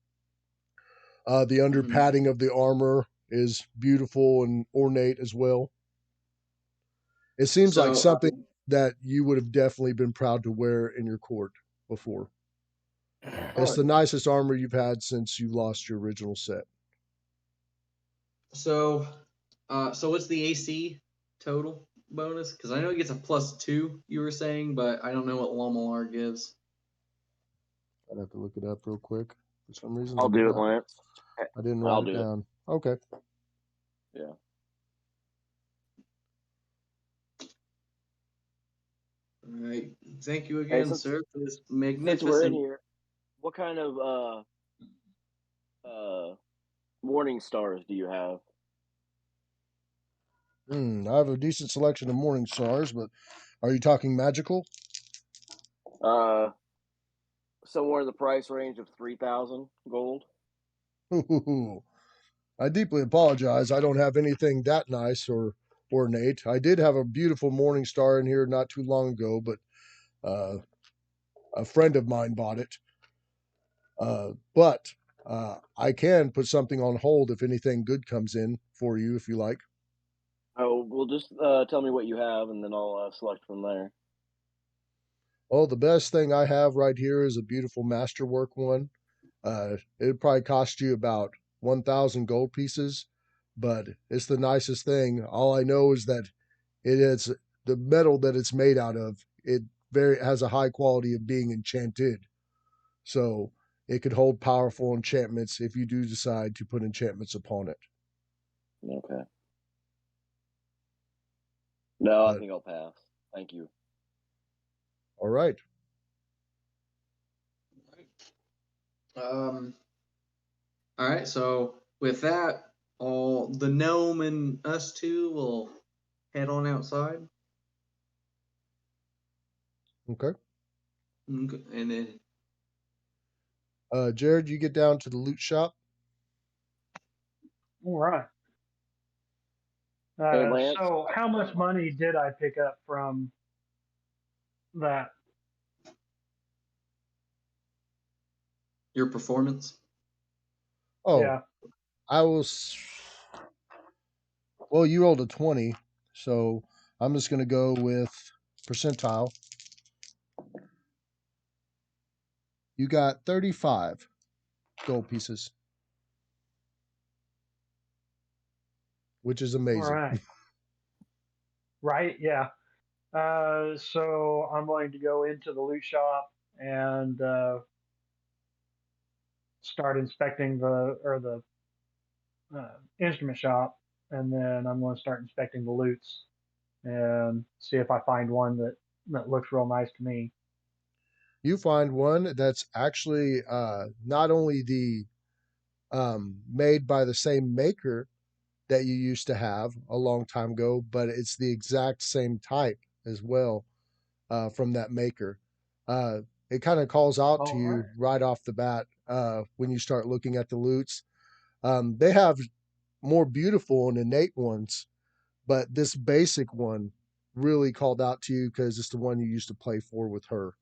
under padding of the armor is beautiful and ornate as well. It seems like something that you would have definitely been proud to wear in your court before. It's the nicest armor you've had since you lost your original set. so what's the AC total bonus? Because I know it gets a +2. You were saying, but I don't know what Lamalar gives. I'd have to look it up real quick. For some reason, I'll do it, Lance. I didn't write it down. Okay. Yeah. All right. Thank you again, sir, for this magnificent. Since we're in here, what kind of morning stars do you have? I have a decent selection of morning stars, but are you talking magical? Somewhere in the price range of 3,000 gold. I deeply apologize. I don't have anything that nice or ornate. I did have a beautiful morning star in here not too long ago, but a friend of mine bought it. But I can put something on hold if anything good comes in for you, if you like. Oh, well, just tell me what you have, and then I'll select from there. Oh, the best thing I have right here is a beautiful masterwork one. It'd probably cost you about 1,000 gold pieces, but it's the nicest thing. All I know is that it is the metal that it's made out of. It very has a high quality of being enchanted, so it could hold powerful enchantments if you do decide to put enchantments upon it. Okay. No, I But think I'll pass. Thank you. all right, All right. So with that, all the gnome and us two will head on outside, okay. and then Jared, you get down to the loot shop. All right. Hey, Lance. So, how much money did I pick up from that? your performance. Oh, Yeah. I will. Well, you rolled a 20, so I'm just going to go with percentile. You got 35 gold pieces, which is All amazing. right. Right. Yeah. So I'm going to go into the loot shop and start inspecting the instrument shop, and then I'm going to start inspecting the loots and see if I find one that looks real nice to me. You find one that's actually not only the made by the same maker that you used to have a long time ago, but it's the exact same type as well from that maker. Uh, it kind of calls out to All you right. right off the bat when you start looking at the loots. They have more beautiful and innate ones, but this basic one really called out to you because it's the one you used to play for with her.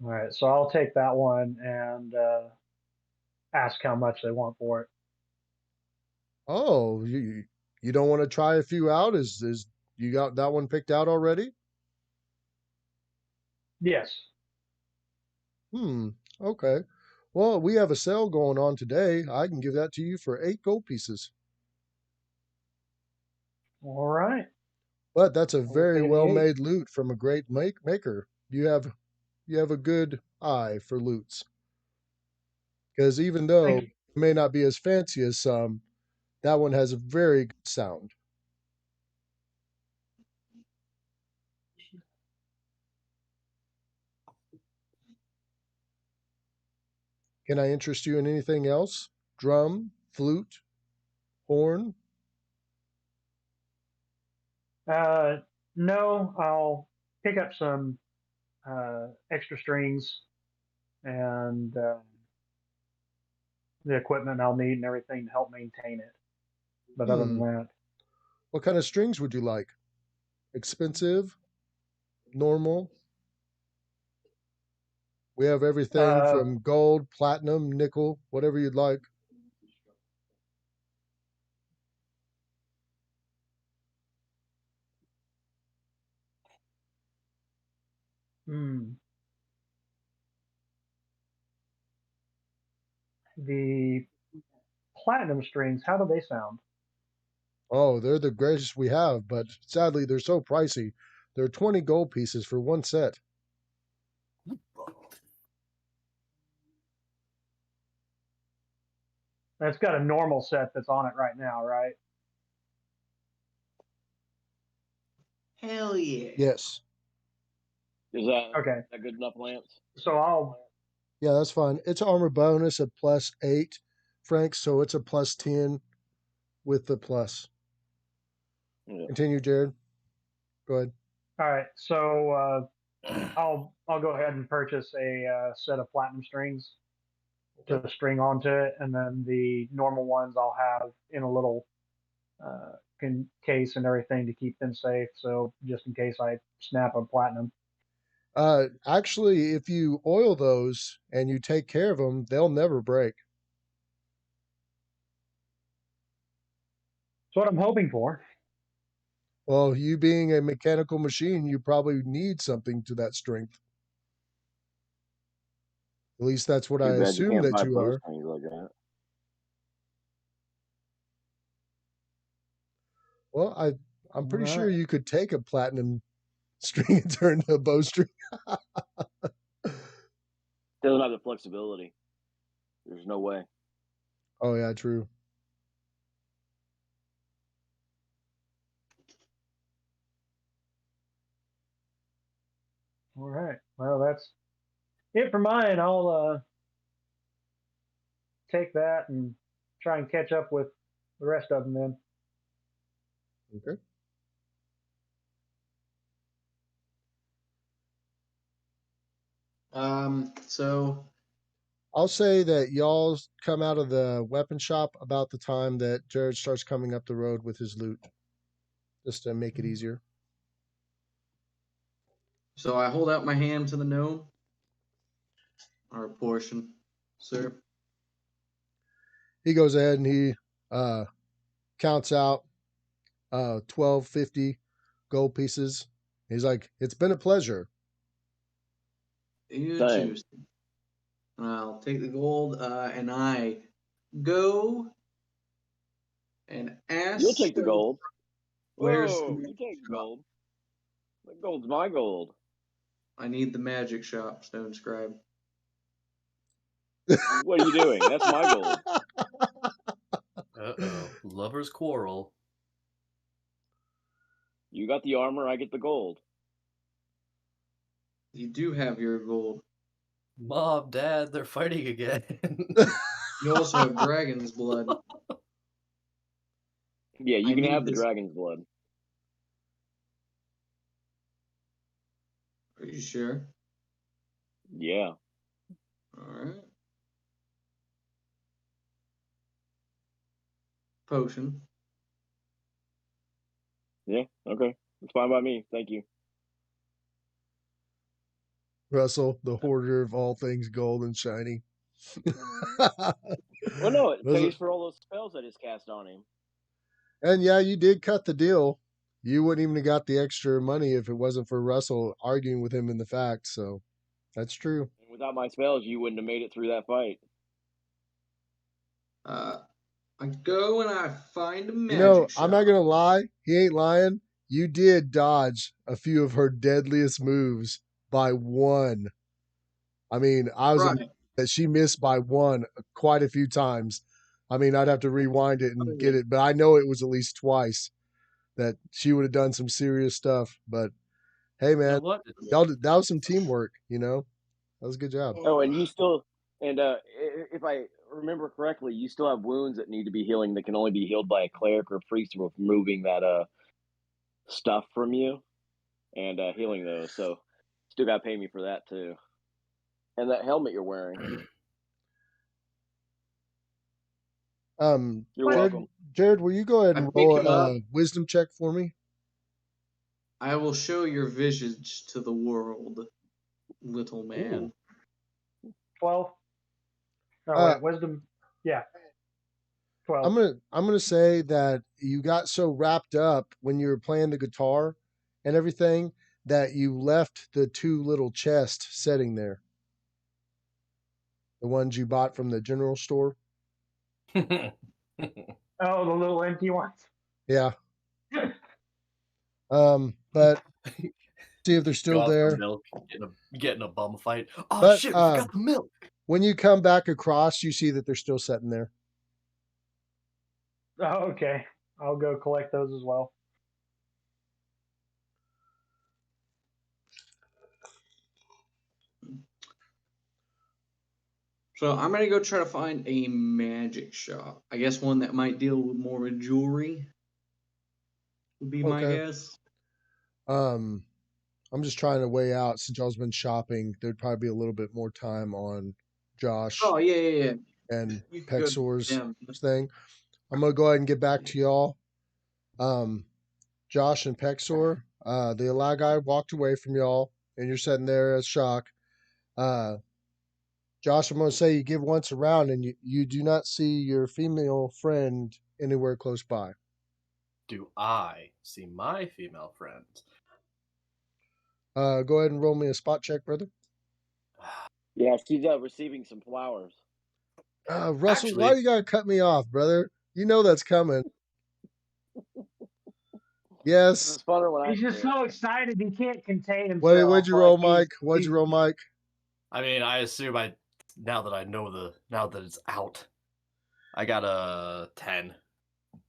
All right. So I'll take that one and ask how much they want for it. Oh, you don't want to try a few out? Is you got that one picked out already? Yes. Hmm. Okay. Well, we have a sale going on today. I can give that to you for 8 gold pieces. All right. But that's a I will very pay the well 8. made loot from a great maker. You have a good eye for loots. Because even though Thank it you. may not be as fancy as some, that one has a very good sound. Can I interest you in anything else? Drum, flute, horn? Uh, no, I'll pick up some extra strings and the equipment I'll need and everything to help maintain it. But other than Hmm. that, What kind of strings would you like? Expensive? Normal? We have everything uh, from gold, platinum, nickel, whatever you'd like. hmm, the platinum strings, how do they sound? Oh, they're the greatest we have, but sadly they're so pricey. They're 20 gold pieces for one set. It's got a normal set that's on it right now, right? Hell yeah. Yes. Is that Okay. good enough, Lance? So I'll Yeah, that's fine. It's armor bonus at +8, Frank, so it's a +10 with the plus. Yeah. Continue, Jared. Go ahead. all right. So I'll go ahead and purchase a set of platinum strings Okay. to string onto it, and then the normal ones I'll have in a little uh, case and everything to keep them safe. So just in case I snap a platinum. Actually, if you oil those and you take care of them, they'll never break. That's what I'm hoping for. Well, you being a mechanical machine, you probably need something to that strength. At least that's what I Too bad you assume can't that buy you are. bowstrings like that. Well, I'm pretty sure Alright. you could take a platinum string and turn into a bowstring. Doesn't have the flexibility. There's no way. Oh yeah, true. All right. Well, that's it for mine. I'll take that and try and catch up with the rest of them then. Okay. So I'll say that y'all come out of the weapon shop about the time that Jared starts coming up the road with his loot, just to make it easier. So I hold out my hand to the gnome. Our portion, sir. He goes ahead and he counts out 12.50 gold pieces. He's like, "It's been a pleasure." You Same. choose. I'll take the gold, and I go and ask. You'll take the gold. Where's Whoa, the you take the shop? gold. The gold's my gold. I need the magic shop, Stone Scribe. What are you doing? That's my gold. Uh-oh. Lovers quarrel. You got the armor, I get the gold. You do have your gold. Mom, Dad, they're fighting again. You also have dragon's blood. Yeah, you I can need have the this- dragon's blood. Are you sure? Yeah. All right. Potion. Yeah, okay. It's fine by me. Thank you. Russell, the hoarder of all things gold and shiny. Well, no, it Those pays are- for all those spells I just cast on him. And yeah, you did cut the deal. You wouldn't even have got the extra money if it wasn't for Russell arguing with him in the facts. So that's true. And without my spells, you wouldn't have made it through that fight. I go and I find a magic You know, shop. I'm not gonna lie. He ain't lying. You did dodge a few of her deadliest moves by one. I mean, I was amazed Right. that she missed by one quite a few times. I mean, I'd have to rewind it and get it, but I know it was at least twice that she would have done some serious stuff. But hey, You know man, what? y'all that was some teamwork. You know, that was a good job. Oh, and you still, and if I remember correctly, you still have wounds that need to be healing that can only be healed by a cleric or priest removing that stuff from you and healing those. So still got to pay me for that too. And that helmet you're wearing. You're Jared, welcome. Jared, will you go ahead I and pick roll him up. a wisdom check for me? I will show your visage to the world, little man. 12. Oh, Uh, wait, wisdom. Yeah. 12. I'm gonna say that you got so wrapped up when you were playing the guitar and everything that you left the two little chests sitting there. The ones you bought from the general store. Oh, the little empty ones. Yeah. But see if they're Go still out for there. milk, getting a bum fight. Oh But shit, we forgot the milk. when you come back across, you see that they're still sitting there. Oh, okay. I'll go collect those as well. So I'm gonna go try to find a magic shop. I guess one that might deal with more with jewelry would be my Okay. guess. I'm just trying to weigh out since y'all's been shopping. There'd probably be a little bit more time on Josh Oh yeah. and You can go to Pexor's them. thing. I'm gonna go ahead and get back to y'all. Josh and Pexor, the Ally guy walked away from y'all, and you're sitting there as shock. Josh, I'm gonna say you give once around, and you do not see your female friend anywhere close by. Do I see my female friend? Go ahead and roll me a spot check, brother. Yeah, she's receiving some flowers. Russell, why Actually, do you gotta cut me off, brother? You know that's coming. This Yes. is funner when I He's see just it. so excited he can't contain What'd himself. you Like roll, Mike? What'd you roll, Mike? I mean, I assume now that it's out, I got a 10.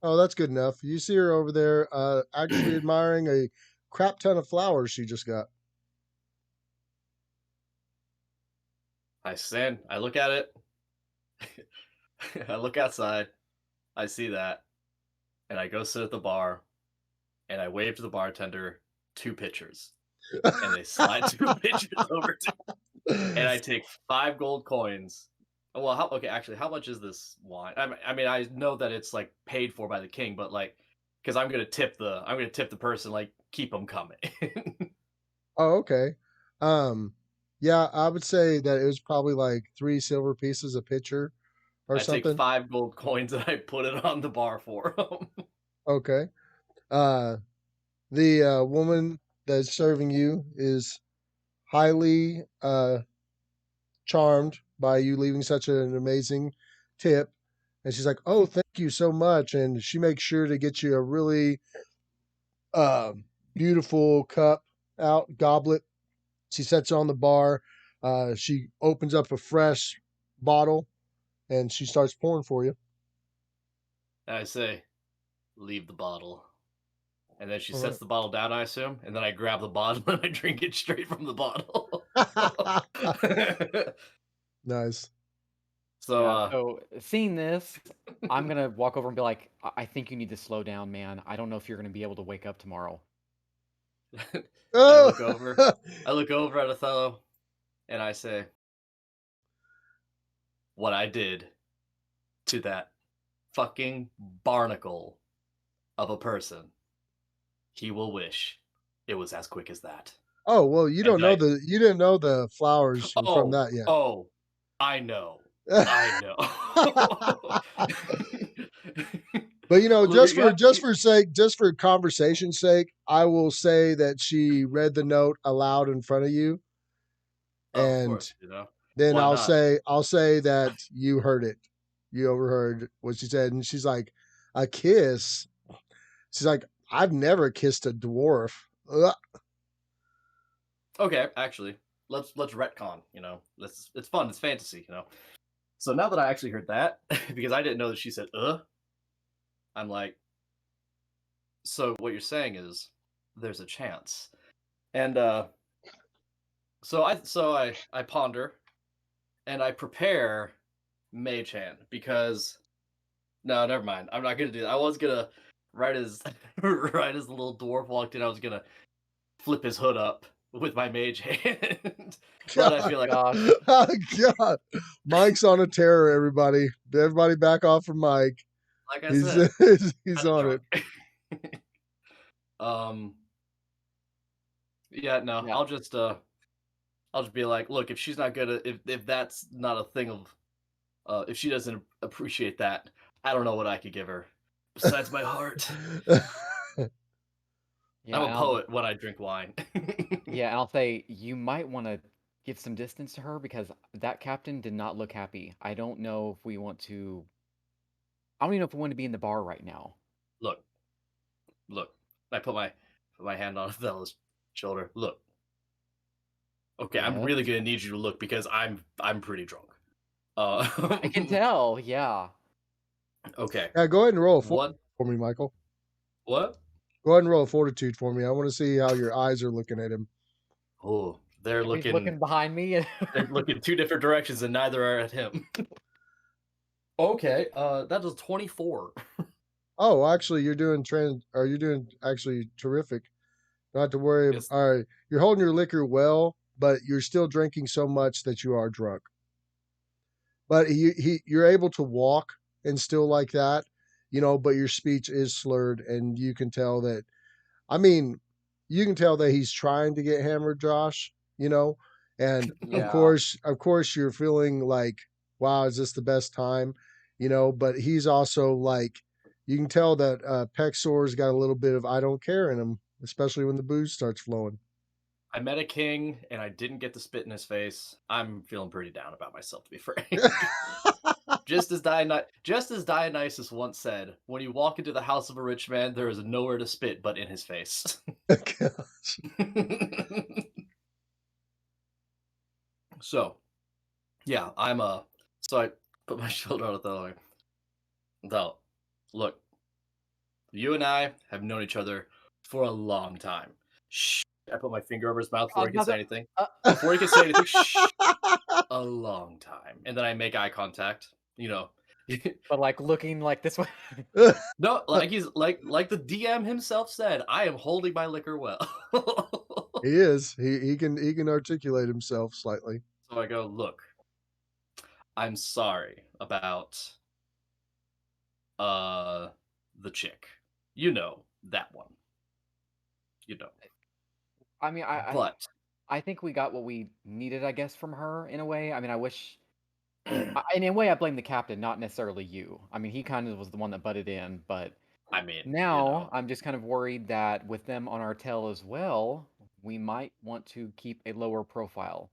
Oh, that's good enough. You see her over there, actually admiring a crap ton of flowers she just got. I look at it, I look outside, I see that, and I go sit at the bar, and I wave to the bartender 2 pitchers, and they slide 2 pitchers over to me, and I take 5 gold coins. Well, actually, how much is this wine? I mean, I know that it's like paid for by the king, but like, because I'm gonna tip the person, like, keep them coming. Oh, okay. Yeah, I would say that it was probably like 3 silver pieces a pitcher or I take something. 5 gold coins and I put it on the bar for them. Okay. Uh, the woman that's serving you is highly charmed by you leaving such an amazing tip. And she's like, "Oh, thank you so much." And she makes sure to get you a really uh, beautiful cup out, goblet. She sets it on the bar. She opens up a fresh bottle and she starts pouring for you. And I say, leave the bottle. And then she All sets the bottle down, I assume, and then I grab the bottle and I drink it straight from the bottle. right. Nice. So, Yeah, so seeing this, I'm gonna walk over and be like, I think you need to slow down, man. I don't know if you're gonna be able to wake up tomorrow. I Oh! look over at Othello, and I say, what I did to that fucking barnacle of a person, he will wish it was as quick as that. Oh, well, you And you didn't know the flowers from that yet. I know. I know. But you know, Look, just for conversation's sake, I will say that she read the note aloud in front of you, of and course, you know. then Why not? I'll say that you heard it. You overheard what she said, and she's like, "A kiss." She's like, "I've never kissed a dwarf." Ugh. Okay, actually, let's retcon. You know, it's fun. It's fantasy. You know. So now that I actually heard that, because I didn't know that she said I'm like, so what you're saying is there's a chance, and so I ponder and I prepare Mage Hand because no, never mind. I'm not gonna do that. I was gonna right as right as the little dwarf walked in, I was gonna flip his hood up with my Mage Hand, but I feel like Gosh. Oh, God. Mike's on a terror, everybody. Everybody back off from Mike. like I He's said, he's kind of on drunk. it. Yeah, no, Yeah. I'll just be like, look, if she's not gonna, if that's not a thing of, if she doesn't appreciate that, I don't know what I could give her besides my heart. Yeah, I'm a and poet when I drink wine. yeah, and I'll say you might want to give some distance to her because that captain did not look happy. I don't know if we want to. I don't even know if we want to be in the bar right now. Look, look. I put my hand on Othello's shoulder. Look. Okay, I'm Yes, really gonna need you to look because I'm pretty drunk. I can tell. Yeah. Okay. Yeah, go ahead and roll a What? for me, Michael. What? Go ahead and roll a fortitude for me. I want to see how your eyes are looking at him. Oh, He's looking behind me. they're looking 2 different directions and neither are at him. Okay, that is 24. Oh, actually, you're doing actually terrific. Not to worry. Yes. All right, you're holding your liquor well, but you're still drinking so much that you are drunk. But you're able to walk and still like that, you know. But your speech is slurred, and you can tell that. I mean, you can tell that he's trying to get hammered, Josh. You know, and Yeah. of course, you're feeling like, wow, is this the best time? You know, but he's also like, you can tell that Pexor's got a little bit of I don't care in him, especially when the booze starts flowing. I met a king and I didn't get to spit in his face. I'm feeling pretty down about myself, to be frank. Just as Dionysus once said, when you walk into the house of a rich man, there is nowhere to spit but in his face. Gosh. So, yeah, so I put my shoulder on the thing. No, look, you and I have known each other for a long time. Shh. I put my finger over his mouth before he can say anything. Before he can say anything, shh. A long time. And then I make eye contact, you know. But like looking like this way. No, like he's like the DM himself said, I am holding my liquor well. He is. He can articulate himself slightly. So I go, look, I'm sorry about the chick. You know, that one. You know. I mean, I think we got what we needed, I guess, from her in a way. I mean, I wish. In a way, I blame the captain, not necessarily you. I mean, he kind of was the one that butted in, but I mean, now I'm just kind of worried that with them on our tail as well, we might want to keep a lower profile.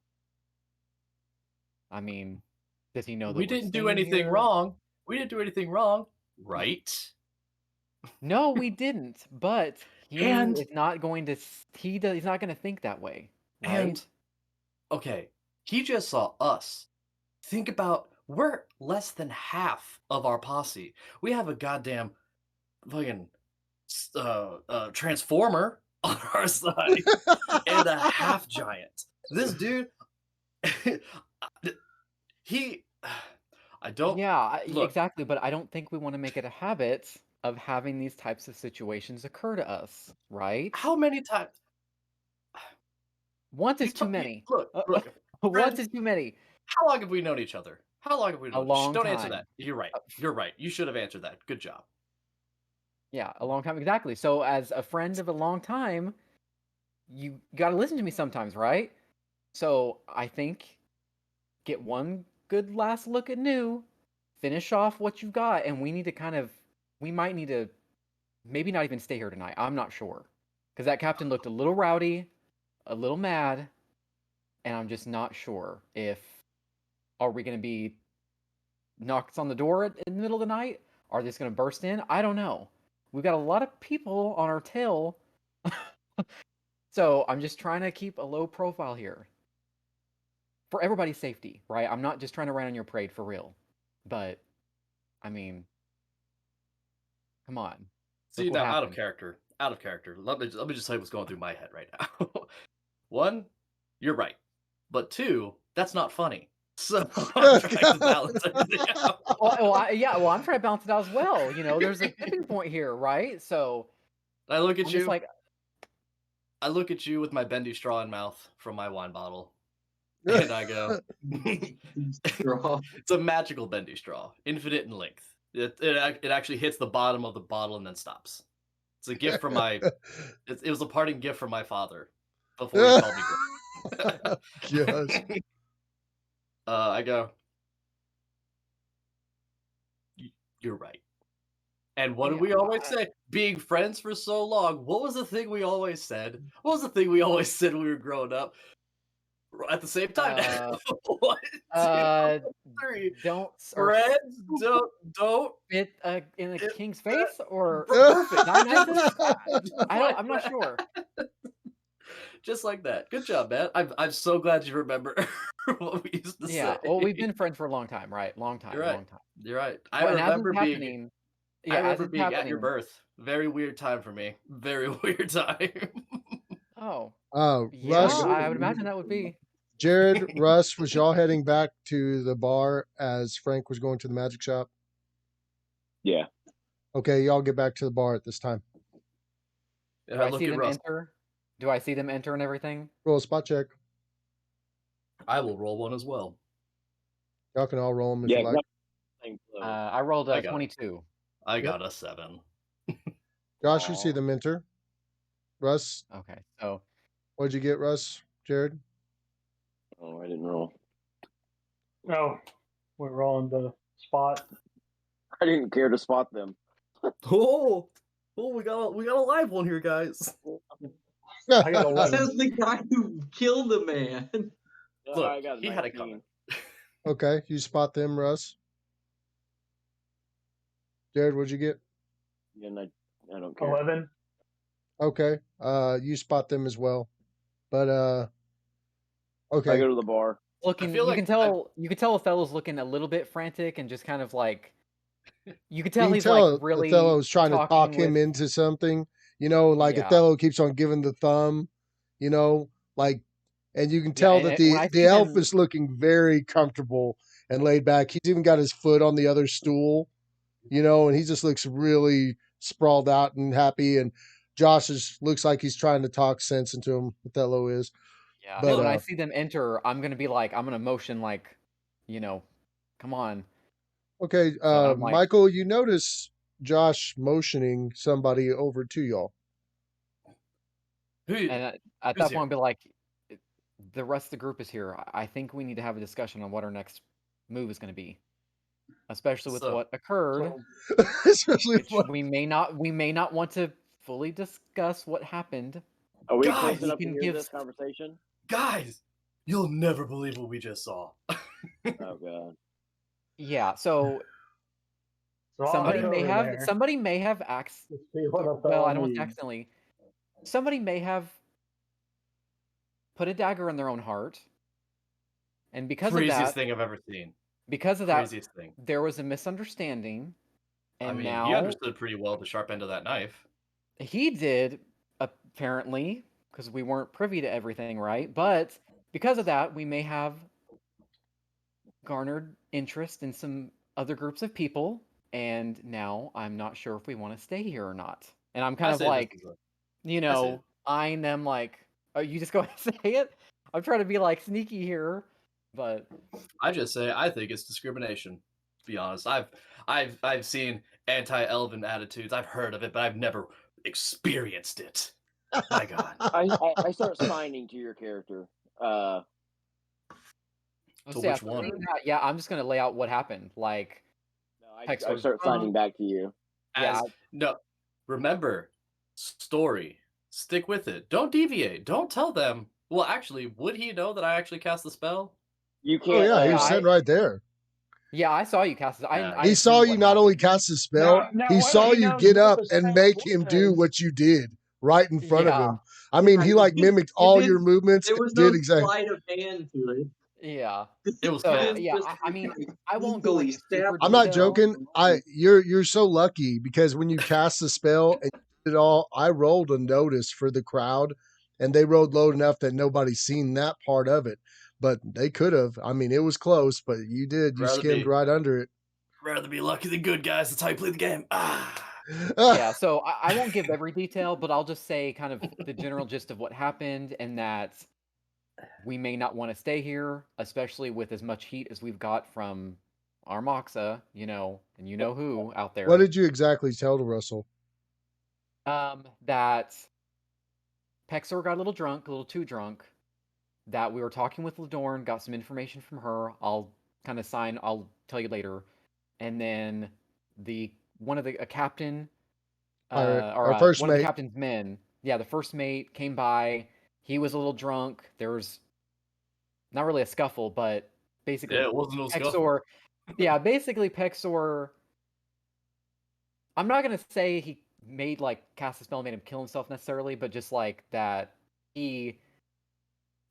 I mean, does he know that we didn't do staying anything here? wrong? We didn't do anything wrong, right? No, we didn't. But he And- is not going to. He's not going to think that way, right? And okay, he just saw us. Think about, we're less than half of our posse. We have a goddamn fucking transformer on our side and a half giant. This dude, I don't. Yeah, look, exactly. But I don't think we want to make it a habit of having these types of situations occur to us, right? How many times? Once is too many. Look, Once friends, is too many. how long have we known each other? How long have we known? long Don't answer time. that. You're right. You're right. You should have answered that. Good job. Yeah, a long time. Exactly. So, as a friend of a long time, you got to listen to me sometimes, right? So, I think get one good last look at new, finish off what you've got, and we might need to maybe not even stay here tonight. I'm not sure. Because that captain looked a little rowdy, a little mad, and I'm just not sure if are we going to be knocks on the door in the middle of the night? Are they just going to burst in? I don't know. We've got a lot of people on our tail. So I'm just trying to keep a low profile here. For everybody's safety, right? I'm not just trying to rain on your parade for real. But, I mean, come on. See, now, out of character. Let me just tell you what's going through my head right now. One, you're right. But two, that's not funny. So I'm trying to balance everything out. I'm trying to balance it out as well. You know, there's a tipping point here, right? So I look at I'm you. just like, I look at you with my bendy straw in mouth from my wine bottle, and I go, Straw. "It's a magical bendy straw, infinite in length. It actually hits the bottom of the bottle and then stops. It's a gift from my. It was a parting gift from my father before he called me." Gosh. I go, "You're right." And what did we always say? Being friends for so long, what was the thing we always said? What was the thing we always said when we were growing up? At the same time, 1, 2, 3. Don't Friends don't fit in the king's face or perfect. I'm not sure. Just like that. Good job, man. I'm so glad you remember what we used to say. Yeah, well, we've been friends for a long time, right? Long time. You're right. I remember being at your birth. Very weird time for me. Very weird time. Oh. Yeah, Russ, I would imagine that would be. Jared, Russ, was y'all heading back to the bar as Frank was going to the magic shop? Yeah. Okay, y'all get back to the bar at this time. Do I see them enter? Do I see them enter and everything? Roll a spot check. I will roll one as well. Y'all can all roll them if you like. I rolled a 22. I got a 7. Josh, you see them enter. Russ? Okay, so. What'd you get, Russ? Jared? Oh, I didn't roll. No, we're rolling the spot. I didn't care to spot them. Oh, we got a live one here, guys. I got 11. Says the guy who killed the man. Look, I got he had it 19. coming. Okay, you spot them, Russ. Jared, what'd you get? And I don't care. 11. Okay, you spot them as well. But I okay, go to the bar. Looking, feel you like can tell Othello's looking a little bit frantic and just kind of like, you can tell you can he's like tell really Othello's trying to talking talk him with, into something. Like yeah, Othello keeps on giving the thumb. Like, and you can yeah. tell And that when the I the see elf them, is looking very comfortable and laid back. He's even got his foot on the other stool. And he just looks really sprawled out and happy. And Josh looks like he's trying to talk sense into him. Othello is, yeah, and but when I see them enter, I'm gonna motion like, come on. okay, So I'm like, Michael, you notice Josh motioning somebody over to y'all. and at Who's that point, here? I'll be like, the rest of the group is here. I think we need to have a discussion on what our next move is going to be, especially with So- what occurred, Especially which what- we may not want to fully discuss what happened. Are we Guys, close we enough to can hear give this conversation? Guys, you'll never believe what we just saw. Oh god. Yeah, so So I'll somebody head may over have there somebody may have to see what well, Othello I don't want to needs. accidentally. Somebody may have put a dagger in their own heart, and because Craziest of that, thing I've ever seen. Craziest thing. there was a misunderstanding, and I mean, now he understood pretty well the sharp end of that knife. he did, apparently, because we weren't privy to everything, right? But because of that, we may have garnered interest in some other groups of people, and now I'm not sure if we want to stay here or not. And I'm kind I of say this like, is it. eyeing them like, oh, you just go ahead and say it? I'm trying to be like sneaky here, but I just say I think it's discrimination. To be honest, I've seen anti-elven attitudes. I've heard of it, but I've never experienced it. My God. I start signing to your character. To yeah, which one? saying that, yeah, I'm just gonna lay out what happened. Like, No, I Hexor's start signing back to you. Yeah, No, remember, story. Stick with it. Don't deviate. Don't tell them. Well, actually, would he know that I actually cast the spell? You Oh can't. yeah, he Yeah, was sitting right there. yeah, I saw you cast it. Yeah. I He saw assumed you what not only happened. cast the spell, Now he whether saw he you knows get what up the and spell make him do was- what you did right in front of Yeah. him. I mean, he like mimicked all your movements There and was did no exactly. sleight of hand to it. Yeah. It was So fast. yeah, I mean, I won't go into super I'm not detail. joking. You're so lucky because when you cast the spell and you did it all, I rolled a notice for the crowd, and they rolled low enough that nobody's seen that part of it. But they could have. I mean, it was close, but you did. You Rather skimmed be- right under it. Rather be lucky than good, guys. That's how you play the game. Yeah, so I won't give every detail, but I'll just say kind of the general gist of what happened and that we may not want to stay here, especially with as much heat as we've got from our Moxa, and you know who out there. What did you exactly tell to Russell? That Pexor got a little too drunk, that we were talking with Ladorn, got some information from her. I'll tell you later. And then a captain, Our first one of the mate. captain's men, yeah, the first mate came by. He was a little drunk. There was not really a scuffle, but basically, Yeah, it wasn't no scuffle. Pexor. Yeah, basically Pexor. I'm not gonna say he made cast a spell, made him kill himself necessarily, but just like that he,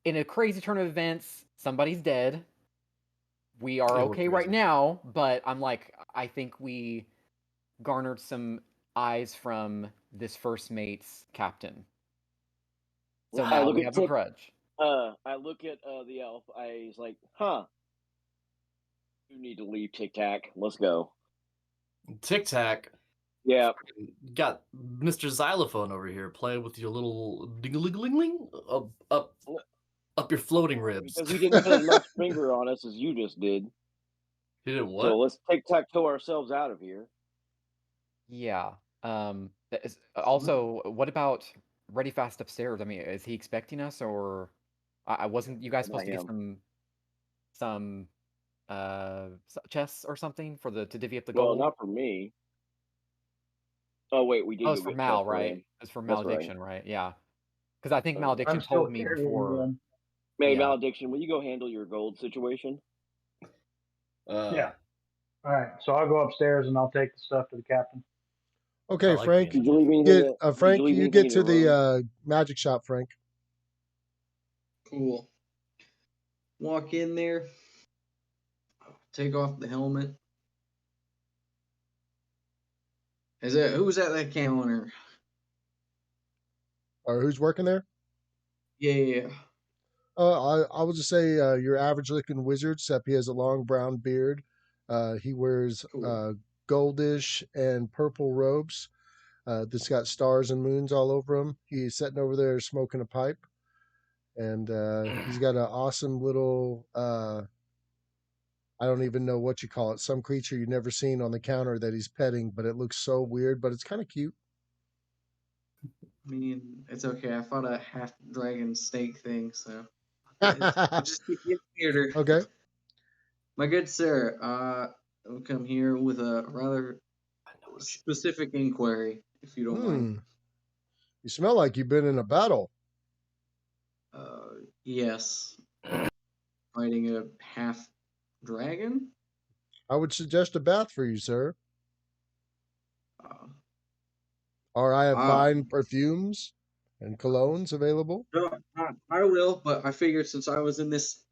in a crazy turn of events, somebody's dead. We are Yeah, we're okay right crazy. now, but I think we garnered some eyes from this first mate's captain. So I now look we at have a grudge. I look at the elf. I was like, huh. You need to leave, Tic Tac. Let's go. Tic Tac. Yeah. Got Mr. Xylophone over here playing with your little ding-a-ling-ling-ling up your floating ribs. Because he didn't put as much finger on us as you just did. He did what? So let's tic-tac-toe ourselves out of here. Yeah. Also, what about Ready Fast upstairs? I mean, is he expecting us, or I wasn't? You guys supposed to get some chests or something to divvy up the gold? Well, not for me. Oh wait, we did. Oh, go it's for get Mal, chests for right? him. It's for That's right. malediction, right? Yeah. Because I think Malediction I'm still told me carrying before. them. Hey, Yeah. Malediction, will you go handle your gold situation? Yeah. All right. So I'll go upstairs and I'll take the stuff to the captain. Okay, I like Frank. being Did you leave anything? Get Did you Frank. leave You anything get in to your room? the magic shop, Frank. Cool. Walk in there. Take off the helmet. Who's at that counter? Or who's working there? Yeah. I will just say your average looking wizard, except he has a long brown beard. He wears Cool. goldish and purple robes. That's got stars and moons all over him. He's sitting over there smoking a pipe, and he's got an awesome little. I don't even know what you call it. Some creature you've never seen on the counter that he's petting, but it looks so weird, but it's kind of cute. I mean, it's okay. I fought a half dragon snake thing, so we'll just keep getting weirder. Okay. My good sir, I'll come here with a rather specific inquiry, if you don't mind. You smell like you've been in a battle. Yes. Fighting a half dragon? I would suggest a bath for you, sir. Uh, Or I have uh, fine perfumes and colognes available. no, I will, but I figured since I was in this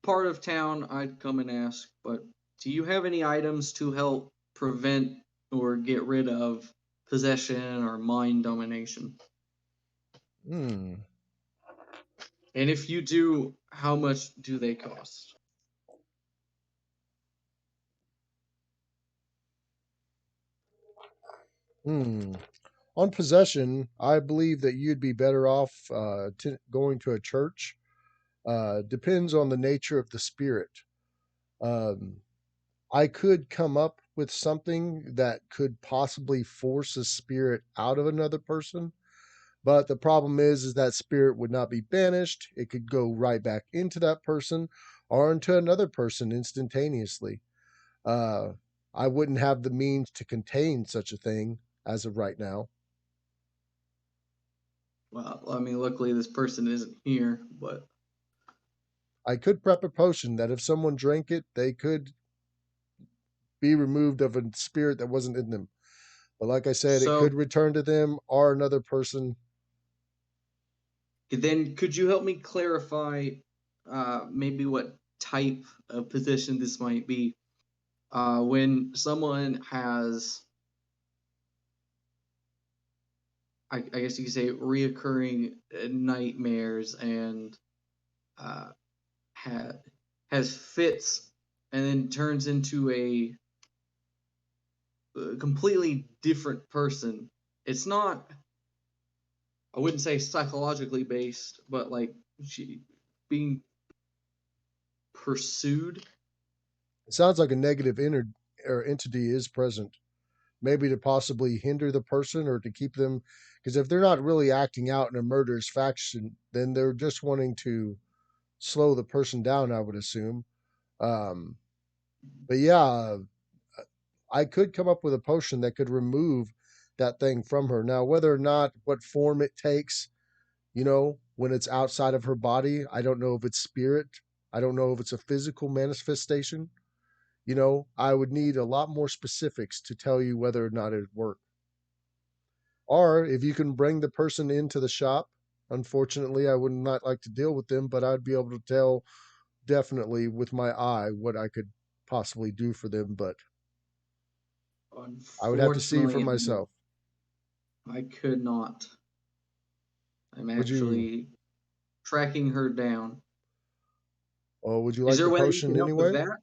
part of town, I'd come and ask. But do you have any items to help prevent or get rid of possession or mind domination? Hmm. And if you do, how much do they cost? On possession, I believe that you'd be better off going to a church. Depends on the nature of the spirit. Um, I could come up with something that could possibly force a spirit out of another person, but the problem is that spirit would not be banished. It could go right back into that person or into another person instantaneously. Uh, I wouldn't have the means to contain such a thing as of right now. Well, I mean, luckily this person isn't here, but I could prep a potion that if someone drank it, they could be removed of a spirit that wasn't in them. But like I said, it so could return to them or another person. then could you help me clarify maybe what type of position this might be? When someone has, I guess you could say, reoccurring nightmares and uh, ha- has fits and then turns into a completely different person. It's not, I wouldn't say psychologically based, but like she being pursued. It sounds like a negative or entity is present, maybe to possibly hinder the person or to keep them. Because if they're not really acting out in a murderous faction, then they're just wanting to slow the person down, I would assume. Um, but yeah, I could come up with a potion that could remove that thing from her. Now, whether or not what form it takes, when it's outside of her body, I don't know if it's spirit. I don't know if it's a physical manifestation. I would need a lot more specifics to tell you whether or not it'd work. Or if you can bring the person into the shop, unfortunately, I would not like to deal with them, but I'd be able to tell definitely with my eye what I could possibly do for them. But I would have to see for Unfortunately, myself. I could not. I'm Would you? actually tracking her down. Would you Is like there the a way that you potion can help with anyway? that?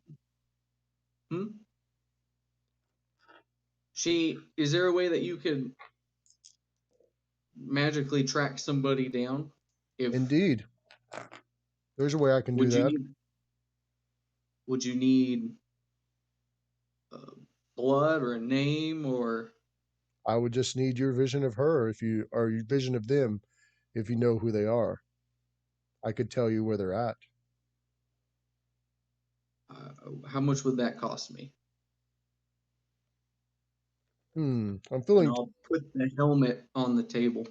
Hmm? Is there a way that you could magically track somebody down? If Indeed, there's a way I can do would you that. need would you need uh, blood or a name or I would just need your vision of her, if you or your vision of them, if you know who they are. I could tell you where they're at. how much would that cost me? I'm And feeling I'll put the helmet on the table.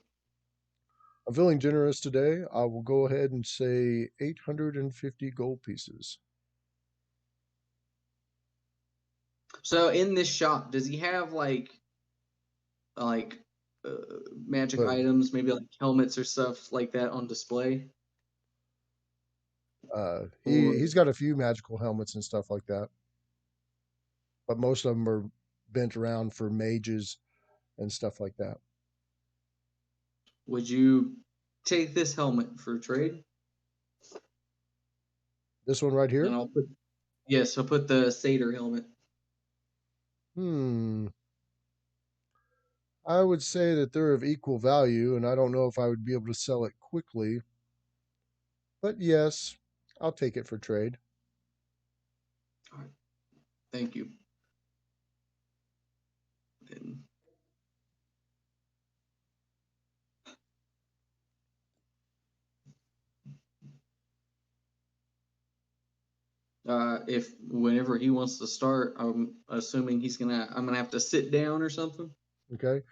I'm feeling generous today. I will go ahead and say 850 gold pieces. So in this shop, does he have like uh, magic But items, maybe like helmets or stuff like that on display? Or he's got a few magical helmets and stuff like that, but most of them are bent around for mages and stuff like that. would you take this helmet for trade? This one right And here. I'll put the satyr helmet. Hmm. I would say that they're of equal value, and I don't know if I would be able to sell it quickly. But yes, I'll take it for trade. All right, thank you. And, if whenever he wants to start, I'm assuming I'm gonna have to sit down or something. Okay.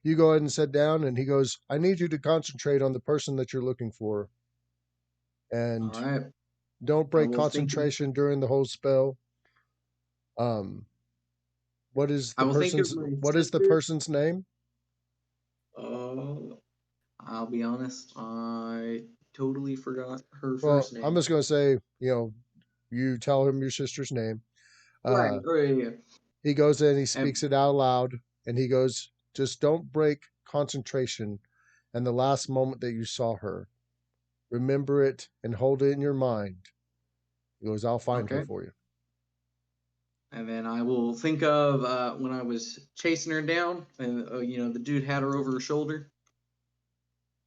You go ahead and sit down, and he goes, I need you to concentrate on the person that you're looking for. All And right, don't I break will think. concentration during the whole spell. Um, I will think of my what is the sister. person's name? I'll be honest, I totally forgot her Well, first I'm name. just gonna say, you tell him your sister's name. Right. Uh, Oh, yeah. he goes in, he And speaks it out loud, and he goes, just don't break concentration and the last moment that you saw her. Remember it and hold it in your mind. He goes, I'll find her okay. for you. And then I will think of when I was chasing her down, and the dude had her over her shoulder,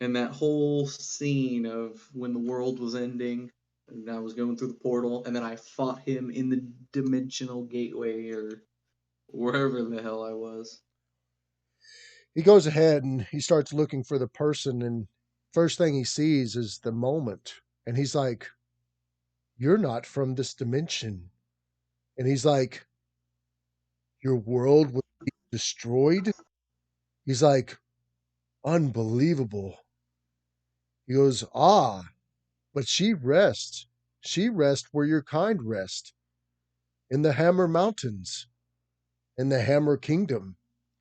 and that whole scene of when the world was ending, and I was going through the portal, and then I fought him in the dimensional gateway or wherever the hell I was. He goes ahead and he starts looking for the person, and first thing he sees is the moment. And he's like, you're not from this dimension. And he's like, your world was destroyed? He's like, unbelievable. He goes, ah, but she rests. She rests where your kind rest, in the Hammer Mountains, in the Hammer Kingdom,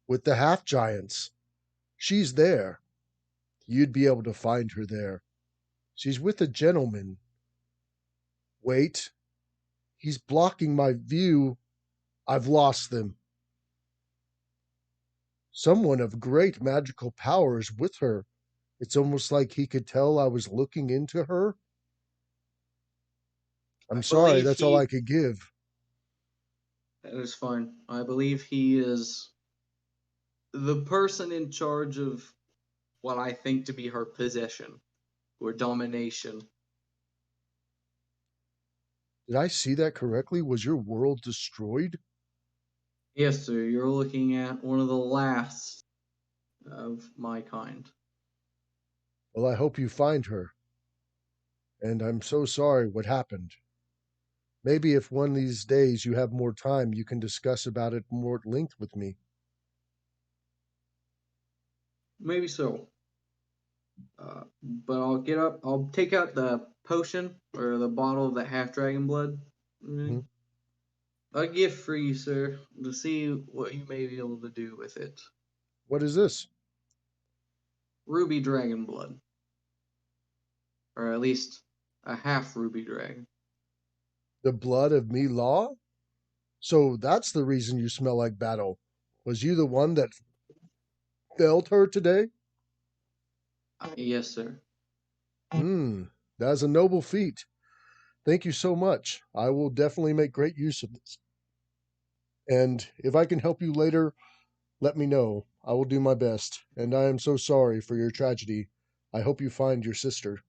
with the half giants. She's there. You'd be able to find her there. She's with a gentleman. Wait, he's blocking my view. I've lost them. Someone of great magical power is with her. It's almost like he could tell I was looking into her. I I'm sorry, believe that's all I he. could give. That is fine. I believe he is the person in charge of what I think to be her possession or domination. Did I see that correctly? Was your world destroyed? Yes, sir, you're looking at one of the last of my kind. Well, I hope you find her. And I'm so sorry what happened. Maybe if one of these days you have more time, you can discuss about it more at length with me. Maybe so. But I'll take out the potion or the bottle of that half dragon blood. Mhm. A gift for you, sir, to see what you may be able to do with it. What is this? Ruby dragon blood. Or at least a half ruby dragon. The blood of me law? So that's the reason you smell like battle. Was you the one that felled her today? Yes, sir. That's a noble feat. Thank you so much. I will definitely make great use of this. And if I can help you later, let me know. I will do my best. And I am so sorry for your tragedy. I hope you find your sister.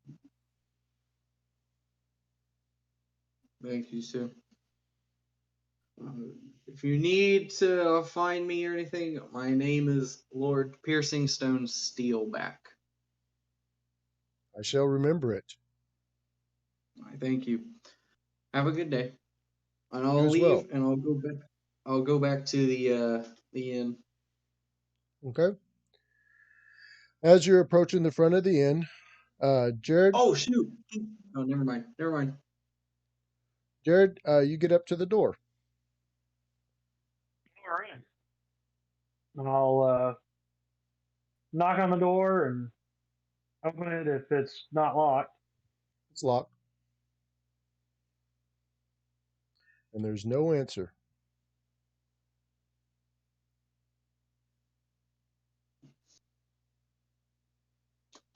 Thank you, sir. If you need to find me or anything, my name is Lord Piercing Stone Steelback. I shall remember it. I thank you. Have a good day. And You I'll as well. leave and I'll go back. I'll go back to the inn. Okay. As you're approaching the front of the inn, Jared, Oh shoot! Oh, never mind. Never mind. you get up to the door. All right. And I'll knock on the door and open it if it's not locked. It's locked. And there's no answer.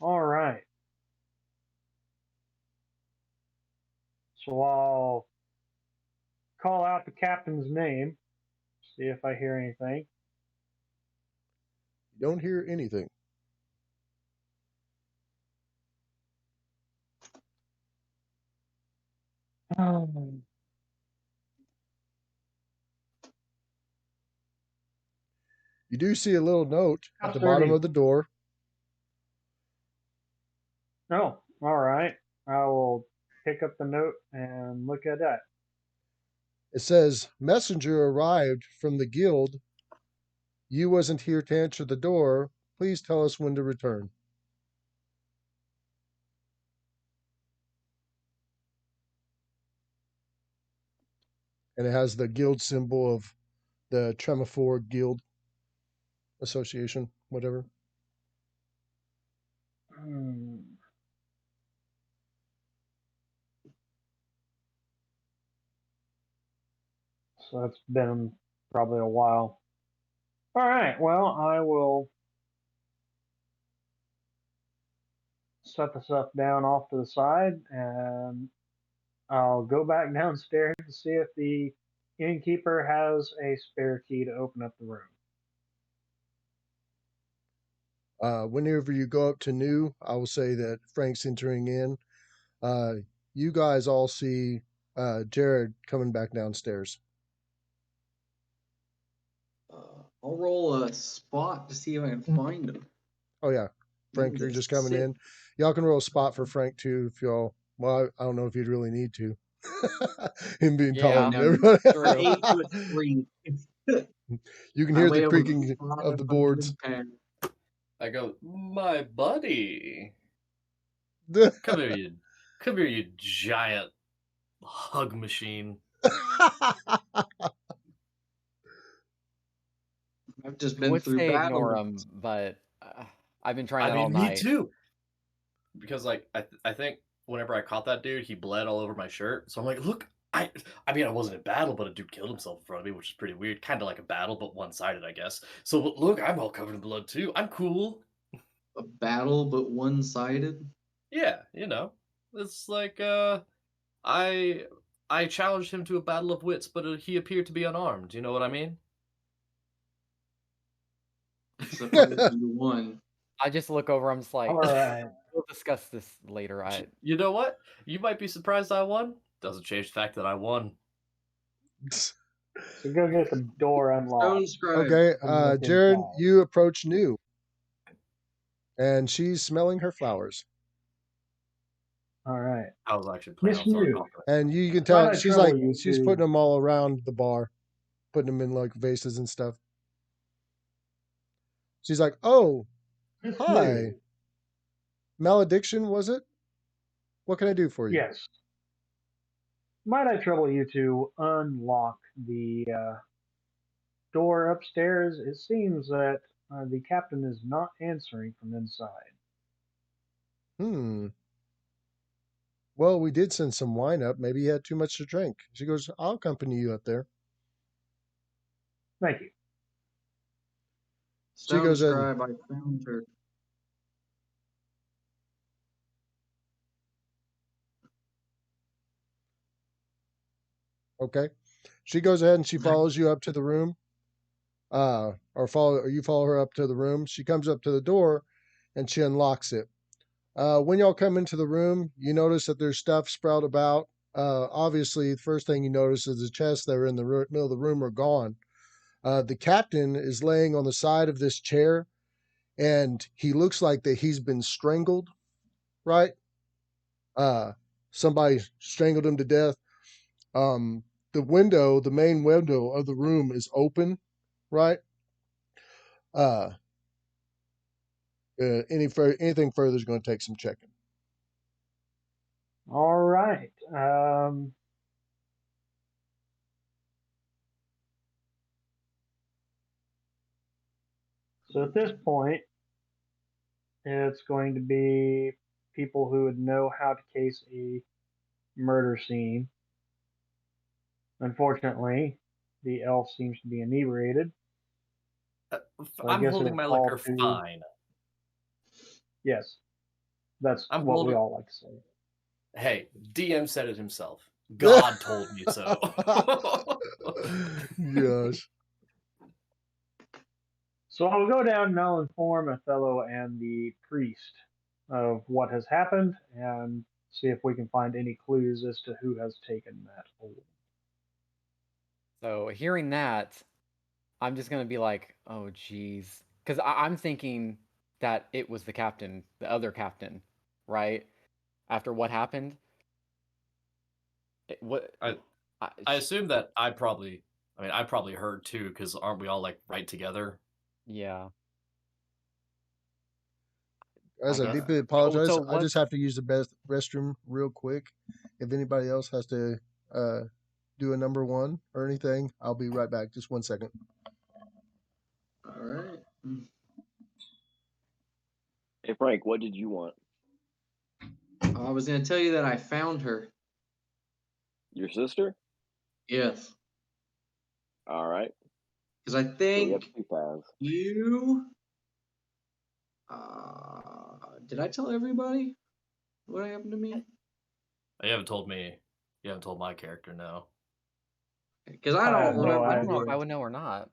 All right. So I'll call out the captain's name, see if I hear anything. You don't hear anything. You do see a little note at the bottom of the door. Oh, all right. I will pick up the note and look at that. It says, "Messenger arrived from the guild. You wasn't here to answer the door. Please tell us when to return." And it has the guild symbol of the Tremaphore Guild Association, whatever. So it's been probably a while. All right. Well, I will set the stuff down off to the side and I'll go back downstairs to see if the innkeeper has a spare key to open up the room. Whenever you go up to new, I will say that Frank's entering in. You guys all see Jared coming back downstairs. I'll roll a spot to see if I can find him. Oh yeah, Frank, you're just coming in. Y'all can roll a spot for Frank too if y'all. Well, I don't know if you'd really need to. Him being taller than everybody. 8 foot 3. You can hear the creaking of the boards. I go, my buddy. Come here, you giant hug machine. I've just been through battle. Ignore him, but I've been trying that all night. Me too. Because like I think whenever I caught that dude, he bled all over my shirt. So I'm like, look, I mean, I wasn't in battle, but a dude killed himself in front of me, which is pretty weird. Kind of like a battle, but one-sided, I guess. So look, I'm all covered in blood too. I'm cool. A battle, but one-sided? Yeah, you know, it's like I challenged him to a battle of wits, but he appeared to be unarmed. You know what I mean? You won. I just look over. I'm just like, all right, we'll discuss this later. You know what? You might be surprised I won. Doesn't change the fact that I won. So go get the door unlocked. Okay, Jared, you approach New, and she's smelling her flowers. All right. I was actually playing. And you can tell she's putting them all around the bar, putting them in like vases and stuff. She's like, "Oh, hi. Malediction, was it? What can I do for you?" Yes. Might I trouble you to unlock the door upstairs? It seems that the captain is not answering from inside. Well, we did send some wine up. Maybe he had too much to drink. She goes, "I'll accompany you up there." Thank you. She goes, I found her. Okay. She goes ahead and she follows you up to the room. Or you follow her up to the room. She comes up to the door and she unlocks it. When y'all come into the room, you notice that there's stuff sprawled about. Obviously, the first thing you notice is the chests that are in the middle of the room are gone. The captain is laying on the side of this chair, and he looks like that he's been strangled, right? Somebody strangled him to death. The main window of the room is open, right? Anything further is going to take some checking. All right. So at this point, it's going to be people who would know how to case a murder scene. Unfortunately, the elf seems to be inebriated. So I'm holding my liquor fine. Yes, that's I'm what holding... we all like to say. Hey, DM said it himself. God told me so. Gosh. So I'll go down and I'll inform Othello and the priest of what has happened and see if we can find any clues as to who has taken that hold. So hearing that, I'm just gonna be like, oh geez, because I'm thinking that it was the captain, the other captain, right? After what happened, I assume that I probably heard too, because aren't we all like right together? Yeah. As I guess. deeply apologize, So I just have to use the restroom real quick. If anybody else has to do a number one or anything, I'll be right back. Just 1 second. All right. Hey Frank, what did you want? I was going to tell you that I found her. Your sister? Yes. All right. Because I think So we have 2 paths. you... did I tell everybody what happened to me? You haven't told me. You haven't told my character, no. Because I don't remember. I don't know if I would know or not.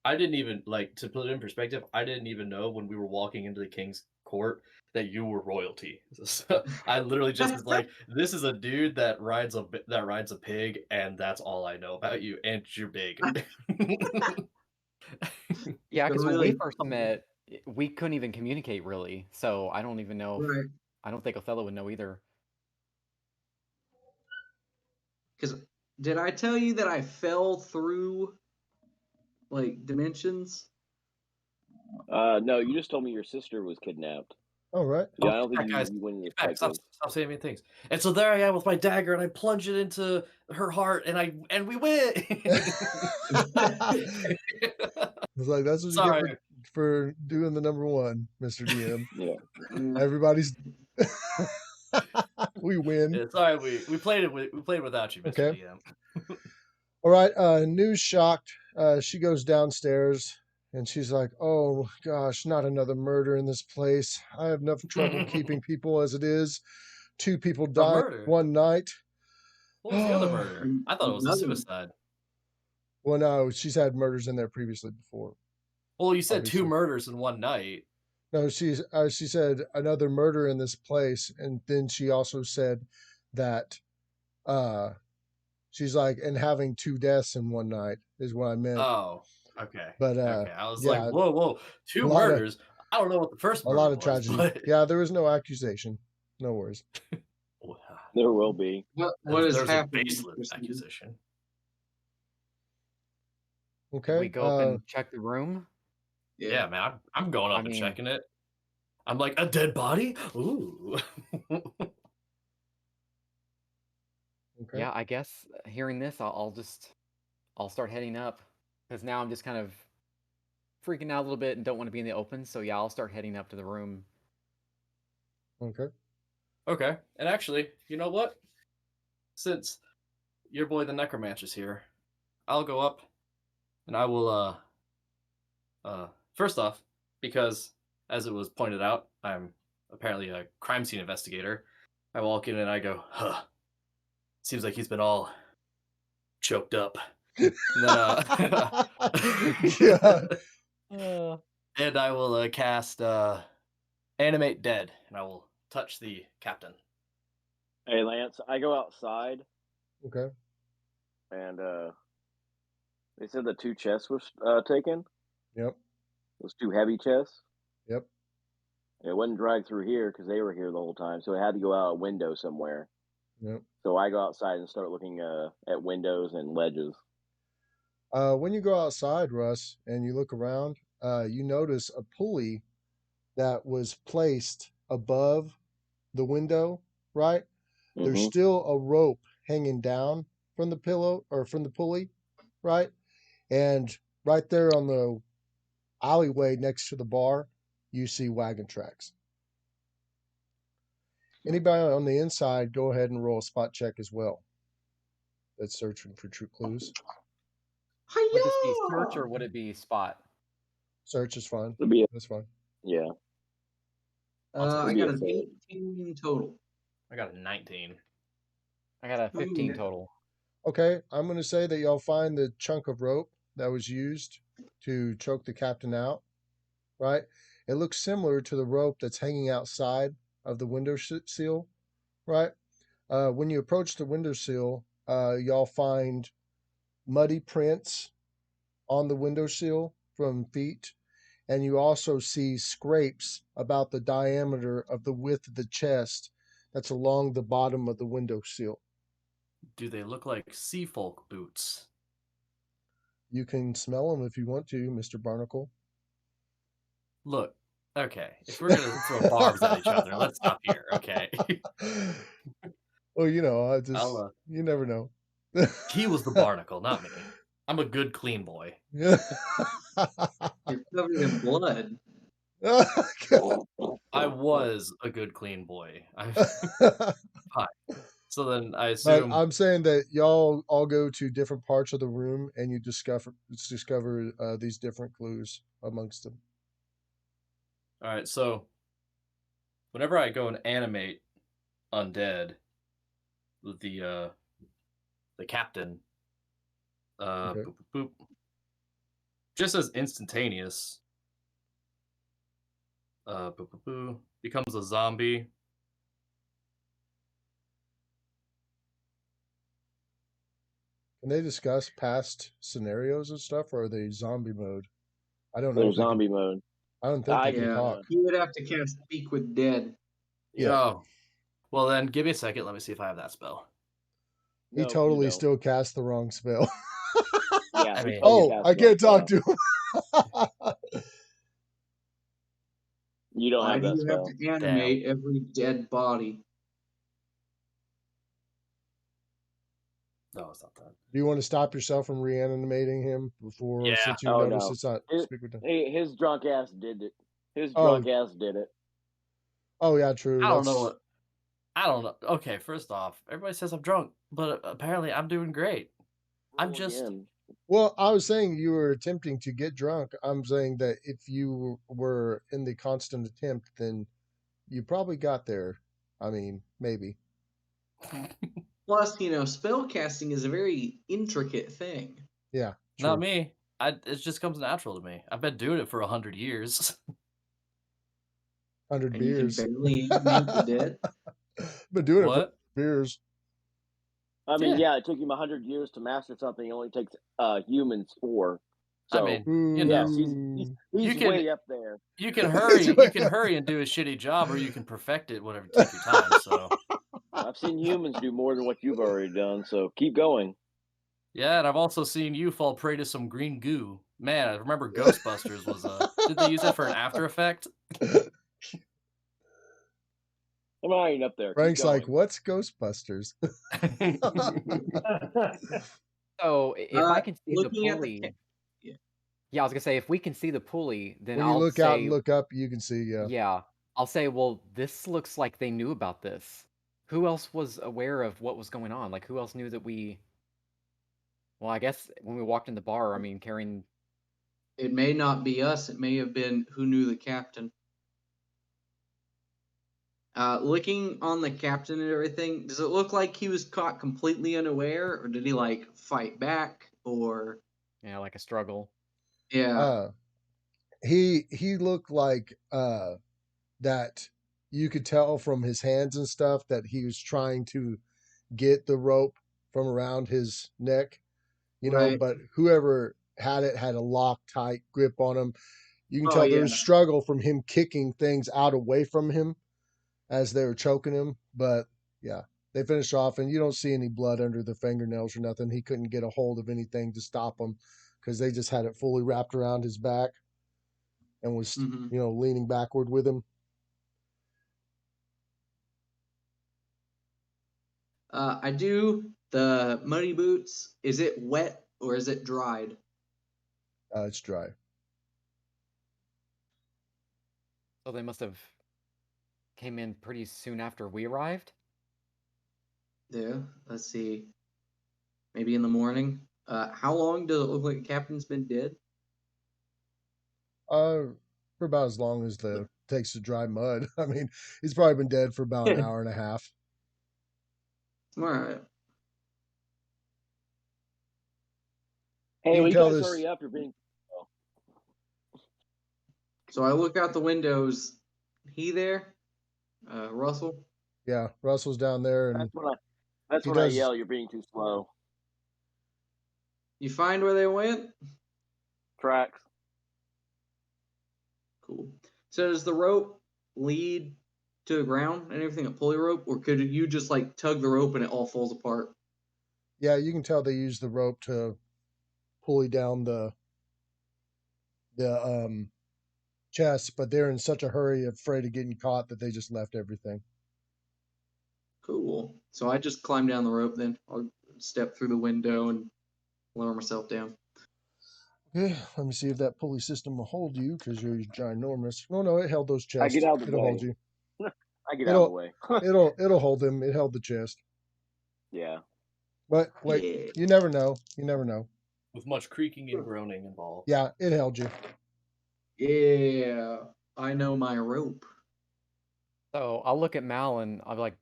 I didn't even, like, to put it in perspective, I didn't even know when we were walking into the king's court that you were royalty. So I literally just was like, this is a dude that rides a pig, and that's all I know about you, and you're big. Yeah, because when we first met, we couldn't even communicate really. So I don't even know. Right. I don't think Othello would know either. Because did I tell you that I fell through like dimensions? No, you just told me your sister was kidnapped. All right. Yeah, I don't think guys, you went in back, stop saying mean things. And so there I am with my dagger, and I plunge it into her heart, and we win. It's like, that's what you get for doing the number one, Mr. DM. Yeah. Everybody's we win. Yeah, sorry, we played without you, Mr. Okay. DM. All right. News shocked. She goes downstairs and she's like, "Oh gosh, not another murder in this place. I have enough trouble keeping people as it is. 2 people died one night." What was the other murder? I thought it was a suicide. Well, no, she's had murders in there previously before. Well, you said obviously 2 murders in one night. No, she said another murder in this place, and then she also said that she's like, and having 2 deaths in one night is what I meant. Oh, okay. But okay, I was like, whoa, 2 murders. I don't know what the first murder was. A lot of tragedy. But... Yeah, there was no accusation. No worries. There will be. What is happening? There's a baseless accusation. Okay. Can we go up and check the room? Yeah, man, I'm going up and checking it. I'm like, a dead body? Ooh. Okay. Yeah, I guess hearing this, I'll start heading up, because now I'm just kind of freaking out a little bit and don't want to be in the open. So yeah, I'll start heading up to the room. Okay. And actually, you know what? Since your boy the Necromancer's here, I'll go up and I will first off, because as it was pointed out, I'm apparently a crime scene investigator. I walk in and I go, huh. Seems like he's been all choked up. And then, and I will cast Animate Dead, and I will touch the captain. Hey, Lance, I go outside. Okay. And they said the 2 chests were taken. Yep. Those 2 heavy chests. Yep. It wasn't dragged through here because they were here the whole time, so it had to go out a window somewhere. Yep. So I go outside and start looking at windows and ledges. When you go outside, Russ, and you look around, you notice a pulley that was placed above the window, right? There's Mm-hmm. still a rope hanging down from the pillow or from the pulley, right? And right there on the alleyway next to the bar, you see wagon tracks. Anybody on the inside, go ahead and roll a spot check as well. That's searching for true clues. Would this be search Hi-ya! or would it be spot? Search is fine. It'll be That's fine. yeah. I be got a an fail. 18 total. I got a 19. I got a 15 Ooh. total. Okay, I'm going to say that y'all find the chunk of rope that was used to choke the captain out, right? It looks similar to the rope that's hanging outside of the window seal, right? When you approach the window seal, y'all find muddy prints on the window seal from feet, and you also see scrapes about the diameter of the width of the chest that's along the bottom of the window seal. Do they look like sea folk boots? You can smell them if you want to, Mr. Barnacle. Look, okay, if we're gonna throw barbs at each other, let's stop here, okay? Well, you know, I'll, you never know. he was the barnacle, not me. I'm a good, clean boy. Yeah. You're covered in blood. I was a good, clean boy. Hi. So then I But assume. I'm saying that y'all all go to different parts of the room and you discover these different clues amongst them. All right, so whenever I go and animate undead with the captain, Okay. boop, boop, boop, just as instantaneous, boop, boop, boop, becomes a zombie. Can they discuss past scenarios and stuff, or are they zombie mode? I don't know They're if they zombie can. mode. I don't think they can Yeah. talk. You would have to cast Speak with Dead. Yeah. Oh, well then, give me a second. Let me see if I have that spell. He No, you totally don't. still cast the wrong spell. Yeah, I he mean- totally Oh, cast I the wrong can't talk spell. to him. You don't Why have do that you have spell. to animate every dead body? No, it's not that. Do you want to stop yourself from reanimating him before, Yeah. since you Oh, notice no. it's not His, speak with them? his drunk ass did it. His Oh. drunk ass did it. Oh yeah, true. I don't know. I don't know. Okay, first off, everybody says I'm drunk, but apparently I'm doing great. I'm Roll just. again. Well, I was saying you were attempting to get drunk. I'm saying that if you were in the constant attempt, then you probably got there. I mean, maybe. Plus, spell casting is a very intricate thing. Yeah, true. Not me. It just comes natural to me. I've been doing it for 100 years. 100 And you can beers. barely animate the dead. Been doing it for What? beers. I mean, Yeah. yeah, it took him 100 years to master something. It only takes humans 4. So, I mean, you know, yes, he's You can- way up there. you can hurry. You can hurry and do a shitty job, or you can perfect it. Whatever, take your time. So I've seen humans do more than what you've already done. So keep going. yeah, and I've also seen you fall prey to some green goo. Man, I remember Ghostbusters was did they use that for an After Effect? I'm not even up there. Frank's keep going. like, what's Ghostbusters? So if I can see the Looking at the pulley, yeah, I was gonna say if we can see the pulley, then When you I'll look say, out and look up, you can see, yeah. yeah, I'll say, well, this looks like they knew about this. Who else was aware of what was going on? Like, who else knew that we? Well, I guess when we walked in the bar, I mean, carrying. It may not be us. It may have been who knew the captain. Looking on the captain and everything, does it look like he was caught completely unaware, or did he fight back, or Yeah, like a struggle. yeah? He looked like that you could tell from his hands and stuff that he was trying to get the rope from around his neck, Right. but whoever had it had a lock tight grip on him. You can Oh, tell there was yeah. struggle from him kicking things out away from him as they were choking him. But yeah, they finished off, and you don't see any blood under the fingernails or nothing. He couldn't get a hold of anything to stop him because they just had it fully wrapped around his back. and was Mhm. leaning backward with him. I do the muddy boots. Is it wet or is it dried? It's dry. So they must have came in pretty soon after we arrived. Yeah. Let's see. Maybe in the morning. How long does it look like the captain's been dead? For about as long as the takes to dry mud. I mean, he's probably been dead for about an hour and a half. All right. Hey, You will can you tell guys this. hurry up? You're being. So I look out the windows. He there? Russell? Yeah, Russell's down there, and That's he when I does. yell. You're being too slow. You find where they went? Tracks. Cool. So does the rope lead to the ground and everything, a pulley rope, or could you just like tug the rope and it all falls apart? Yeah, you can tell they use the rope to pulley down the chest, but they're in such a hurry, afraid of getting caught, that they just left everything. Cool. So I just climb down the rope then. I'll step through the window and lower myself down. Okay, let me see if that pulley system will hold you, because you're ginormous. No, it held those I chests. get out of the It'll hold way. you. I get out of the way. It'll hold him. It held the chest. Yeah. But wait, Yeah. you never know. You never know. With much creaking and groaning involved. Yeah, it held you. Yeah. I know my rope. So I'll look at Mal and I'll be like,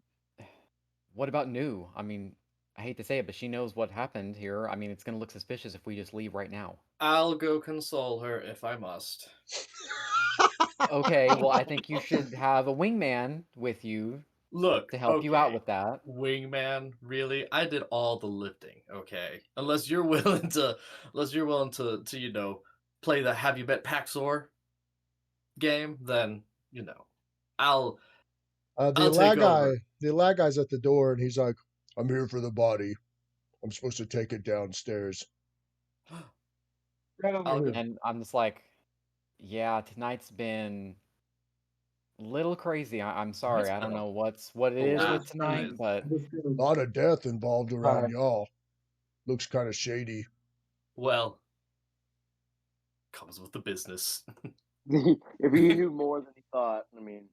"What about New? I mean, I hate to say it, but she knows what happened here. I mean, it's gonna look suspicious if we just leave right now." I'll go console her if I must. Okay, well, I think you should have a wingman with you Look, to help you out okay, with that. wingman, really? I did all the lifting, okay? Unless you're willing to play the Have You Met Paxor game, then I'll The take lag over. guy's at the door, and he's like, "I'm here for the body. I'm supposed to take it downstairs." Right over I'll here. go. And I'm just like, "Yeah, tonight's been a little crazy. I'm sorry. It's I been don't a know what it a is lot, with tonight, guys. but A lot of death involved around Alright. y'all. Looks kind of shady. Well, comes with the business. If he knew more than he thought, I mean.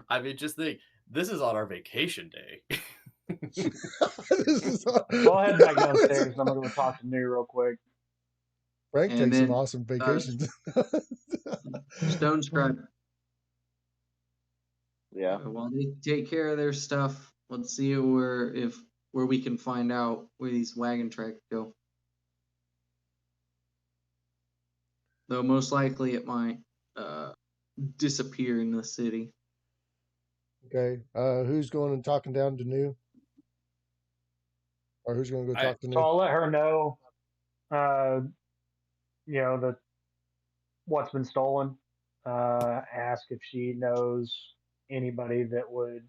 I mean, just think, this is on our vacation day. This is I'll head back downstairs. I'm gonna go talk to New real quick. Frank And takes some then awesome vacations. Stone Scribe. Yeah. While they take care of their stuff, let's see where we can find out where these wagon tracks go. Though most likely it might disappear in the city. Okay, who's going and talking down to New? Or who's going to go talk to So New? I'll let her know, that what's been stolen. Ask if she knows anybody that would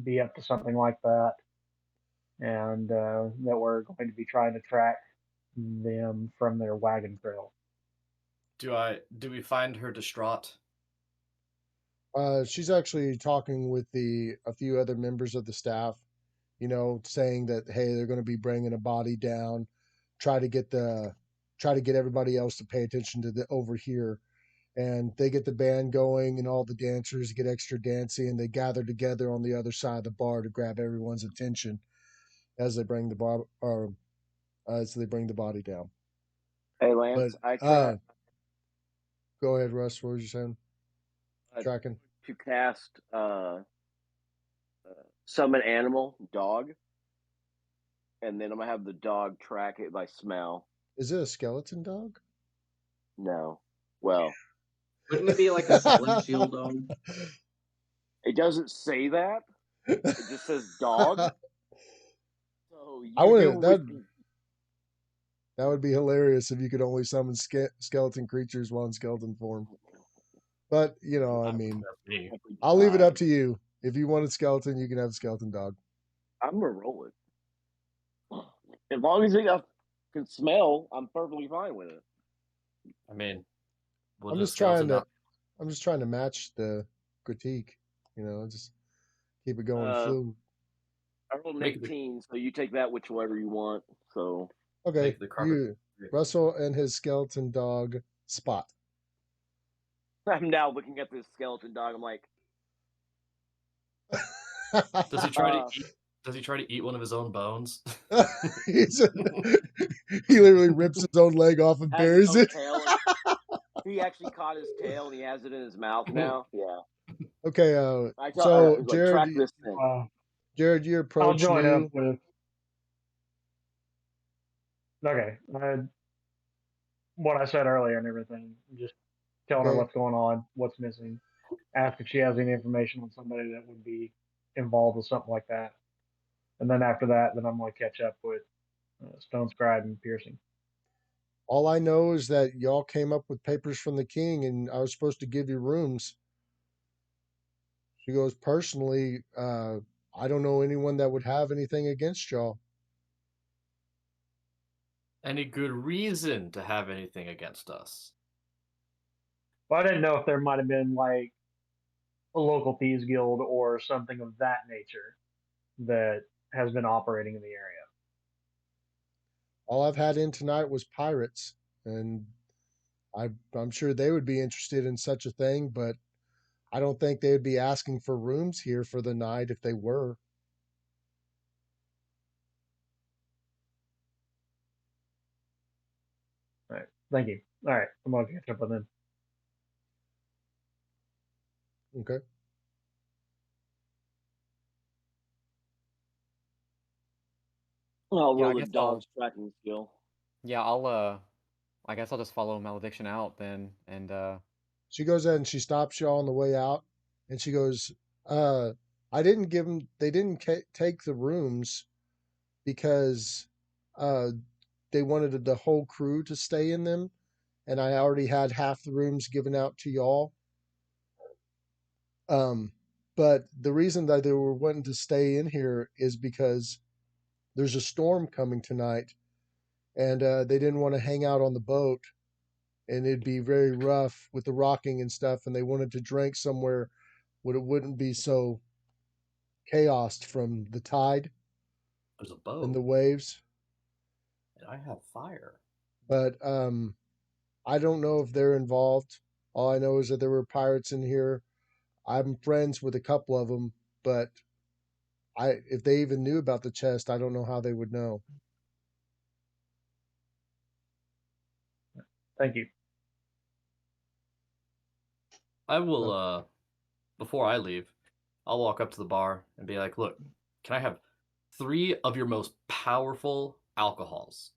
be up to something like that, and that we're going to be trying to track them from their wagon trail. Do we find her distraught? She's actually talking with a few other members of the staff, saying that, hey, they're going to be bringing a body down, try to get everybody else to pay attention to the over here. And they get the band going, and all the dancers get extra dancing, and they gather together on the other side of the bar to grab everyone's attention as they bring the bar or as they bring the body down. Hey, But Lance, I try go ahead, Russ. What was you saying? Tracking. to cast summon animal dog, and then I'm gonna have the dog track it by smell. Is it a skeleton dog? No, well, Wouldn't it be like a celestial dog? it doesn't say that. It just says dog. So I you wouldn't. would. That would be hilarious if you could only summon skeleton creatures while in skeleton form. But I mean, I'll leave it up to you. If you want a skeleton, you can have a skeleton dog. I'm gonna roll it. As long as it can smell, I'm perfectly fine with it. I mean, Would I'm a just trying skeleton to not? I'm just trying to match the critique. Just keep it going I fluid. rolled an Make it the 18, so you take that whichever you want. So Okay, make the carpet. you Russell and his skeleton dog Spot. I'm now looking at this skeleton dog. I'm like, Does he try to Uh, eat? Does he try to eat one of his own bones? He's he literally rips his own leg off and has his buries own it. tail. He actually caught his tail and he has it in his mouth now. Yeah. Okay, I so was like, Jared, track this thing. Jared, you I'll approach join up New. with. Okay, what I said earlier and everything. Just telling her Okay, what's going on, what's missing. Ask if she has any information on somebody that would be involved with something like that. And then after that, then I'm going to catch up with Stone Scribe and Piercing. all I know is that y'all came up with papers from the king, and I was supposed to give you rooms. She goes, personally, I don't know anyone that would have anything against y'all. Any good reason to have anything against us? Well, I didn't know if there might have been like a local thieves guild or something of that nature that has been operating in the area. All I've had in tonight was pirates, and I'm sure they would be interested in such a thing, but I don't think they would be asking for rooms here for the night if they were. All right. Thank you. All right. I'm going to catch up with them. Okay. I'll Yeah, I roll the guess I'll. dog's tracking skill. Yeah, I guess I'll just follow Malediction out then, and She goes ahead and she stops you on the way out, and she goes, uh, I didn't give them, they didn't take the rooms because uh, they wanted the whole crew to stay in them, and I already had half the rooms given out to y'all. Um, but the reason that they were wanting to stay in here is because there's a storm coming tonight, and they didn't want to hang out on the boat, and it'd be very rough with the rocking and stuff, and they wanted to drink somewhere where it wouldn't be so chaos from the tide There's a and boat, the waves. and I have fire. But I don't know if they're involved. All I know is that there were pirates in here. I'm friends with a couple of them, but if they even knew about the chest, I don't know how they would know. Thank you. I will. Before I leave, I'll walk up to the bar and be like, "Look, can I have 3 of your most powerful alcohols?"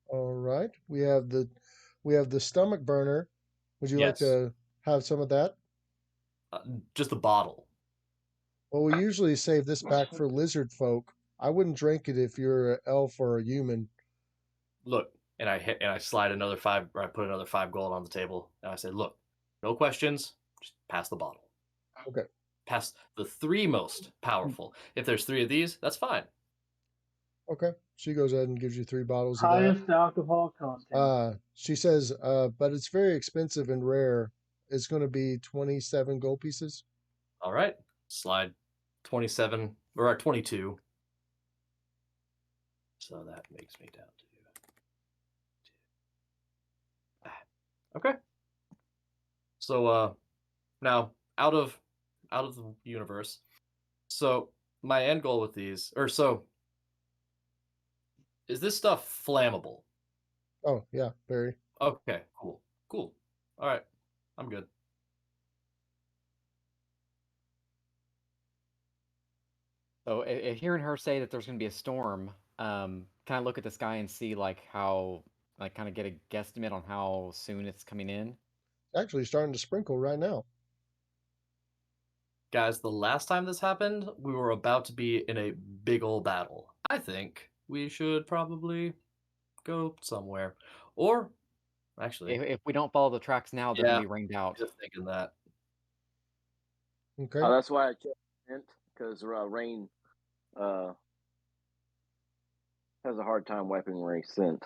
All right, we have the stomach burner. Would you like Yes, to have some of that? just a bottle. Well, we usually save this back for lizard folk. I wouldn't drink it if you're an elf or a human. Look, and I slide another 5, or I put another 5 gold on the table, and I say, "Look, no questions, just pass the bottle. Okay. Pass the 3 most powerful. If there's 3 of these, that's fine." Okay. She goes ahead and gives you 3 bottles of that. Highest alcohol content. She says, but it's very expensive and rare. It's going to be 27 gold pieces. All right, slide 27 or 22. So that makes me down to. Okay. So now out of the universe. So my end goal with these, or so, is this stuff flammable? Oh, yeah, very. Okay, cool. All right, I'm good. so hearing her say that there's going to be a storm, can I look at the sky and see like how, like, kind of get a guesstimate on how soon it's coming in? Actually starting to sprinkle right now. Guys, the last time this happened, we were about to be in a big old battle. I think we should probably go somewhere. Or, actually, If we don't follow the tracks now, they're going yeah, to be rained out. just thinking that. Okay. That's why I kept hint, because rain has a hard time wiping away scent.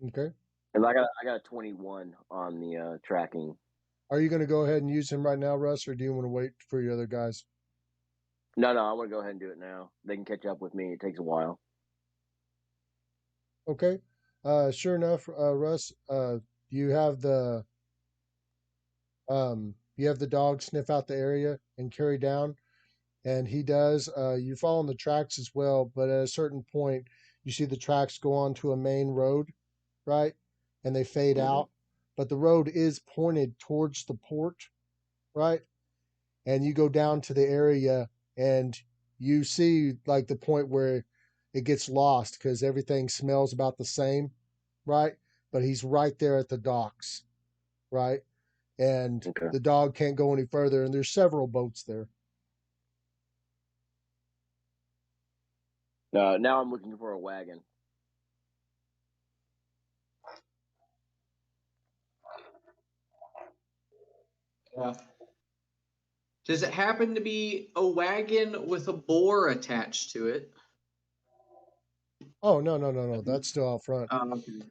Okay. And I got a 21 on the tracking. Are you going to go ahead and use him right now, Russ, or do you want to wait for your other guys? No, I want to go ahead and do it now. They can catch up with me. It takes a while. Okay. Sure enough, Russ, you have the dog sniff out the area and carry down, and he does. You follow on the tracks as well, but at a certain point, you see the tracks go onto a main road, right? And they fade out, but the road is pointed towards the port, right? And you go down to the area and you see like the point where it gets lost because everything smells about the same, right? But he's right there at the docks, right? And Okay. the dog can't go any further, and there's several boats there. Now I'm looking for a wagon. Yeah. Does it happen to be a wagon with a boar attached to it? Oh no, that's still out front. Okay.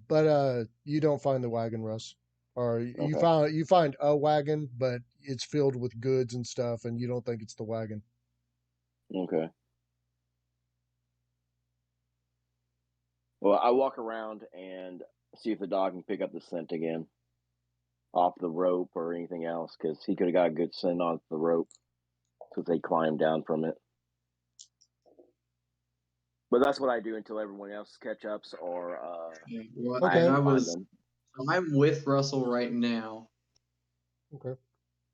But you don't find the wagon, Russ. Or Okay. you find a wagon, but it's filled with goods and stuff, and you don't think it's the wagon. Okay. Well, I walk around and see if the dog can pick up the scent again off the rope or anything else, because he could have got a good scent off the rope since they climbed down from it. But that's what I do until everyone else catch ups or Well, Okay. I'm with Russell right now. Okay.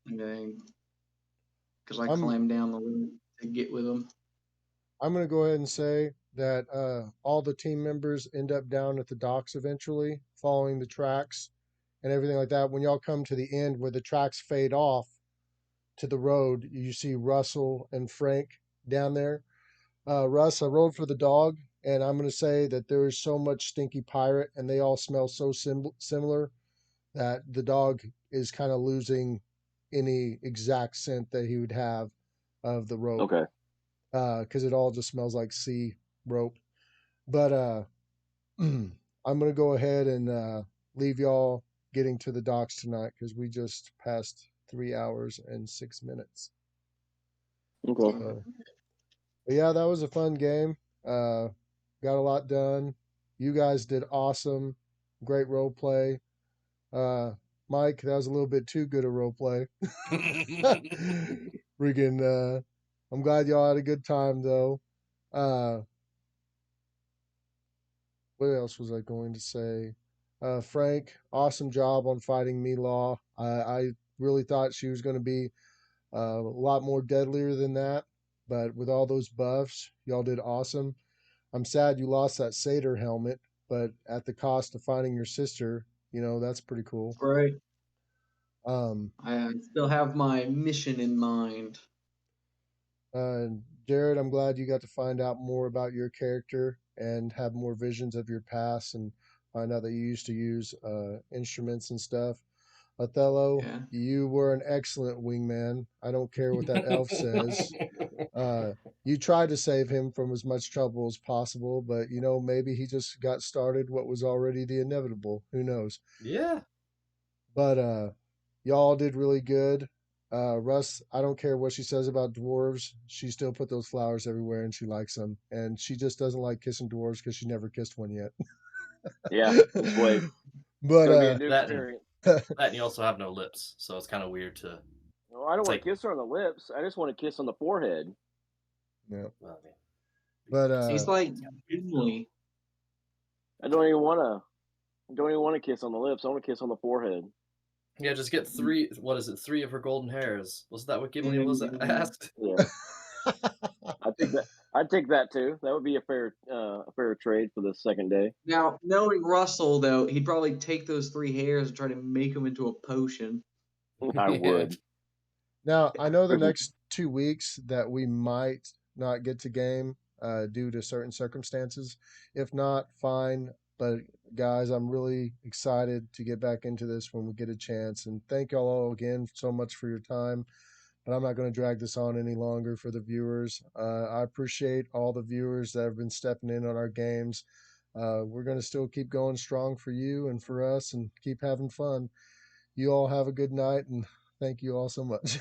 Because I I'm climbed down the rope to get with him. I'm gonna go ahead and say that all the team members end up down at the docks eventually, following the tracks and everything like that. When y'all come to the end where the tracks fade off to the road, you see Russell and Frank down there. Russ, I rolled for the dog, and I'm gonna say that there is so much stinky pirate, and they all smell so similar that the dog is kind of losing any exact scent that he would have of the rope. Okay. Because it all just smells like sea rope. But I'm gonna go ahead and leave y'all getting to the docks tonight because we just passed 3 hours and 6 minutes. Okay. So, but yeah, that was a fun game. Got a lot done. You guys did awesome. Great role play. Mike, that was a little bit too good a role play. Freaking, I'm glad y'all had a good time though. Uh, what else was I going to say? Frank, awesome job on fighting me, Law. I really thought she was going to be a lot more deadlier than that, but with all those buffs, y'all did awesome. I'm sad you lost that satyr helmet, but at the cost of finding your sister, that's pretty cool. Right. Um, I still have my mission in mind. Jared, I'm glad you got to find out more about your character and have more visions of your past and find out that you used to use instruments and stuff. Othello, Yeah. you were an excellent wingman. I don't care what that elf says. You tried to save him from as much trouble as possible, but maybe he just got started what was already the inevitable. Who knows? Yeah. But y'all did really good. Russ, I don't care what she says about dwarves. She still put those flowers everywhere and she likes them. And she just doesn't like kissing dwarves because she never kissed one yet. Yeah. Just wait. But It's gonna be a new That experience. That and you also have no lips, so it's kind of weird to. Well, I don't It's want like, to kiss her on the lips. I just want to kiss on the forehead. yeah. well, yeah. But He's like Gimli. I don't even want to kiss on the lips. I want to kiss on the forehead. Yeah, just get 3. What is it? 3 of her golden hairs. Was that what Gimli was asked? Yeah. I'd take that too. That would be a fair trade for the second day. Now, knowing Russell, though, he'd probably take those 3 hairs and try to make them into a potion. I would. now I know the next 2 weeks that we might not get to game due to certain circumstances. If not, fine. But guys, I'm really excited to get back into this when we get a chance. And thank y'all all again so much for your time. But I'm not going to drag this on any longer for the viewers. I appreciate all the viewers that have been stepping in on our games. we're going to still keep going strong for you and for us and keep having fun. You all have a good night, and thank you all so much.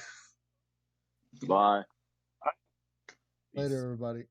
Bye. Later, everybody.